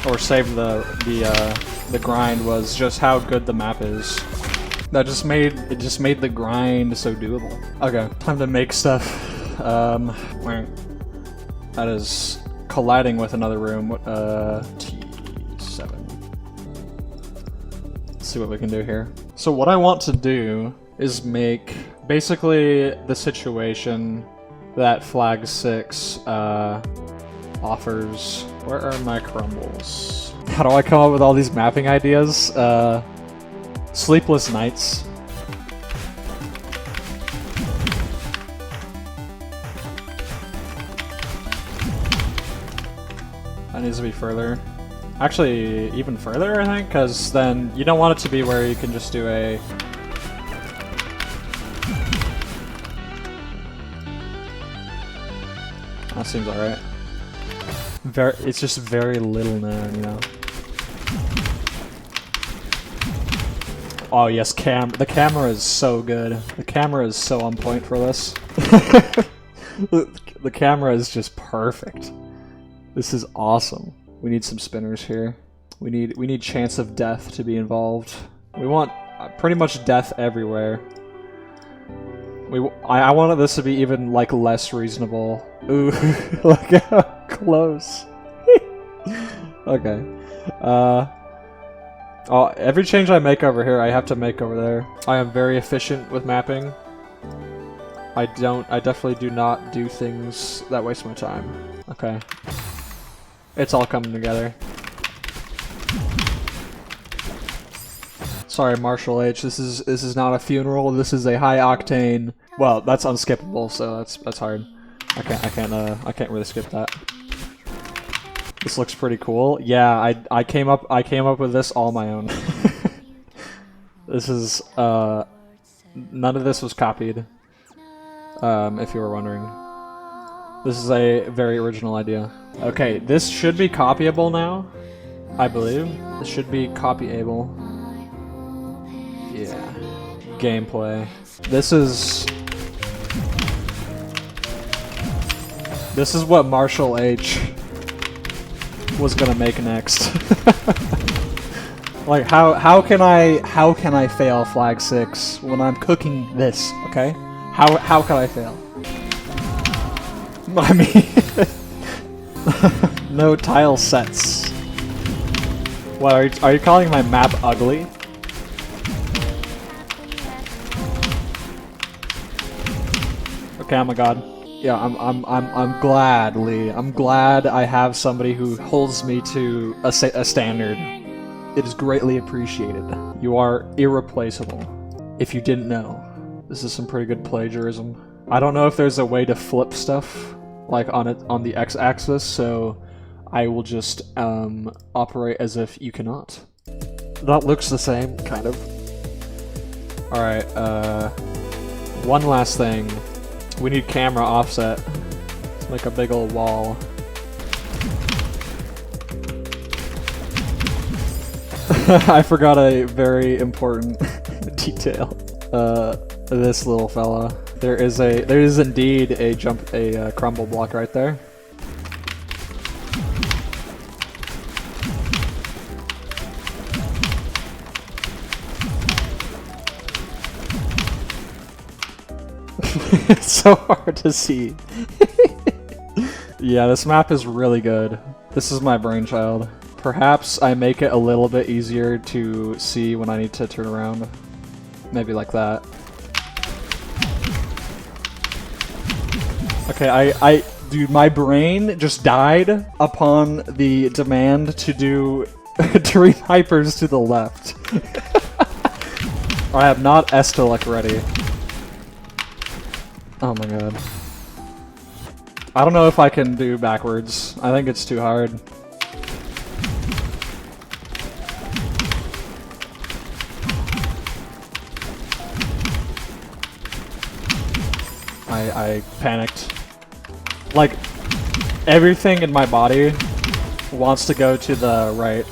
Or saved the grind, was just how good the map is. That just made the grind so doable. Okay, time to make stuff. That is colliding with another room. T7. Let's see what we can do here. So what I want to do is make basically the situation that Flag 6 offers. Where are my crumbles? How do I come up with all these mapping ideas? Sleepless Nights. needs to be further. Actually, even further, I think, because then you don't want it to be where you can just do a... That seems alright. It's just very little known, you know. Oh yes, the camera is so good. The camera is so on point for this. The camera is just perfect. This is awesome. We need some spinners here. We need chance of death to be involved. We want pretty much death everywhere. I wanted this to be even like less reasonable. Ooh, look how close. Okay. Oh, every change I make over here, I have to make over there. I am very efficient with mapping. I definitely do not do things that waste my time. Okay. It's all coming together. Sorry, Marshall H. This is not a funeral. This is a high octane. Well, that's unskippable, so that's hard. I can't really skip that. This looks pretty cool. Yeah, I came up with this all my own. This is none of this was copied. If you were wondering. This is a very original idea. Okay, this should be copyable now, I believe. This should be copyable. Yeah. Gameplay. This is what Marshall H was gonna make next. Like how can I fail Flag 6 when I'm cooking this, okay? How can I fail? I mean, no tile sets. What are you calling my map ugly? Okay, oh my god. Yeah, I'm glad, Lee. I'm glad I have somebody who holds me to a standard. It is greatly appreciated. You are irreplaceable. If you didn't know, this is some pretty good plagiarism. I don't know if there's a way to flip stuff like on the x-axis, so I will just operate as if you cannot. That looks the same, kind of. Alright, one last thing. We need camera offset. Let's make a big old wall. I forgot a very important detail. This little fella. There is indeed a crumble block right there. It's so hard to see. Yeah, this map is really good. This is my brainchild. Perhaps I make it a little bit easier to see when I need to turn around. Maybe like that. Okay, dude, my brain just died upon the demand to do Dream Hypers to the left. I have not Estelec ready. Oh my god. I don't know if I can do backwards. I think it's too hard. I panicked. Like, everything in my body wants to go to the right.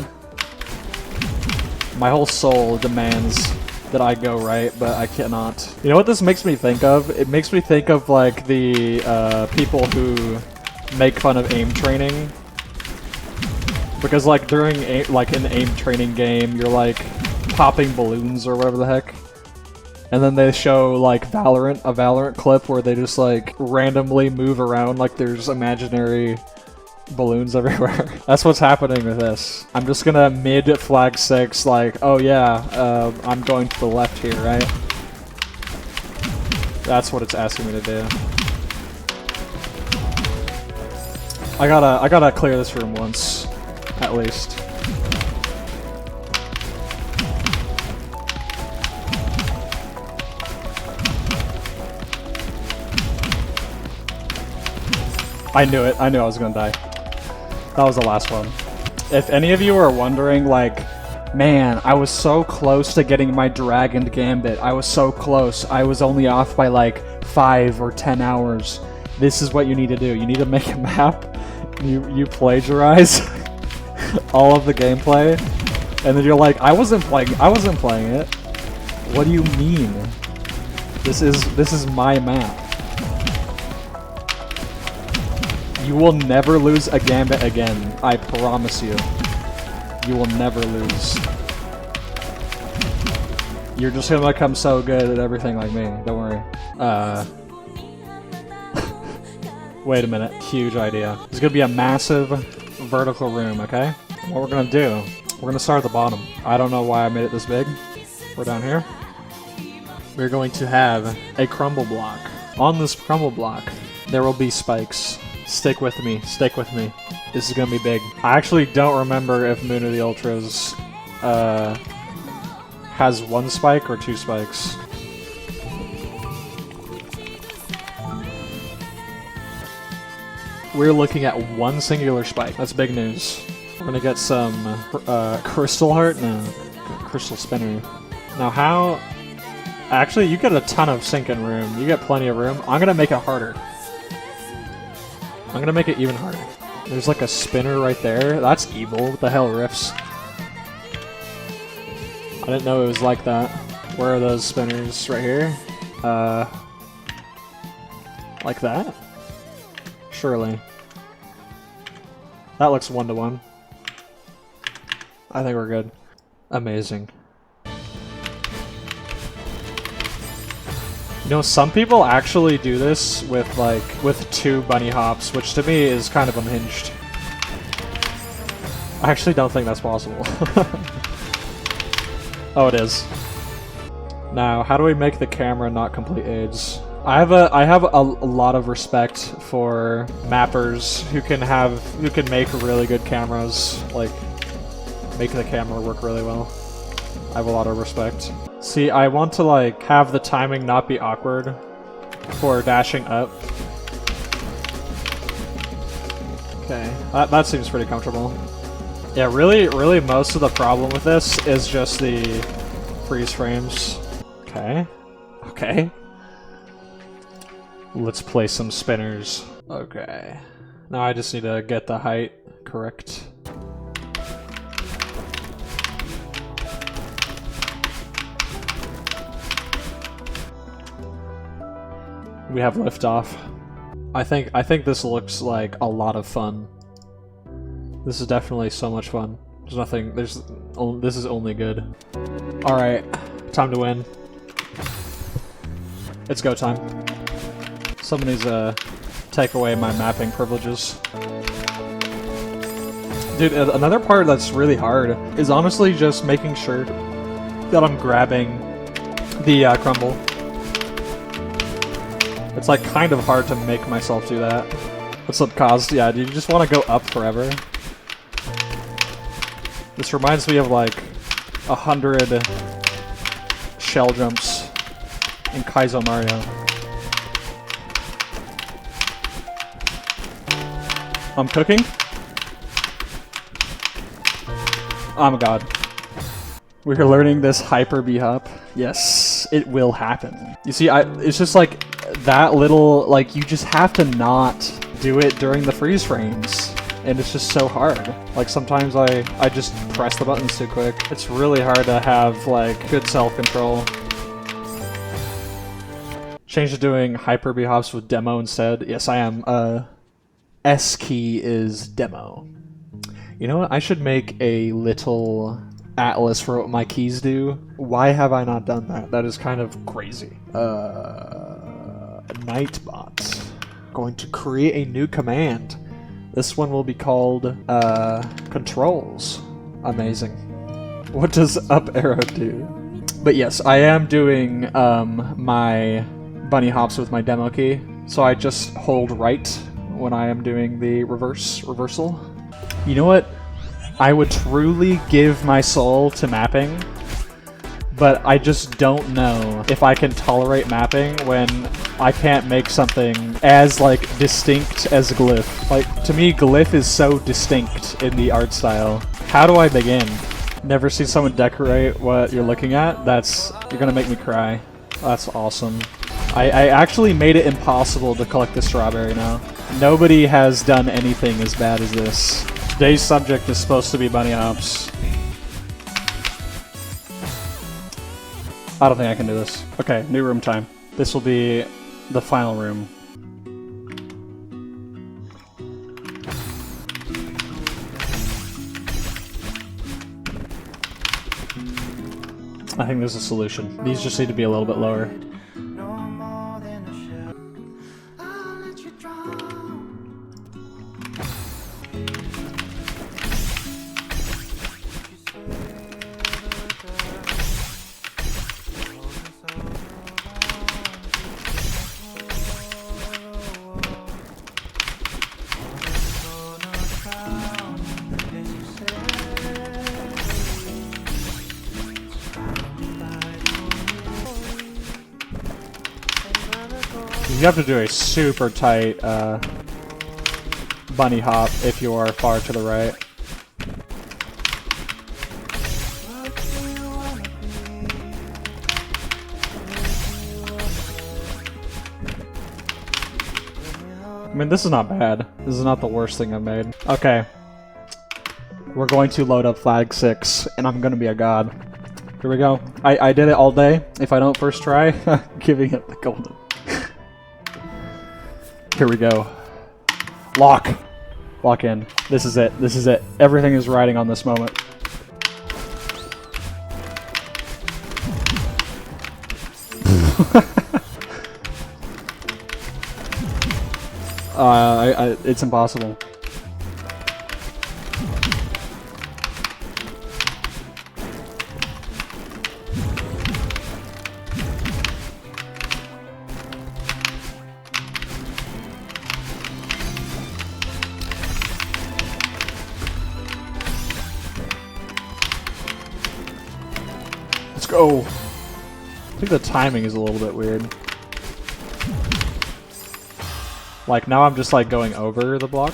My whole soul demands that I go right, but I cannot. You know what this makes me think of? It makes me think of like the people who make fun of aim training. Because like during an aim training game, you're like popping balloons or whatever the heck. And then they show like a Valorant clip where they just like randomly move around like there's imaginary balloons everywhere. That's what's happening with this. I'm just gonna mid Flag 6 like, oh yeah, I'm going to the left here, right? That's what it's asking me to do. I gotta clear this room once, at least. I knew it. I knew I was gonna die. That was the last one. If any of you are wondering, like, man, I was so close to getting my Dragon Gambit. I was so close. I was only off by like 5 or 10 hours. This is what you need to do. You need to make a map. You plagiarize all of the gameplay, and then you're like, I wasn't playing it. What do you mean? This is my map. You will never lose a Gambit again. I promise you. You will never lose. You're just gonna become so good at everything like me. Don't worry. Wait a minute. Huge idea. There's gonna be a massive vertical room, okay? And what we're gonna do, we're gonna start at the bottom. I don't know why I made it this big. We're down here. We're going to have a crumble block. On this crumble block, there will be spikes. Stick with me. Stick with me. This is gonna be big. I actually don't remember if Moon of the Ultras has 1 spike or 2 spikes. We're looking at 1 singular spike. That's big news. We're gonna get some crystal heart? No, crystal spinner. Now how... Actually, you get a ton of sinking room. You get plenty of room. I'm gonna make it harder. I'm gonna make it even harder. There's like a spinner right there. That's evil. What the hell, Riffs? I didn't know it was like that. Where are those spinners? Right here? Like that? Surely. That looks 1-to-1. I think we're good. Amazing. You know, some people actually do this with, like, with 2 bunny hops, which to me is kind of unhinged. I actually don't think that's possible. Oh, it is. Now, how do we make the camera not complete AIDS? I have a lot of respect for mappers who can make really good cameras, like, make the camera work really well. I have a lot of respect. See, I want to, like, have the timing not be awkward for dashing up. Okay, that seems pretty comfortable. Yeah, really most of the problem with this is just the freeze frames. Okay. Okay. Let's play some spinners. Okay. Now I just need to get the height correct. We have liftoff. I think this looks like a lot of fun. This is definitely so much fun. There's nothing. This is only good. All right, time to win. It's go time. Somebody's take away my mapping privileges. Dude, another part that's really hard is honestly just making sure that I'm grabbing the crumble. It's like kind of hard to make myself do that. What's up, Kaz? Yeah, do you just want to go up forever? This reminds me of like 100 shell jumps in Kaizo Mario. I'm cooking? Oh my god. We're learning this hyper B-hop. Yes, it will happen. You see, it's just like that little, like, you just have to not do it during the freeze frames. And it's just so hard. Like, sometimes I just press the buttons too quick. It's really hard to have, like, good self-control. Change to doing hyper B-hops with demo instead. Yes, I am. S key is demo. You know what? I should make a little atlas for what my keys do. Why have I not done that? That is kind of crazy. Nightbot. Going to create a new command. This one will be called, controls. Amazing. What does up arrow do? But yes, I am doing, my bunny hops with my demo key. So I just hold right when I am doing the reversal. You know what? I would truly give my soul to mapping, but I just don't know if I can tolerate mapping when I can't make something as, like, distinct as Glyph. Like, to me, Glyph is so distinct in the art style. How do I begin? Never seen someone decorate what you're looking at? You're gonna make me cry. That's awesome. I actually made it impossible to collect the strawberry now. Nobody has done anything as bad as this. Today's subject is supposed to be bunny hops. I don't think I can do this. Okay, new room time. This will be the final room. I think there's a solution. These just need to be a little bit lower. No more than a shell. I'll let you drown. You have to do a super tight bunny hop if you are far to the right. I mean, this is not bad. This is not the worst thing I've made. Okay. We're going to load up flag 6, and I'm gonna be a god. Here we go. I did it all day. If I don't first try, giving it the golden. Here we go. Lock. Lock in. This is it. This is it. Everything is riding on this moment. It's impossible. Let's go. I think the timing is a little bit weird. Like, now I'm just, like, going over the block.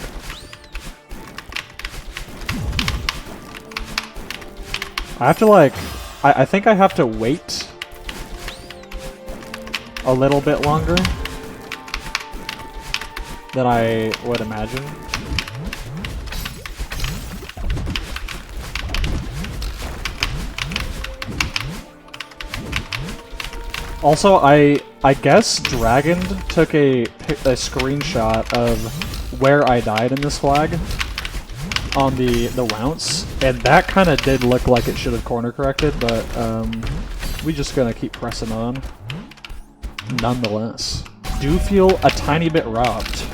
I have to, like... I think I have to wait a little bit longer than I would imagine. Also, I guess Dragon took a screenshot of where I died in this flag on the rounce, and that kind of did look like it should have corner corrected, but we just gonna keep pressing on. Nonetheless, do feel a tiny bit robbed.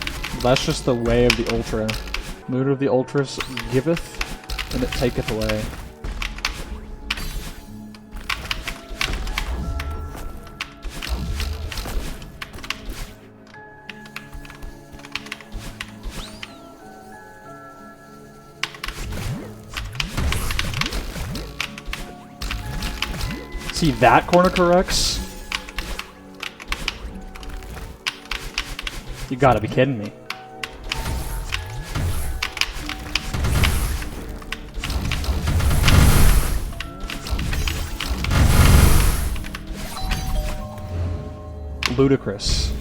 That's just the way of the Ultra. Mood of the Ultras giveth, and it taketh away. See, that corner corrects? You gotta be kidding me. Ludicrous.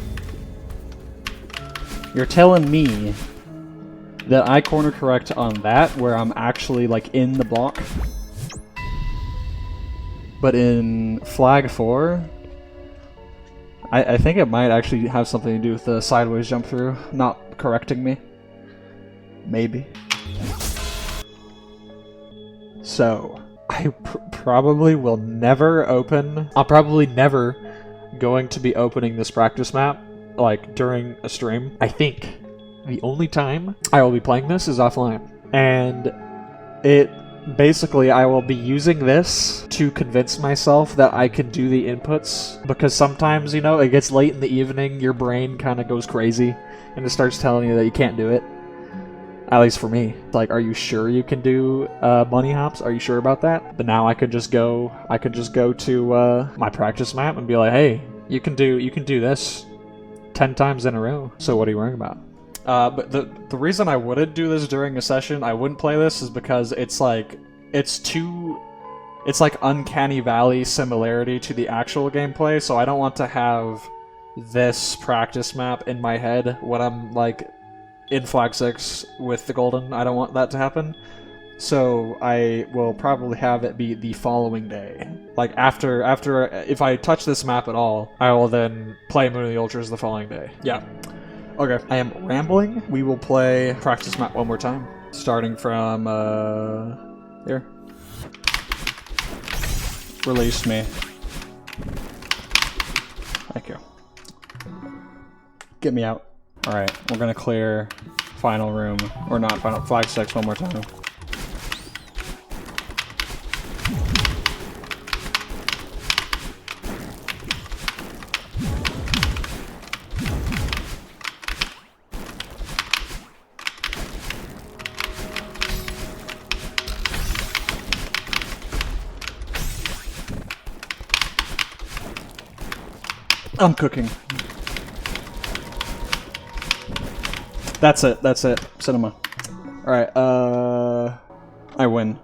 You're telling me that I corner correct on that where I'm actually like in the block? But in flag 4, I think it might actually have something to do with the sideways jump through not correcting me. Maybe. So, I probably will never open... I'm probably never going to be opening this practice map, like, during a stream. I think the only time I will be playing this is offline. And it... Basically, I will be using this to convince myself that I can do the inputs, because sometimes, you know, it gets late in the evening, your brain kind of goes crazy, and it starts telling you that you can't do it. At least for me. Like, are you sure you can do bunny hops? Are you sure about that? But now I could just go to my practice map and be like, hey, you can do this 10 times in a row. So what are you worrying about? But the reason I wouldn't do this during a session, I wouldn't play this, is because it's like uncanny valley similarity to the actual gameplay, so I don't want to have this practice map in my head when I'm like in Flag 6 with the golden. I don't want that to happen. So I will probably have it be the following day. Like after if I touch this map at all, I will then play Moon of the Ultras the following day. Yeah. Okay. I am rambling. We will play practice map one more time. Starting from here. Release me. Thank you. Get me out. Alright, we're gonna clear final room. Or not final, Flag 6 one more time. I'm cooking. That's it. Cinema. Alright, I win.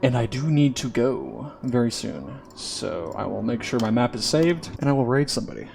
And I do need to go very soon. So I will make sure my map is saved, and I will raid somebody.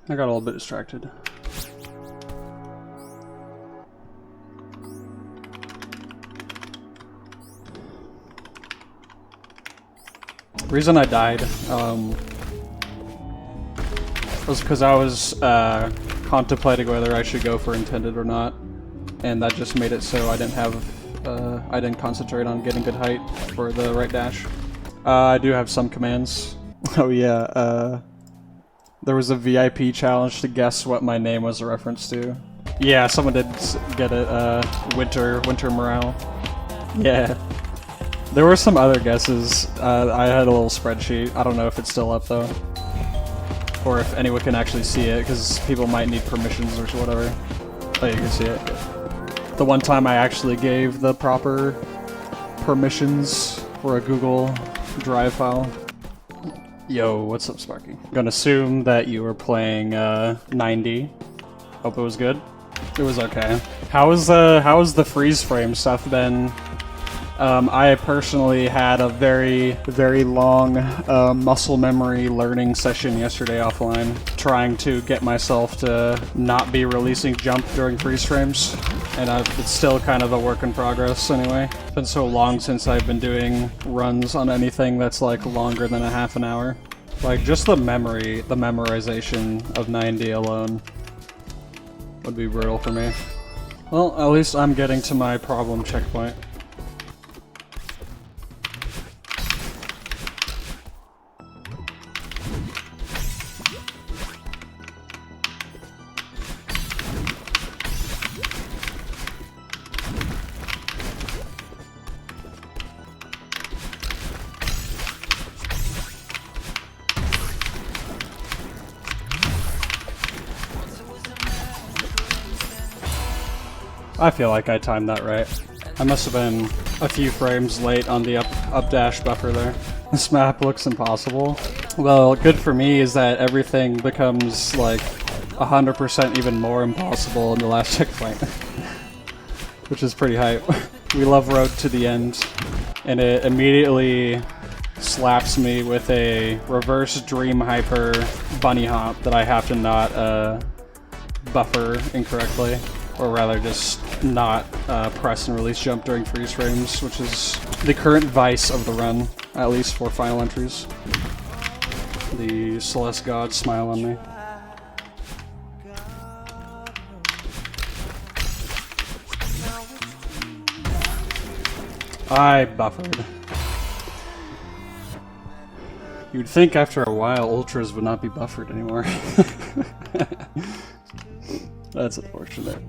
I got a little bit distracted. The reason I died was because I was contemplating whether I should go for intended or not, and that just made it so I didn't concentrate on getting good height for the right dash. I do have some commands. Oh yeah, there was a VIP challenge to guess what my name was a reference to. Yeah, someone did get it, Winter Morale. Yeah. There were some other guesses. I had a little spreadsheet. I don't know if it's still up though. Or if anyone can actually see it, because people might need permissions or whatever. Oh, you can see it. The one time I actually gave the proper permissions for a Google Drive file. Yo, what's up, Sparky? I'm gonna assume that you were playing 90. Hope it was good. It was okay. How was the freeze frame stuff been? I personally had a very, very long muscle memory learning session yesterday offline, trying to get myself to not be releasing jump during freeze frames, and it's still kind of a work in progress anyway. It's been so long since I've been doing runs on anything that's like longer than a half an hour. Like just the memorization of 90 alone would be brutal for me. Well, at least I'm getting to my problem checkpoint. I feel like I timed that right. I must have been a few frames late on the up dash buffer there. This map looks impossible. Well, good for me is that everything becomes like 100% even more impossible in the last checkpoint. Which is pretty hype. We love Road to the End. And it immediately slaps me with a reverse Dream Hyper bunny hop that I have to not buffer incorrectly. Or rather just not press and release jump during freeze frames, which is the current vice of the run, at least for final entries. The Celeste gods smile on me. I buffered. You'd think after a while ultras would not be buffered anymore. That's unfortunate.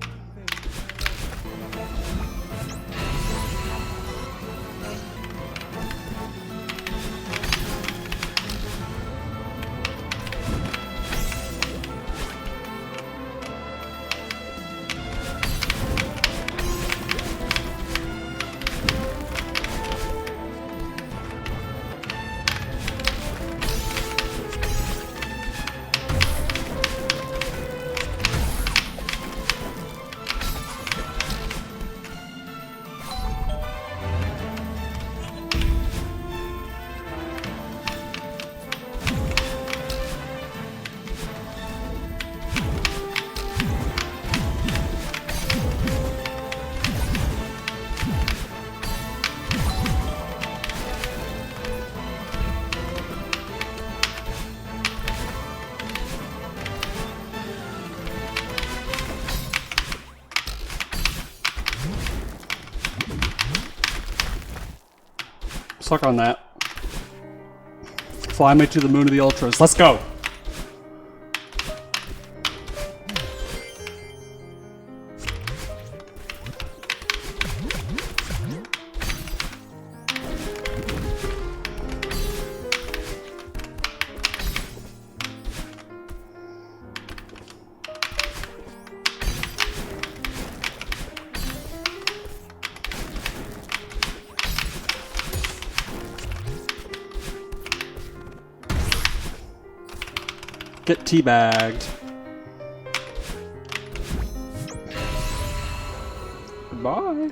Suck on that. Fly me to the moon of the ultras. Let's go! Get teabagged. Goodbye.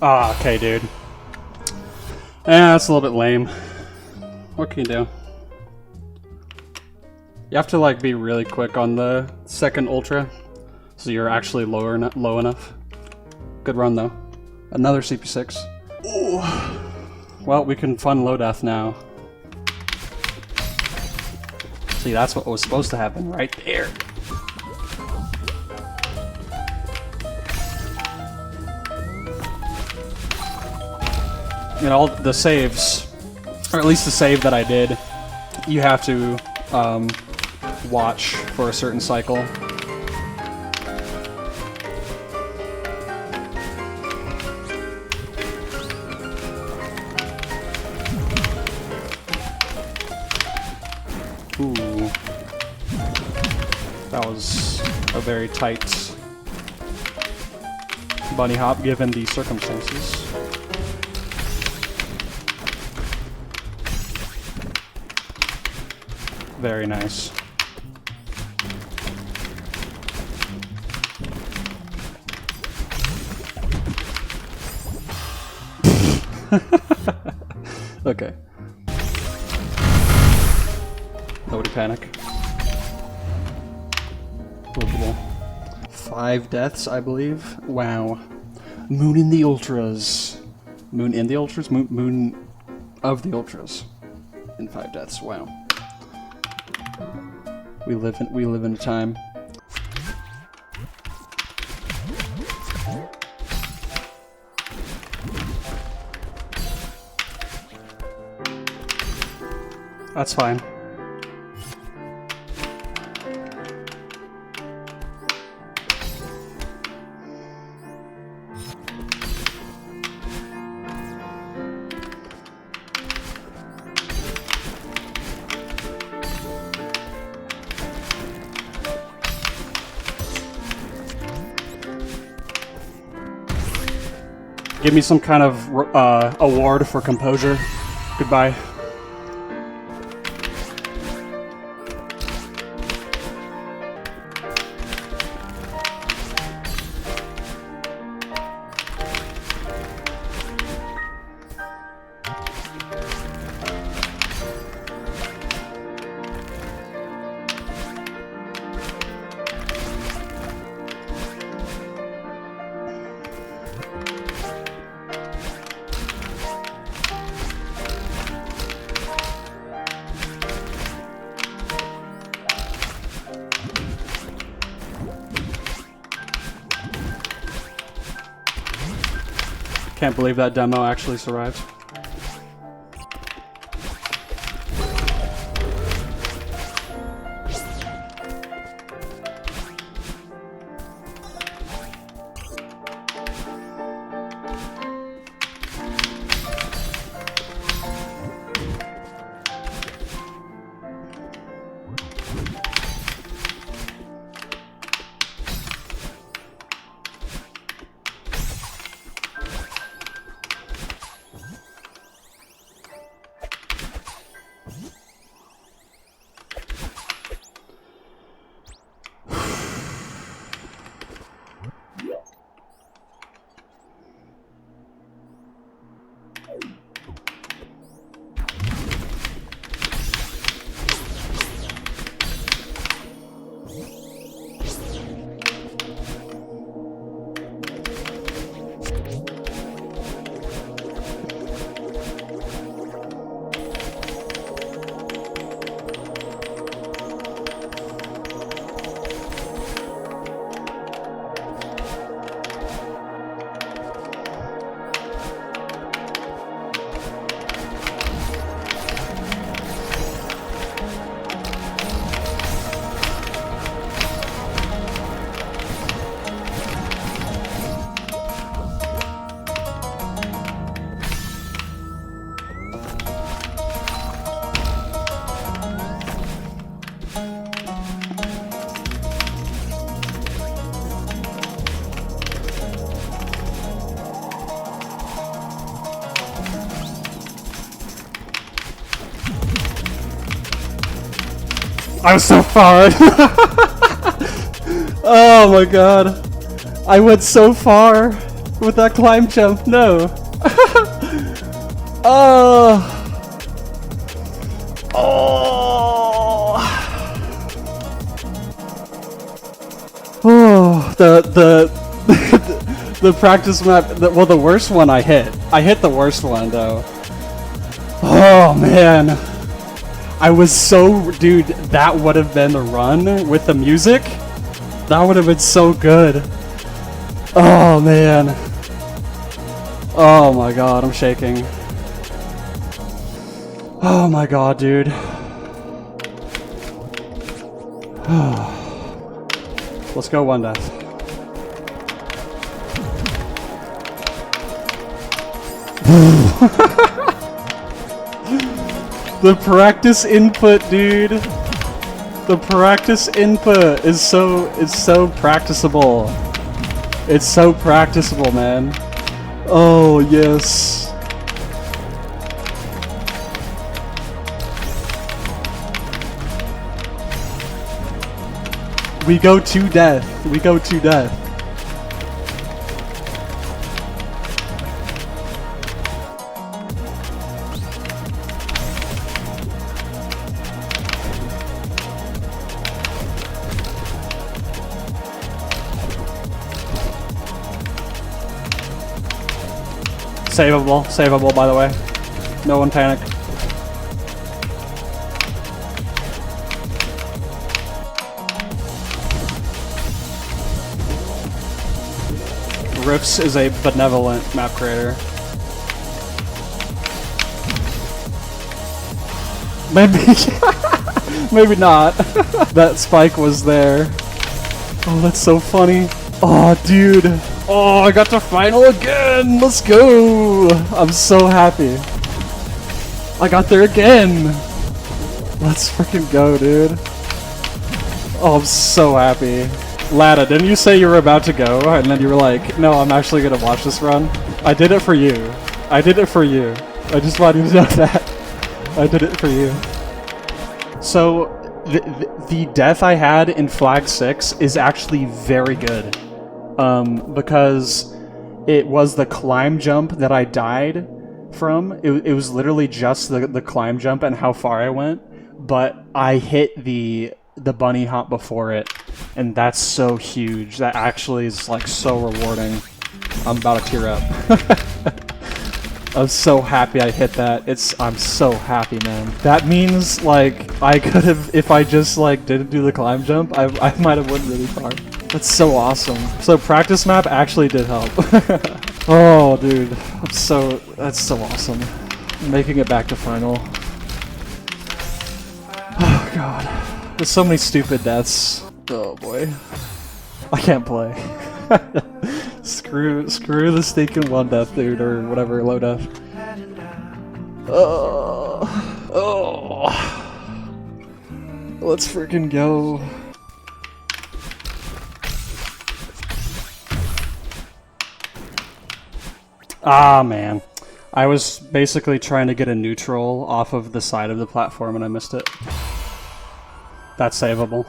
Ah, okay, dude. Yeah, that's a little bit lame. What can you do? You have to like be really quick on the second ultra, so you're actually low enough. Good run though. Another CP6. Ooh. Well, we can fun low death now. See, that's what was supposed to happen right there. You know, all the saves, or at least the save that I did, you have to watch for a certain cycle. a very tight bunny hop given the circumstances. Very nice. Okay. Nobody panic. Livable. 5 deaths, I believe. Wow. Moon in the Ultras. Moon in the Ultras? Moon of the Ultras. In 5 deaths. Wow. We live in a time. That's fine. Give me some kind of award for composure. Goodbye. Can't believe that demo actually survived. I was so far. Oh my god. I went so far with that climb jump. No. Oh. Oh. Oh. The practice map. Well, the worst one I hit. I hit the worst one though. Oh man. I was so, dude, that would have been the run with the music. That would have been so good. Oh, man. Oh my god, I'm shaking. Oh my god, dude. Let's go one death. The practice input, dude. The practice input is so practicable. It's so practicable, man. Oh, yes. We go to death. We go to death. Savable, savable, by the way. No one panic. Rifts is a benevolent map creator. Maybe, maybe not. That spike was there. Oh, that's so funny. Oh, dude. Oh, I got to final again. Let's go. I'm so happy. I got there again. Let's freaking go, dude. Oh, I'm so happy. Lada, didn't you say you were about to go? And then you were like, no, I'm actually going to watch this run. I did it for you. I did it for you. I just wanted you to know that. I did it for you. So, the death I had in Flag 6 is actually very good. Because it was the climb jump that I died from. It was literally just the climb jump and how far I went. But I hit the bunny hop before it. And that's so huge. That actually is like so rewarding. I'm about to tear up. I'm so happy I hit that. I'm so happy, man. That means like I could have, if I just like didn't do the climb jump, I might have went really far. That's so awesome. So practice map actually did help. Oh, dude. That's so awesome. Making it back to final. Oh god. There's so many stupid deaths. Oh boy. I can't play. Screw the stinking one death, dude, or whatever, low death. Oh. Let's freaking go. Ah, man. I was basically trying to get a neutral off of the side of the platform and I missed it. That's savable.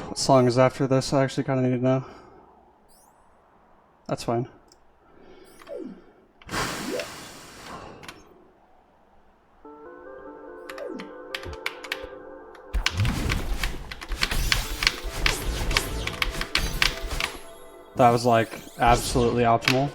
What song is after this? I actually kind of need to know. That's fine. That was like absolutely optimal.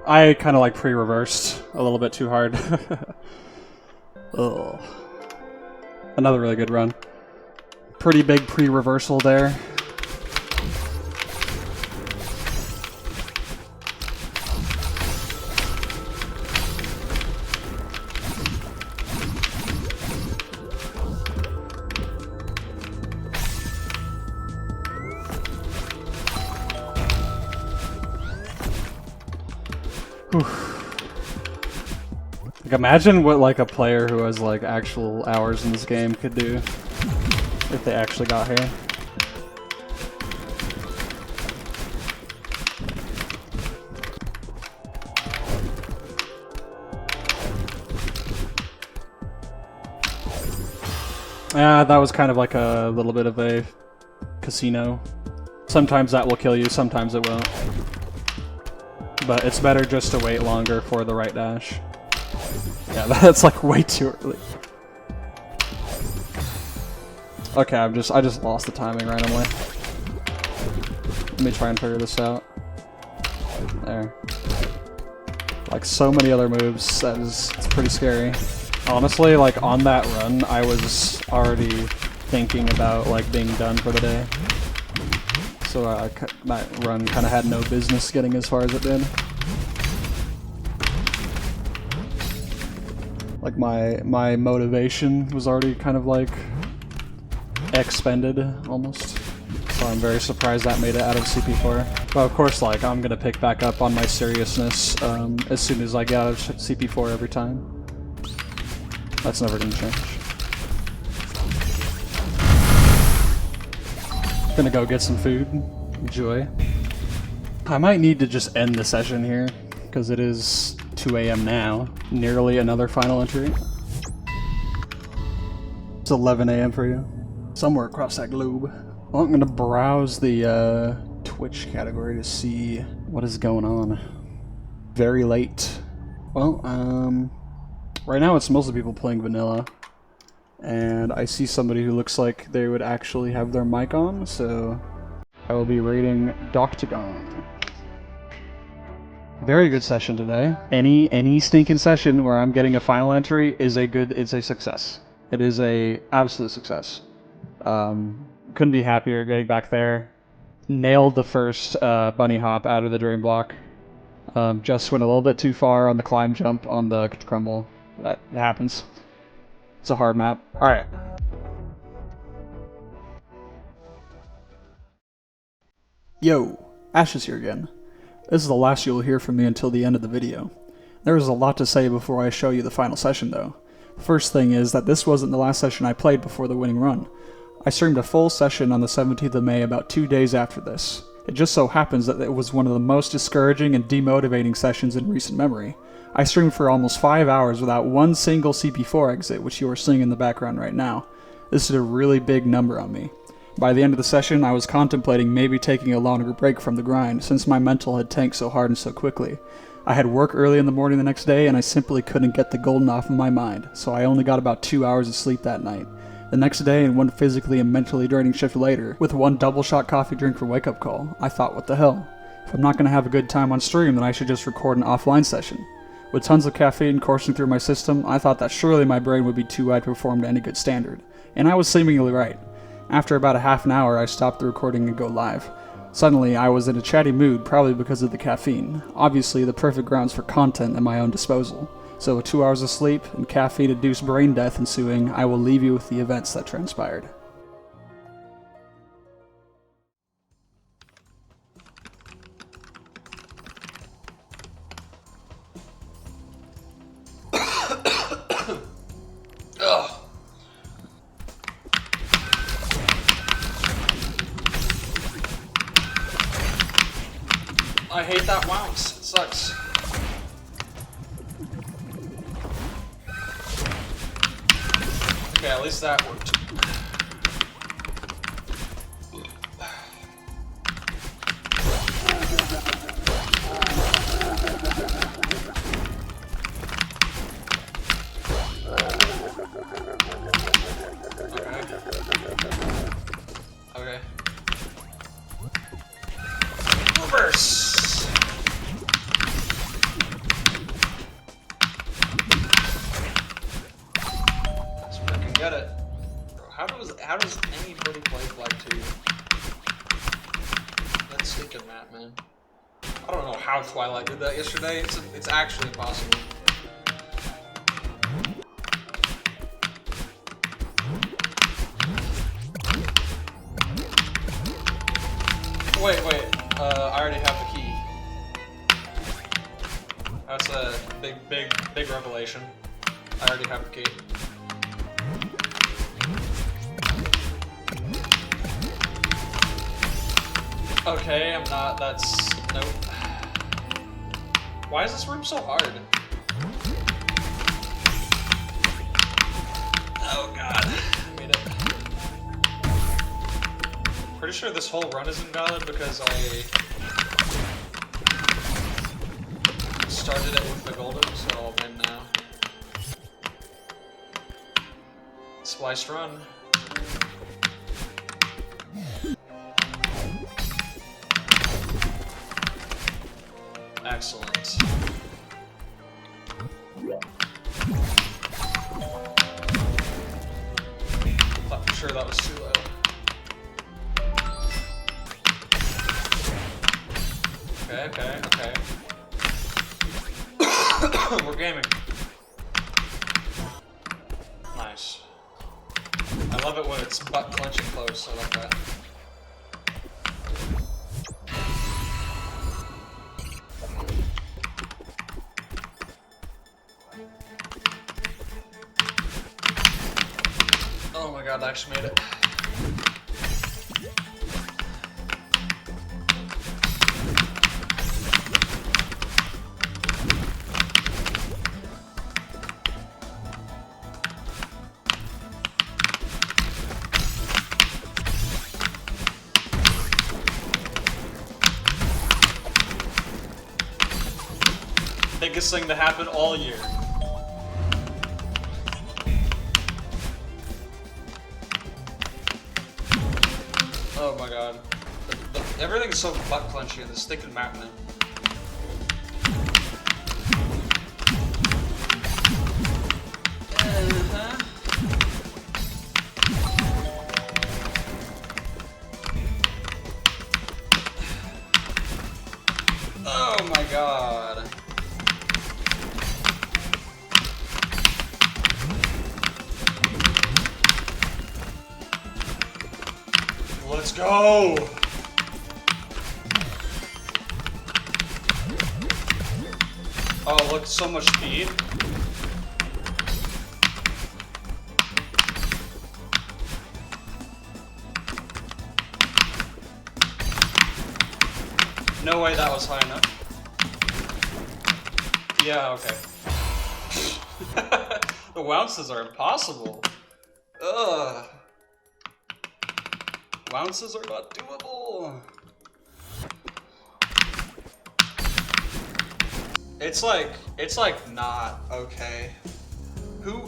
I kind of like pre-reversed a little bit too hard. Ugh. Another really good run. Pretty big pre-reversal there. Like, imagine what like a player who has like actual hours in this game could do if they actually got here. That was kind of like a little bit of a casino. Sometimes that will kill you, sometimes it won't. But it's better just to wait longer for the right dash. Yeah, that's like way too early. Okay, I just lost the timing randomly. Let me try and figure this out. There. Like so many other moves, it's pretty scary. Honestly, like on that run, I was already thinking about like being done for the day. So that run kind of had no business getting as far as it did. Like my motivation was already kind of like expended almost. So I'm very surprised that made it out of CP4. But of course, like I'm gonna pick back up on my seriousness as soon as I get out of CP4 every time. That's never gonna change. Gonna go get some food. Enjoy. I might need to just end the session here, because it is 2 AM now. Nearly another final entry. It's 11 AM for you. Somewhere across that globe. Well, I'm gonna browse the Twitch category to see what is going on. Very late. Well, right now it's mostly people playing vanilla. And I see somebody who looks like they would actually have their mic on, so I will be rating Doctagon. Very good session today. Any stinking session where I'm getting a final entry is it's a success. It is a absolute success. Couldn't be happier getting back there. Nailed the first bunny hop out of the drain block. Just went a little bit too far on the climb jump on the crumble. That happens. It's a hard map. Alright. Yo, Ash is here again. This is the last you'll hear from me until the end of the video. There is a lot to say before I show you the final session though. The first thing is that this wasn't the last session I played before the winning run. I streamed a full session on the 17th of May about 2 days after this. It just so happens that it was one of the most discouraging and demotivating sessions in recent memory. I streamed for almost 5 hours without one single CP4 exit, which you are seeing in the background right now. This is a really big number on me. By the end of the session, I was contemplating maybe taking a longer break from the grind, since my mental had tanked so hard and so quickly. I had work early in the morning the next day, and I simply couldn't get the golden off of my mind, so I only got about 2 hours of sleep that night. The next day, and one physically and mentally draining shift later, with one double shot coffee drink for wake up call, I thought, what the hell? If I'm not going to have a good time on stream, then I should just record an offline session. With tons of caffeine coursing through my system, I thought that surely my brain would be too wide to perform to any good standard. And I was seemingly right. After about a half an hour, I stopped the recording and go live. Suddenly, I was in a chatty mood, probably because of the caffeine. Obviously, the perfect grounds for content at my own disposal. So with 2 hours of sleep and caffeine-induced brain death ensuing, I will leave you with the events that transpired. I hate that bounce. It sucks. Okay, at least that worked. Okay. Reverse. Let's freaking get it. Bro, how does anybody play Flag 2? That's stinking map, man. I don't know how Twilight did that yesterday. It's actually impossible. Wait, I already have the key. That's a big revelation. I already have the key. Okay, I'm not, nope. Why is this room so hard? Oh god, I made it. Pretty sure this whole run is invalid because I started it with the golden, so I'll win now. Spliced run. Excellent. I'm sure that was too low. Okay. We're gaming. Nice. I love it when it's butt clenching close. I like that. Oh my god, I actually made it. Biggest thing to happen all year. Oh my god. Everything's so butt clenchy in this stinking map, man. Oh my god. Let's go! Oh, look, so much speed. No way that was high enough. Yeah, okay. The wounces are impossible. Ugh. Wounces are not doable. It's like not okay. Who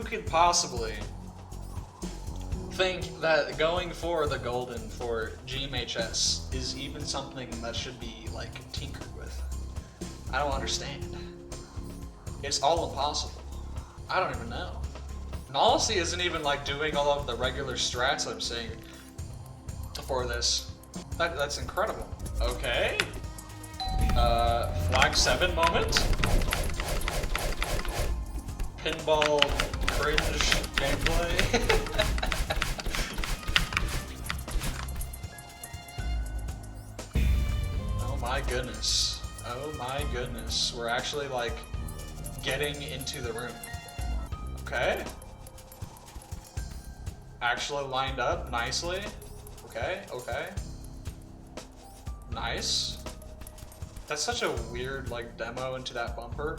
could possibly think that going for the golden for GMHS is even something that should be like tinkered with? I don't understand. It's all impossible. I don't even know. Nalacy isn't even like doing all of the regular strats I'm seeing for this. That's incredible. Okay. Flag 7 moment. Pinball cringe gameplay. Oh my goodness. Oh my goodness. We're actually like getting into the room. Okay. Actually lined up nicely. Okay. Nice. That's such a weird like demo into that bumper.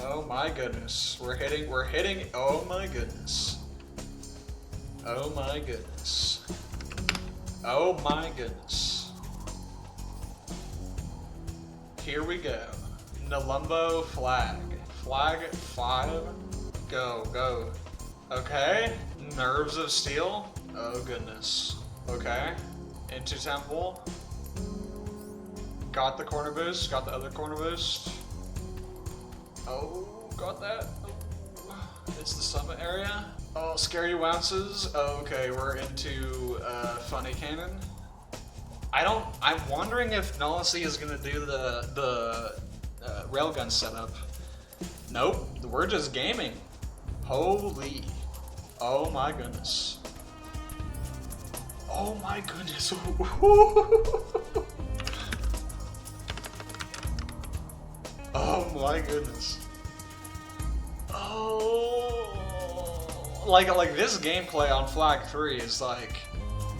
Oh my goodness. We're hitting, oh my goodness. Oh my goodness. Oh my goodness. Here we go. Nalumbo flag. Flag 5. Go. Okay. Nerves of Steel. Oh goodness. Okay. Into Temple. Got the corner boost. Got the other corner boost. Oh, got that. Oh. It's the summit area. Oh, scary wounces. Okay, we're into funny cannon. I'm wondering if Nalacy is gonna do the railgun setup. Nope, we're just gaming. Holy. Oh my goodness. Oh my goodness. Oh my goodness. Oh. Like this gameplay on Flag 3 is like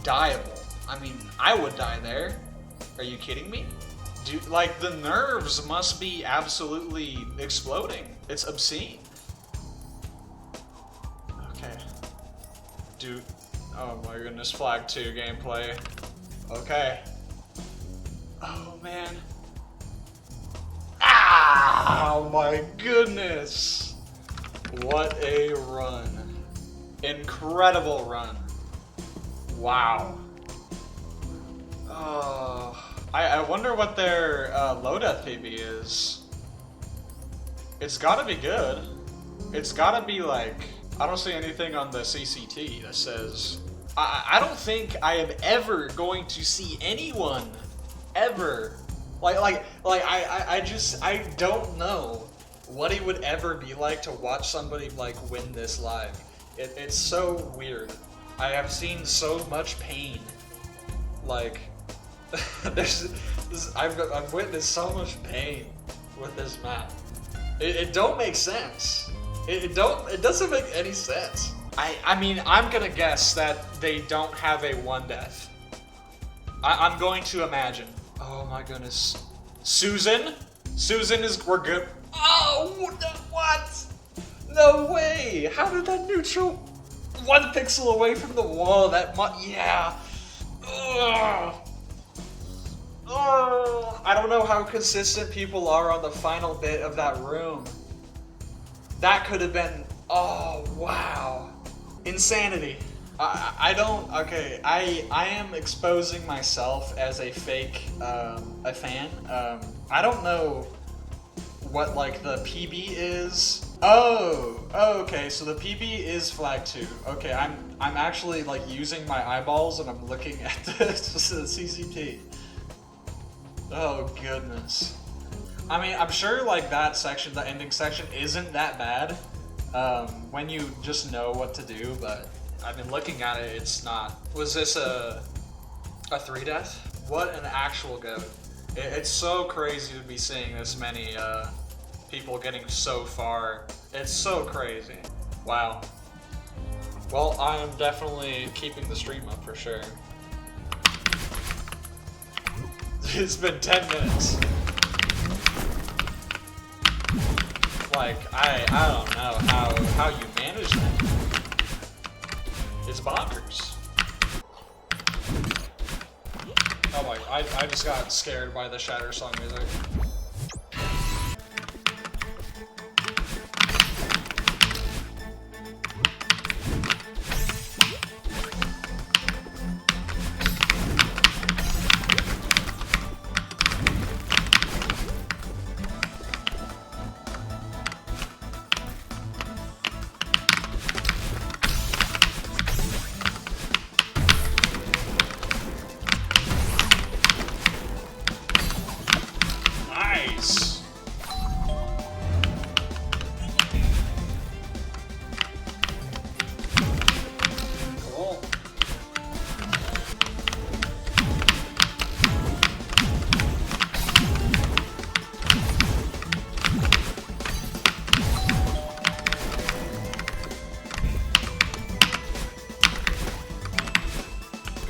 dieable. I mean, I would die there. Are you kidding me? Dude, like the nerves must be absolutely exploding. It's obscene. Dude. Oh my goodness, Flag 2 gameplay. Okay. Oh man. Ah! Oh my goodness. What a run. Incredible run. Wow. Oh. I wonder what their low death PB is. It's gotta be good. It's gotta be like, I don't see anything on the CCT that says, I don't think I am ever going to see anyone ever I don't know what it would ever be like to watch somebody like win this live. It's so weird. I have seen so much pain. Like I've witnessed so much pain with this map. It don't make sense. It doesn't make any sense. I mean, I'm gonna guess that they don't have a 1 death. I'm going to imagine. Oh my goodness. Susan? We're good. Oh, what? No way! How did that neutral 1 pixel away from the wall yeah. Ugh. Oh, I don't know how consistent people are on the final bit of that room. That could have been, oh wow. Insanity. Okay, I am exposing myself as a fake, a fan. I don't know what like the PB is. Oh, okay, so the PB is Flag 2. Okay, I'm actually like using my eyeballs and I'm looking at the CCT. Oh goodness. I mean, I'm sure like that section, the ending section, isn't that bad when you just know what to do, but I've been looking at it, it's not. Was this a 3 death? What an actual goat. It's so crazy to be seeing this many people getting so far. It's so crazy. Wow. Well, I am definitely keeping the stream up for sure. It's been 10 minutes. Like, I don't know how you manage that. It's bonkers. Oh my, I just got scared by the Shatter song music. Nice. Cool.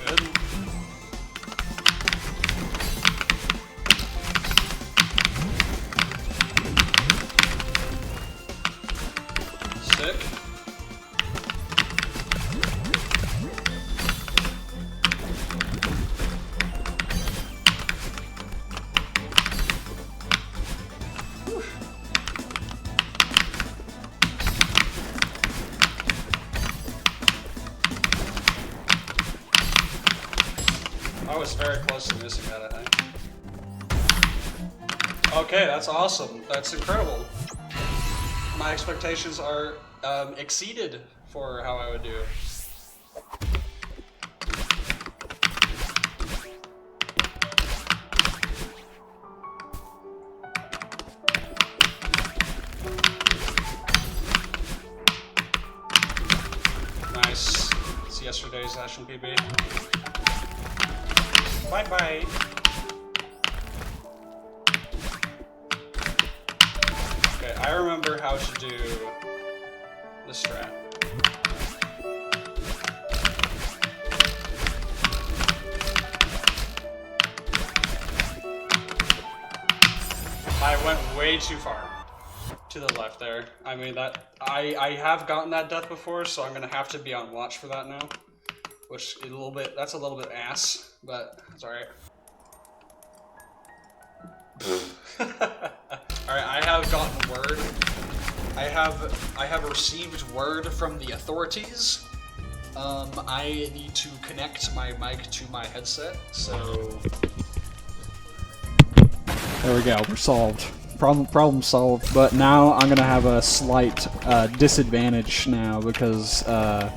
Good. Sick. I was very close to missing that, I think. Okay, that's awesome. That's incredible. My expectations are exceeded for how I would do. Nice. It's yesterday's National PB. Bye bye. Okay, I remember how to do the strat. I went way too far. To the left there. I mean that I have gotten that death before, so I'm gonna have to be on watch for that now. Which is that's a little bit ass, but it's alright. Alright, I have gotten word. I have received word from the authorities. I need to connect my mic to my headset, so There we go. We're solved. Problem solved. But now I'm gonna have a slight disadvantage now because the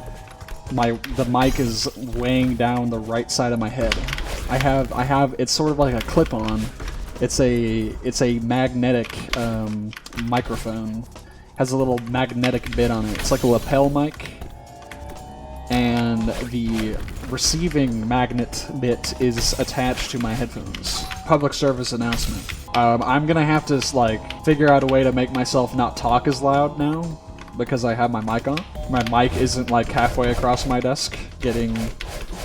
mic is weighing down the right side of my head. I have it's sort of like a clip-on. It's a magnetic microphone. Has a little magnetic bit on it. It's like a lapel mic, and the receiving magnet bit is attached to my headphones. Public service announcement. I'm gonna have to like figure out a way to make myself not talk as loud now because I have my mic on. My mic isn't like halfway across my desk getting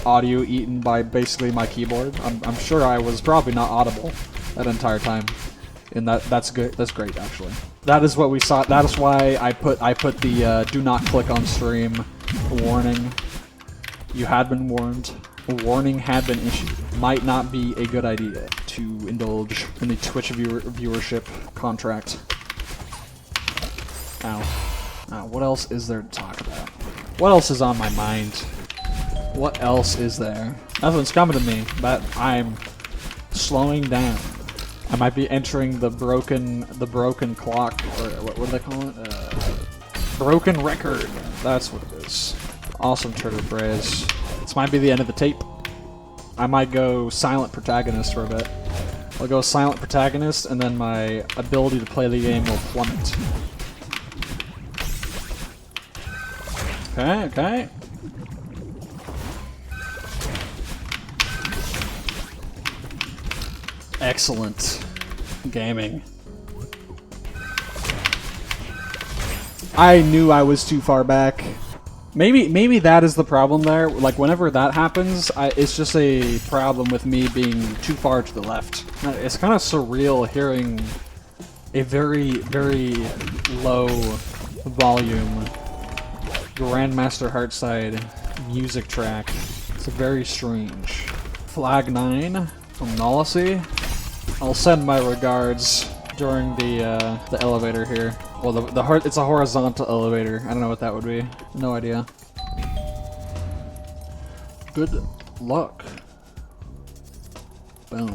audio eaten by basically my keyboard. I'm sure I was probably not audible that entire time, and that's good. That's great actually. That is what we saw. That is why I put the do not click on stream warning. You had been warned. A warning had been issued. Might not be a good idea to indulge in the Twitch viewership contract. Ow. What else is there to talk about? What else is on my mind? What else is there? Nothing's coming to me, but I'm slowing down. I might be entering the broken clock, or what do they call it? Broken record. That's what it is. Awesome trigger phrase. This might be the end of the tape. I might go silent protagonist for a bit. I'll go silent protagonist, and then my ability to play the game will plummet. Okay. Excellent gaming. I knew I was too far back. Maybe that is the problem there. Like, whenever that happens, it's just a problem with me being too far to the left. It's kind of surreal hearing a very, very low volume Grandmaster Heartside music track. It's very strange. Flag 9 from Nolacy. I'll send my regards during the elevator here. Well, it's a horizontal elevator. I don't know what that would be. No idea. Good luck. Boom.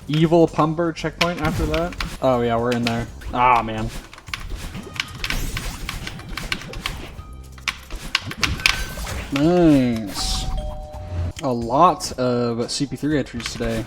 Evil Pumber checkpoint after that? Oh yeah, we're in there. Ah, man. Nice. A lot of CP3 entries today.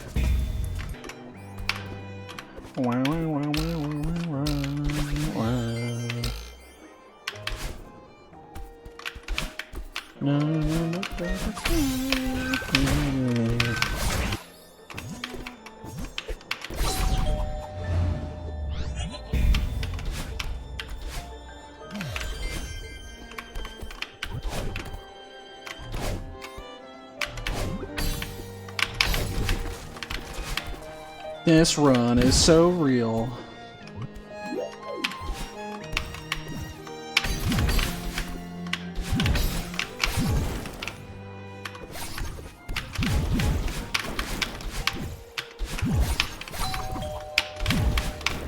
This run is so real.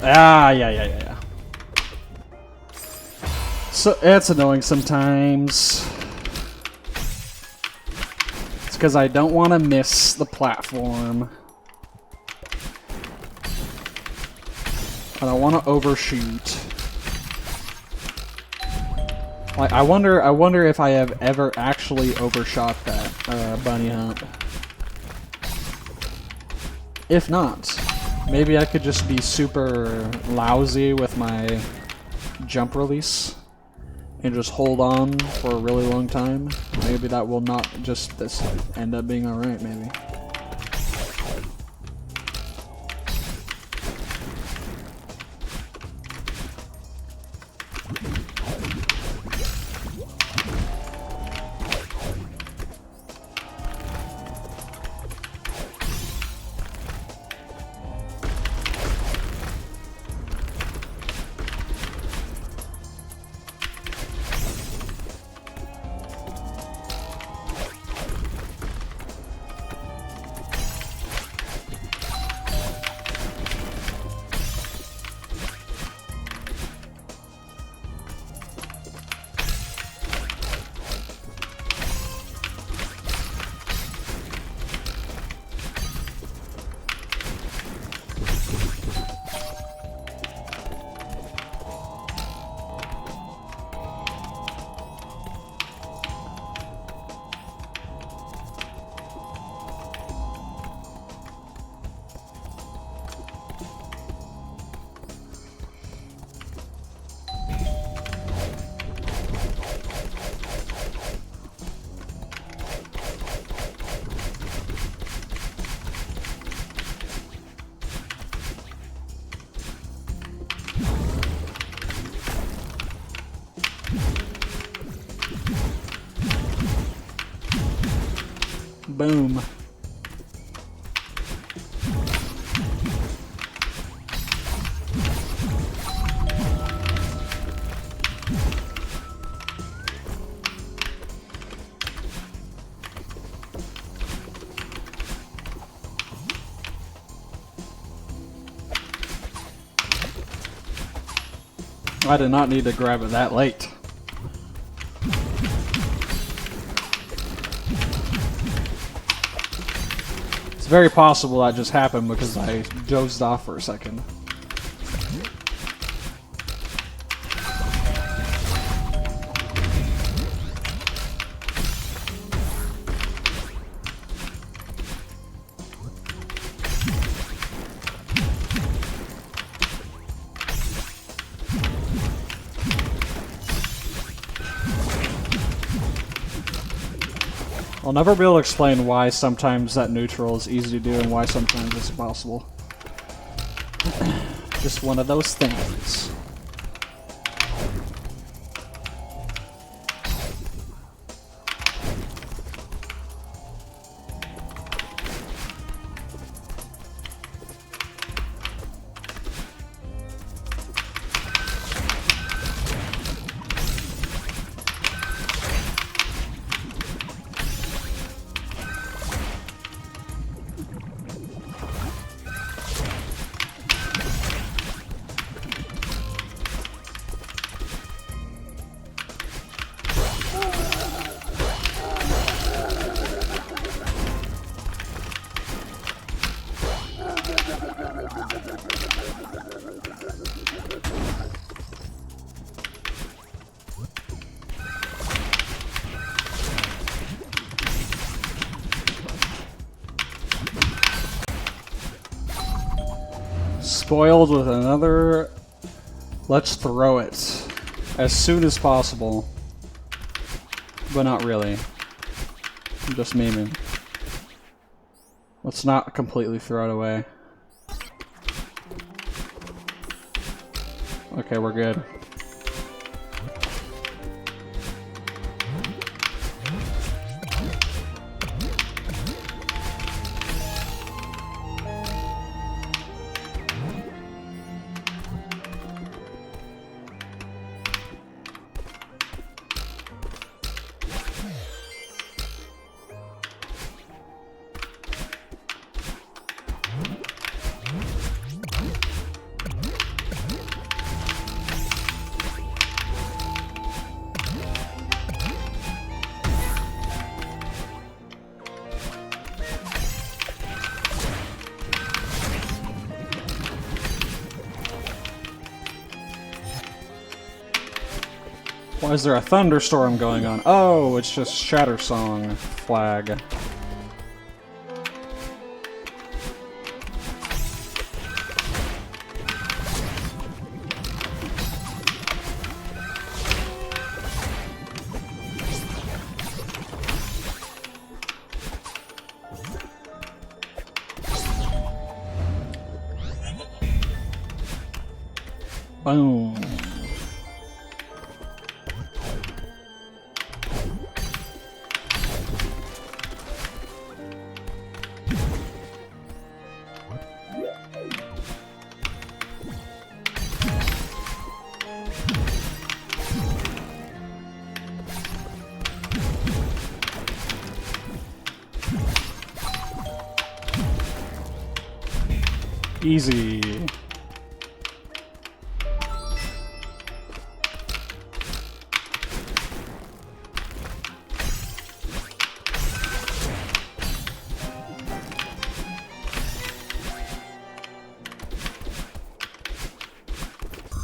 Yeah. So it's annoying sometimes. It's because I don't want to miss the platform. And I want to overshoot. Like, I wonder if I have ever actually overshot that bunny hump. If not, maybe I could just be super lousy with my jump release and just hold on for a really long time. Maybe that will not just end up being alright, maybe. Boom. I did not need to grab it that late. It's very possible that just happened because I dozed off for a second. I'll never be able to explain why sometimes that neutral is easy to do and why sometimes it's impossible. Just one of those things. Spoiled with another. Let's throw it as soon as possible, but not really. I'm just memeing. Let's not completely throw it away. Okay, we're good. Why is there a thunderstorm going on? Oh, it's just Shattersong flag. Boom. Easy.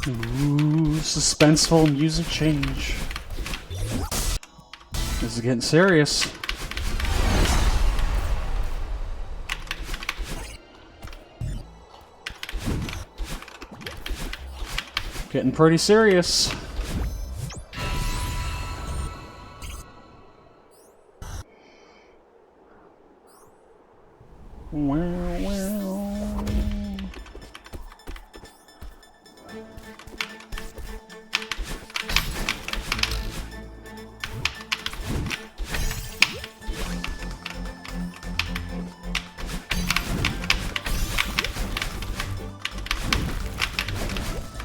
Ooh, suspenseful music change. This is getting serious. Getting pretty serious.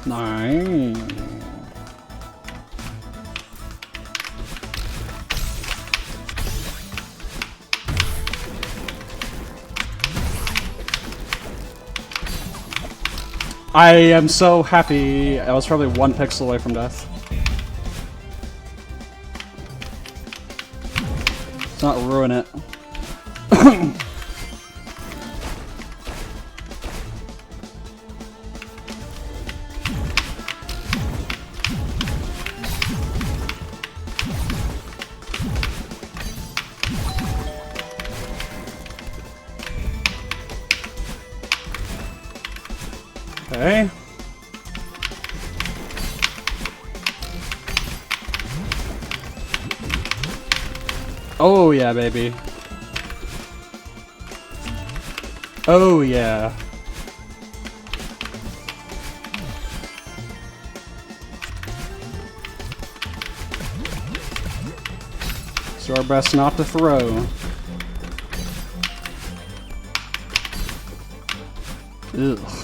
Nice. I am so happy. I was probably 1 pixel away from death. Let's not ruin it. Okay. Oh yeah, baby. Oh yeah. It's our best not to throw. Ugh.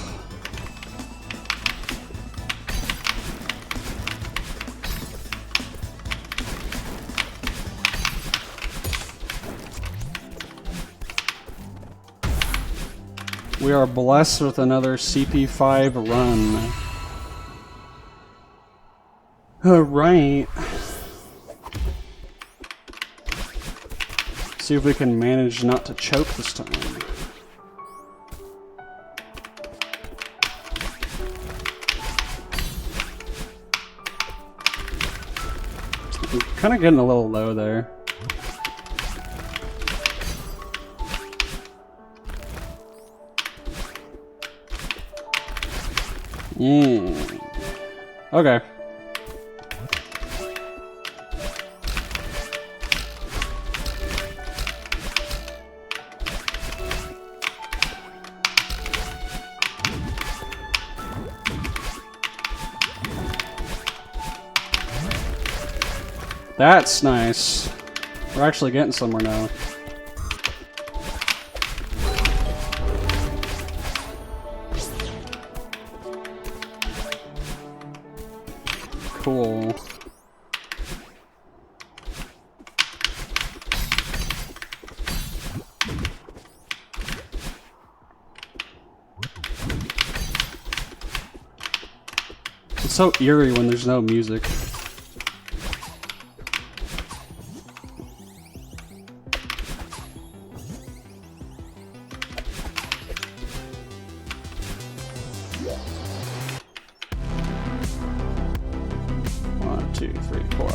We are blessed with another CP5 run. Alright. See if we can manage not to choke this time. I'm kind of getting a little low there. Okay. That's nice. We're actually getting somewhere now. Cool. It's so eerie when there's no music. One, two, three, four.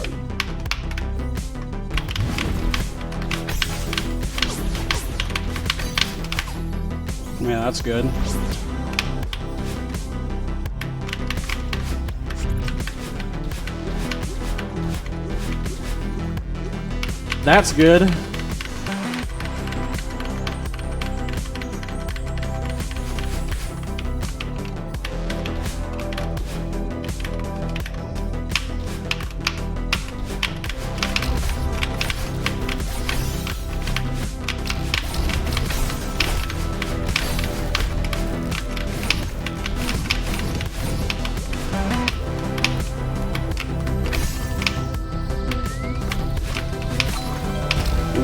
Yeah, that's good. That's good.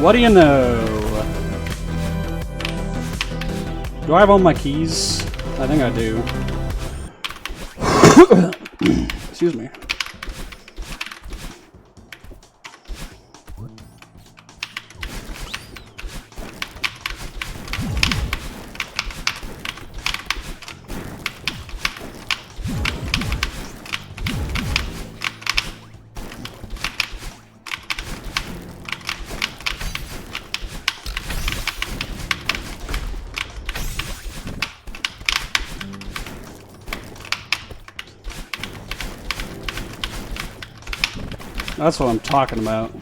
What do you know? Do I have all my keys? I think I do. Excuse me. That's what I'm talking about.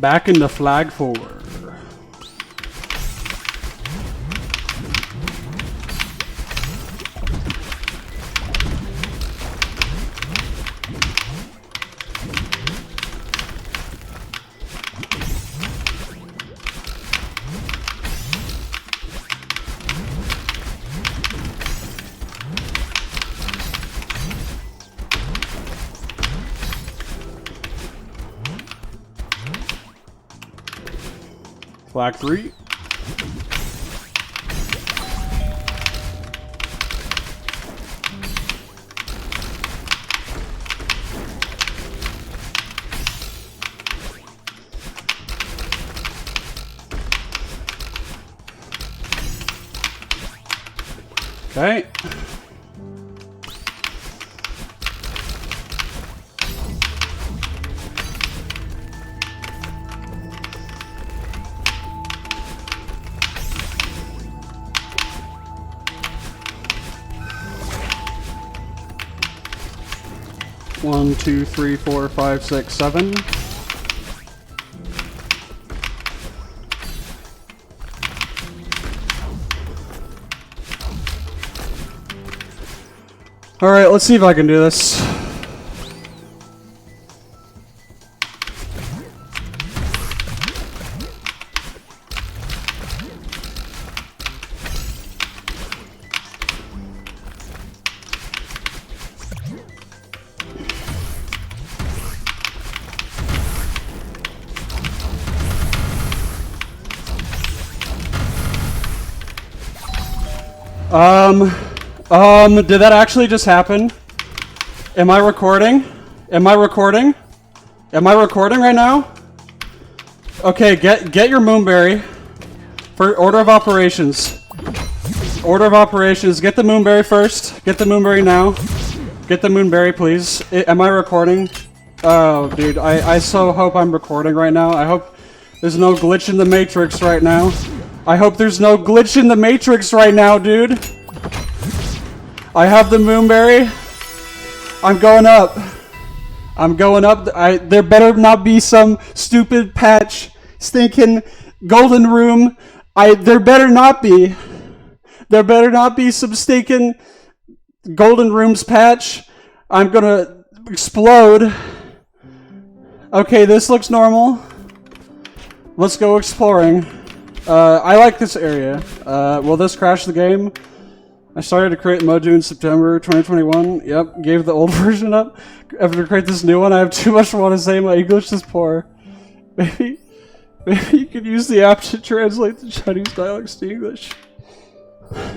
Back into flag 4. Flag 3. Okay. One, two, three, four, five, six, 7. Alright, let's see if I can do this. Did that actually just happen? Am I recording? Am I recording? Am I recording right now? Okay, get your Moonberry. For order of operations. Order of operations. Get the Moonberry first. Get the Moonberry now. Get the Moonberry, please. Am I recording? Oh, dude, I so hope I'm recording right now. I hope there's no glitch in the Matrix right now. I hope there's no glitch in the Matrix right now, dude. I have the Moonberry. I'm going up. I'm going up. There better not be some stupid patch stinking golden room. There better not be. There better not be some stinking golden rooms patch. I'm gonna explode. Okay, this looks normal. Let's go exploring. I like this area. Will this crash the game? I started to create Modu in September 2021. Yep, gave the old version up. After to create this new one, I have too much to say. My English is poor. Maybe you could use the app to translate the Chinese dialects to English.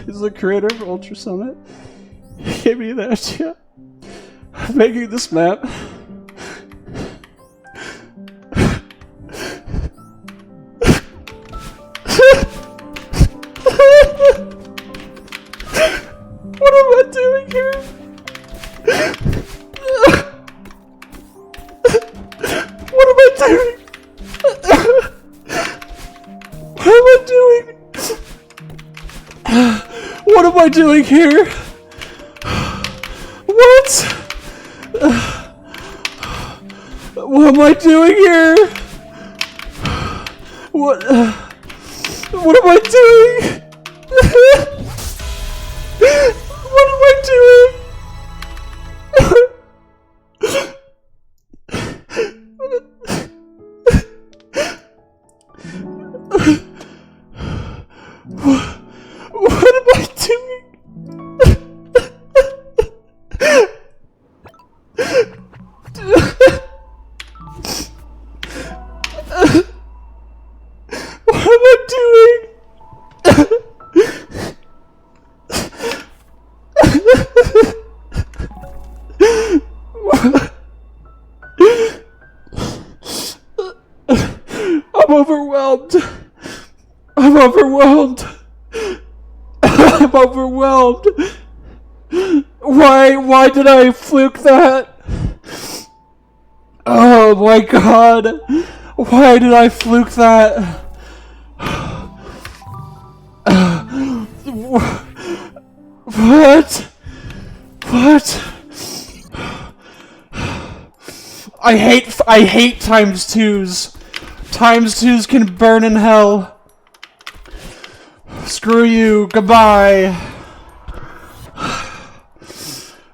He's the creator of Ultra Summit. He gave me the idea of making this map. What am I doing here? What am I doing? What am I doing? What am I doing here? What? What am I doing here? What am I doing? What am I doing? What am I doing? What am I doing? I'm overwhelmed. I'm overwhelmed. I'm overwhelmed. Why did I fluke that? Oh my god. Why did I fluke that? What? What? I hate times twos. Times twos can burn in hell. Screw you. Goodbye.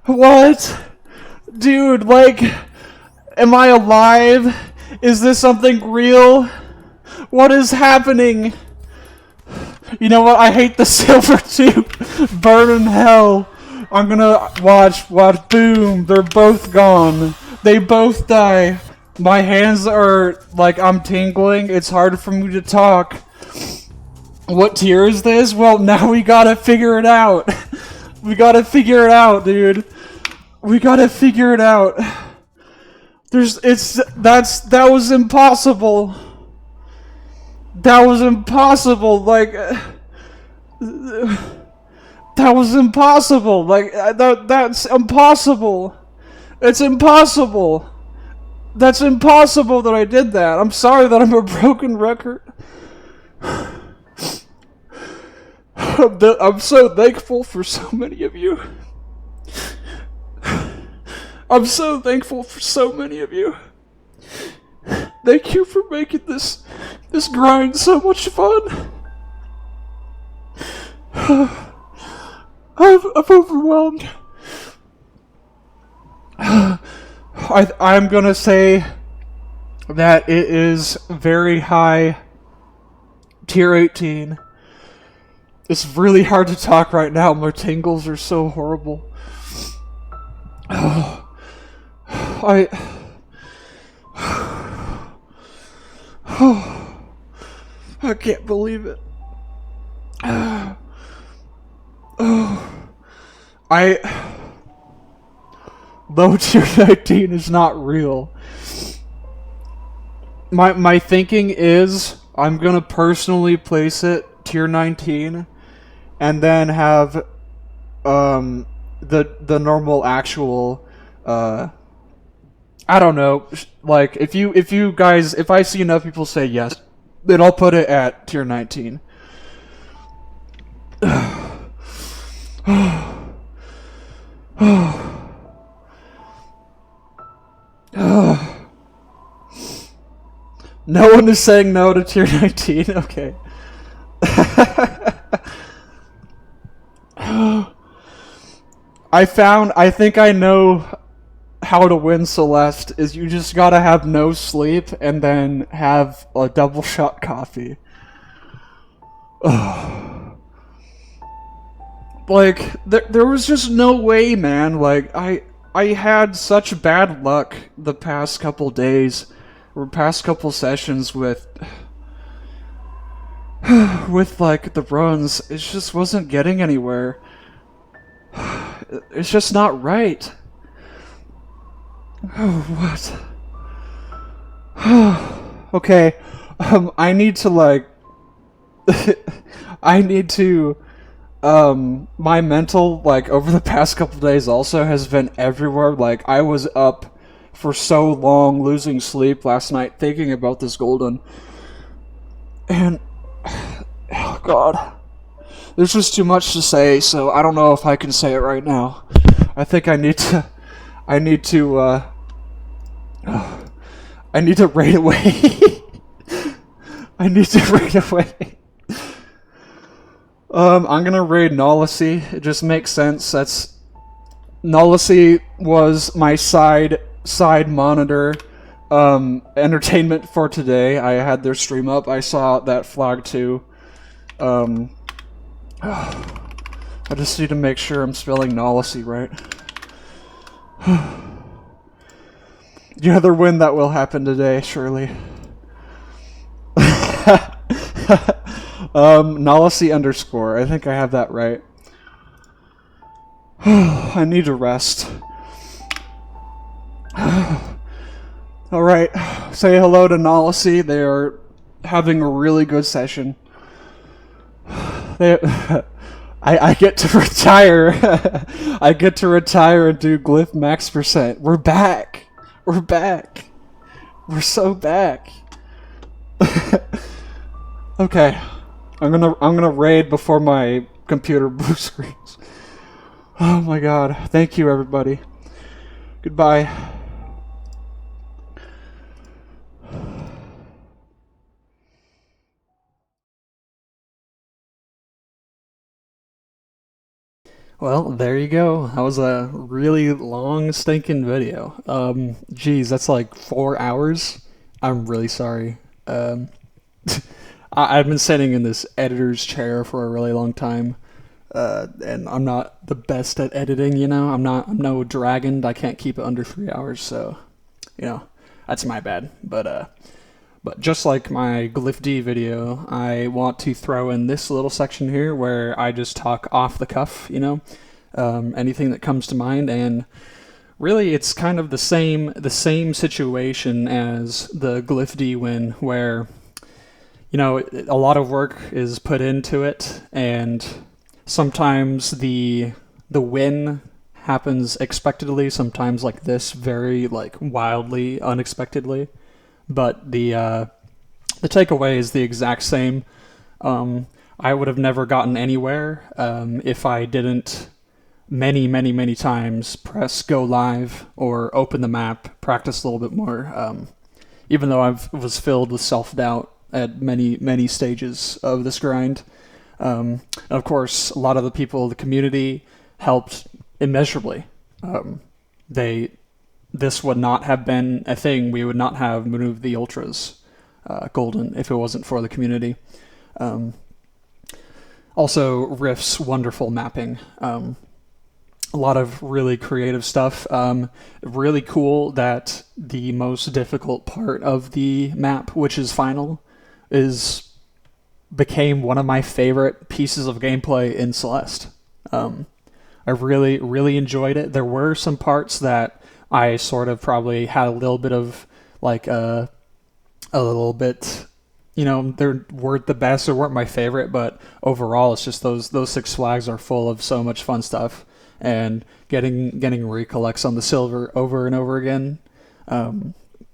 What? Dude, like, am I alive? Is this something real? What is happening? You know what? I hate the silver too. Burn in hell. I'm gonna watch, boom, they're both gone. They both die. My hands are, like, I'm tingling. It's hard for me to talk. What tier is this? Well, now we gotta figure it out. We gotta figure it out, dude. We gotta figure it out. That was impossible. That was impossible, like... that was impossible, like, that's impossible. It's impossible. That's impossible that I did that. I'm sorry that I'm a broken record. I'm so thankful for so many of you. I'm so thankful for so many of you. Thank you for making this grind so much fun. I'm overwhelmed. I'm gonna say that it is very high tier 18. It's really hard to talk right now. My tingles are so horrible. I can't believe it. Low tier 19 is not real. My thinking is I'm gonna personally place it tier 19 and then have the normal actual I don't know, like if you guys, if I see enough people say yes, then I'll put it at tier 19. No one is saying no to tier 19. Okay. I think I know how to win Celeste is you just gotta have no sleep and then have a double shot coffee. Like, there was just no way, man. Like, I had such bad luck the past couple days, or past couple sessions with like, the runs. It just wasn't getting anywhere. It's just not right. Oh, what? Okay, I need to, like... I need to... my mental, like, over the past couple days also has been everywhere. Like, I was up for so long, losing sleep last night, thinking about this golden. And... oh, God. There's just too much to say, so I don't know if I can say it right now. I think I need to raid away. I need to raid away. I'm gonna raid Nolacy. It just makes sense. That's... Nolacy was my side monitor entertainment for today. I had their stream up. I saw that flag too. I just need to make sure I'm spelling Nolacy right. The other win that will happen today, surely. Nolacy _. I think I have that right. I need to rest. Alright, say hello to Nolacy. They are having a really good session. I get to retire. I get to retire and do Glyph max %. We're back. We're back. We're so back. Okay. I'm gonna raid before my computer blue screens. Oh my god. Thank you, everybody. Goodbye. Well, there you go. That was a really long stinking video. Geez, that's like 4 hours. I'm really sorry. I've been sitting in this editor's chair for a really long time, and I'm not the best at editing. You know, I'm no dragon. I can't keep it under 3 hours. So, you know, that's my bad. But just like my GlyphD video, I want to throw in this little section here where I just talk off the cuff, you know, anything that comes to mind. And really, it's kind of the same situation as the GlyphD win, where, you know, a lot of work is put into it, and sometimes the win happens expectedly, sometimes like this, very like wildly unexpectedly. But the takeaway is the exact same. I would have never gotten anywhere if I didn't many times press go live or open the map, practice a little bit more. Even though I was filled with self-doubt at many stages of this grind. And of course, a lot of the people of the community helped immeasurably. This would not have been a thing. We would not have moved the Ultras golden if it wasn't for the community. Also, Rift's wonderful mapping. A lot of really creative stuff. Really cool that the most difficult part of the map, which is final, became one of my favorite pieces of gameplay in Celeste. I really enjoyed it. There were some parts that I sort of probably had a little bit of like a little bit, you know, they weren't the best or weren't my favorite, but overall it's just those Six Flags are full of so much fun stuff, and getting recollects on the silver over and over again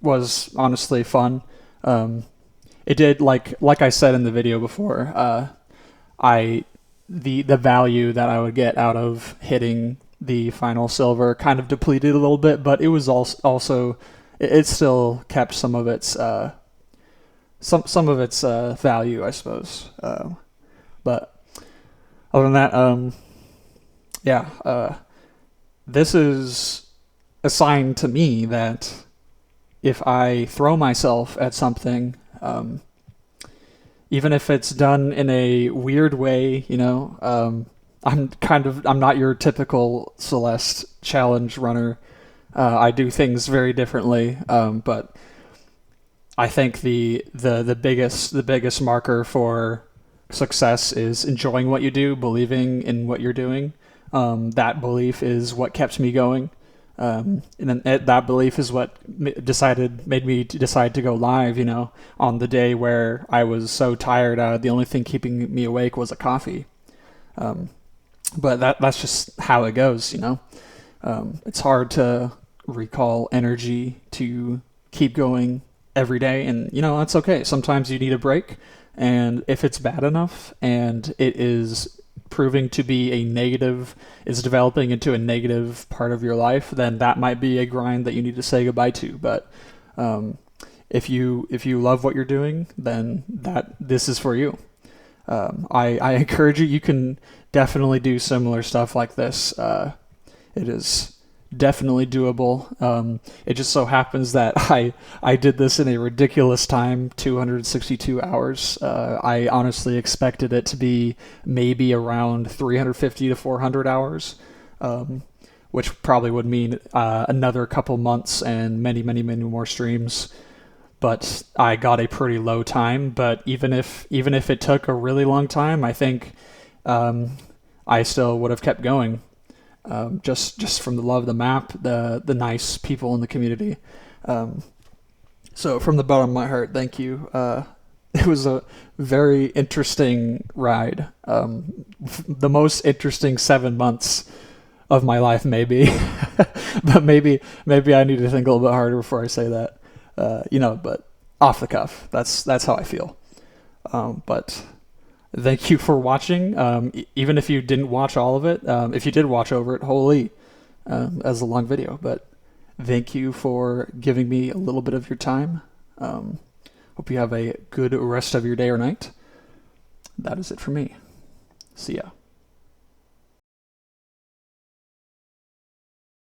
was honestly fun. It did, like I said in the video before, the value that I would get out of hitting the final silver kind of depleted a little bit, but it was also it still kept some of its value, I suppose. But other than that, this is a sign to me that if I throw myself at something, even if it's done in a weird way, you know, I'm not your typical Celeste challenge runner. I do things very differently, but I think the biggest marker for success is enjoying what you do, believing in what you're doing. That belief is what kept me going, and then that belief is what made me decide to go live. You know, on the day where I was so tired, the only thing keeping me awake was a coffee. But that's just how it goes, you know. It's hard to recall energy to keep going every day, and you know, that's okay. Sometimes you need a break, and if it's bad enough and it is proving to be a negative, is developing into a negative part of your life, then that might be a grind that you need to say goodbye to. But if you love what you're doing, then this is for you. I encourage you. You can definitely do similar stuff like this. It is definitely doable. It just so happens that I did this in a ridiculous time, 262 hours. I honestly expected it to be maybe around 350 to 400 hours, which probably would mean another couple months and many more streams. But I got a pretty low time. But even if it took a really long time, I think I still would have kept going. Just from the love of the map, the nice people in the community. So from the bottom of my heart, thank you. It was a very interesting ride. The most interesting 7 months of my life, maybe. But maybe I need to think a little bit harder before I say that. But off the cuff, that's how I feel. But thank you for watching. Even if you didn't watch all of it, if you did watch over it, holy, as a long video. But thank you for giving me a little bit of your time. Hope you have a good rest of your day or night. That is it for me. See ya.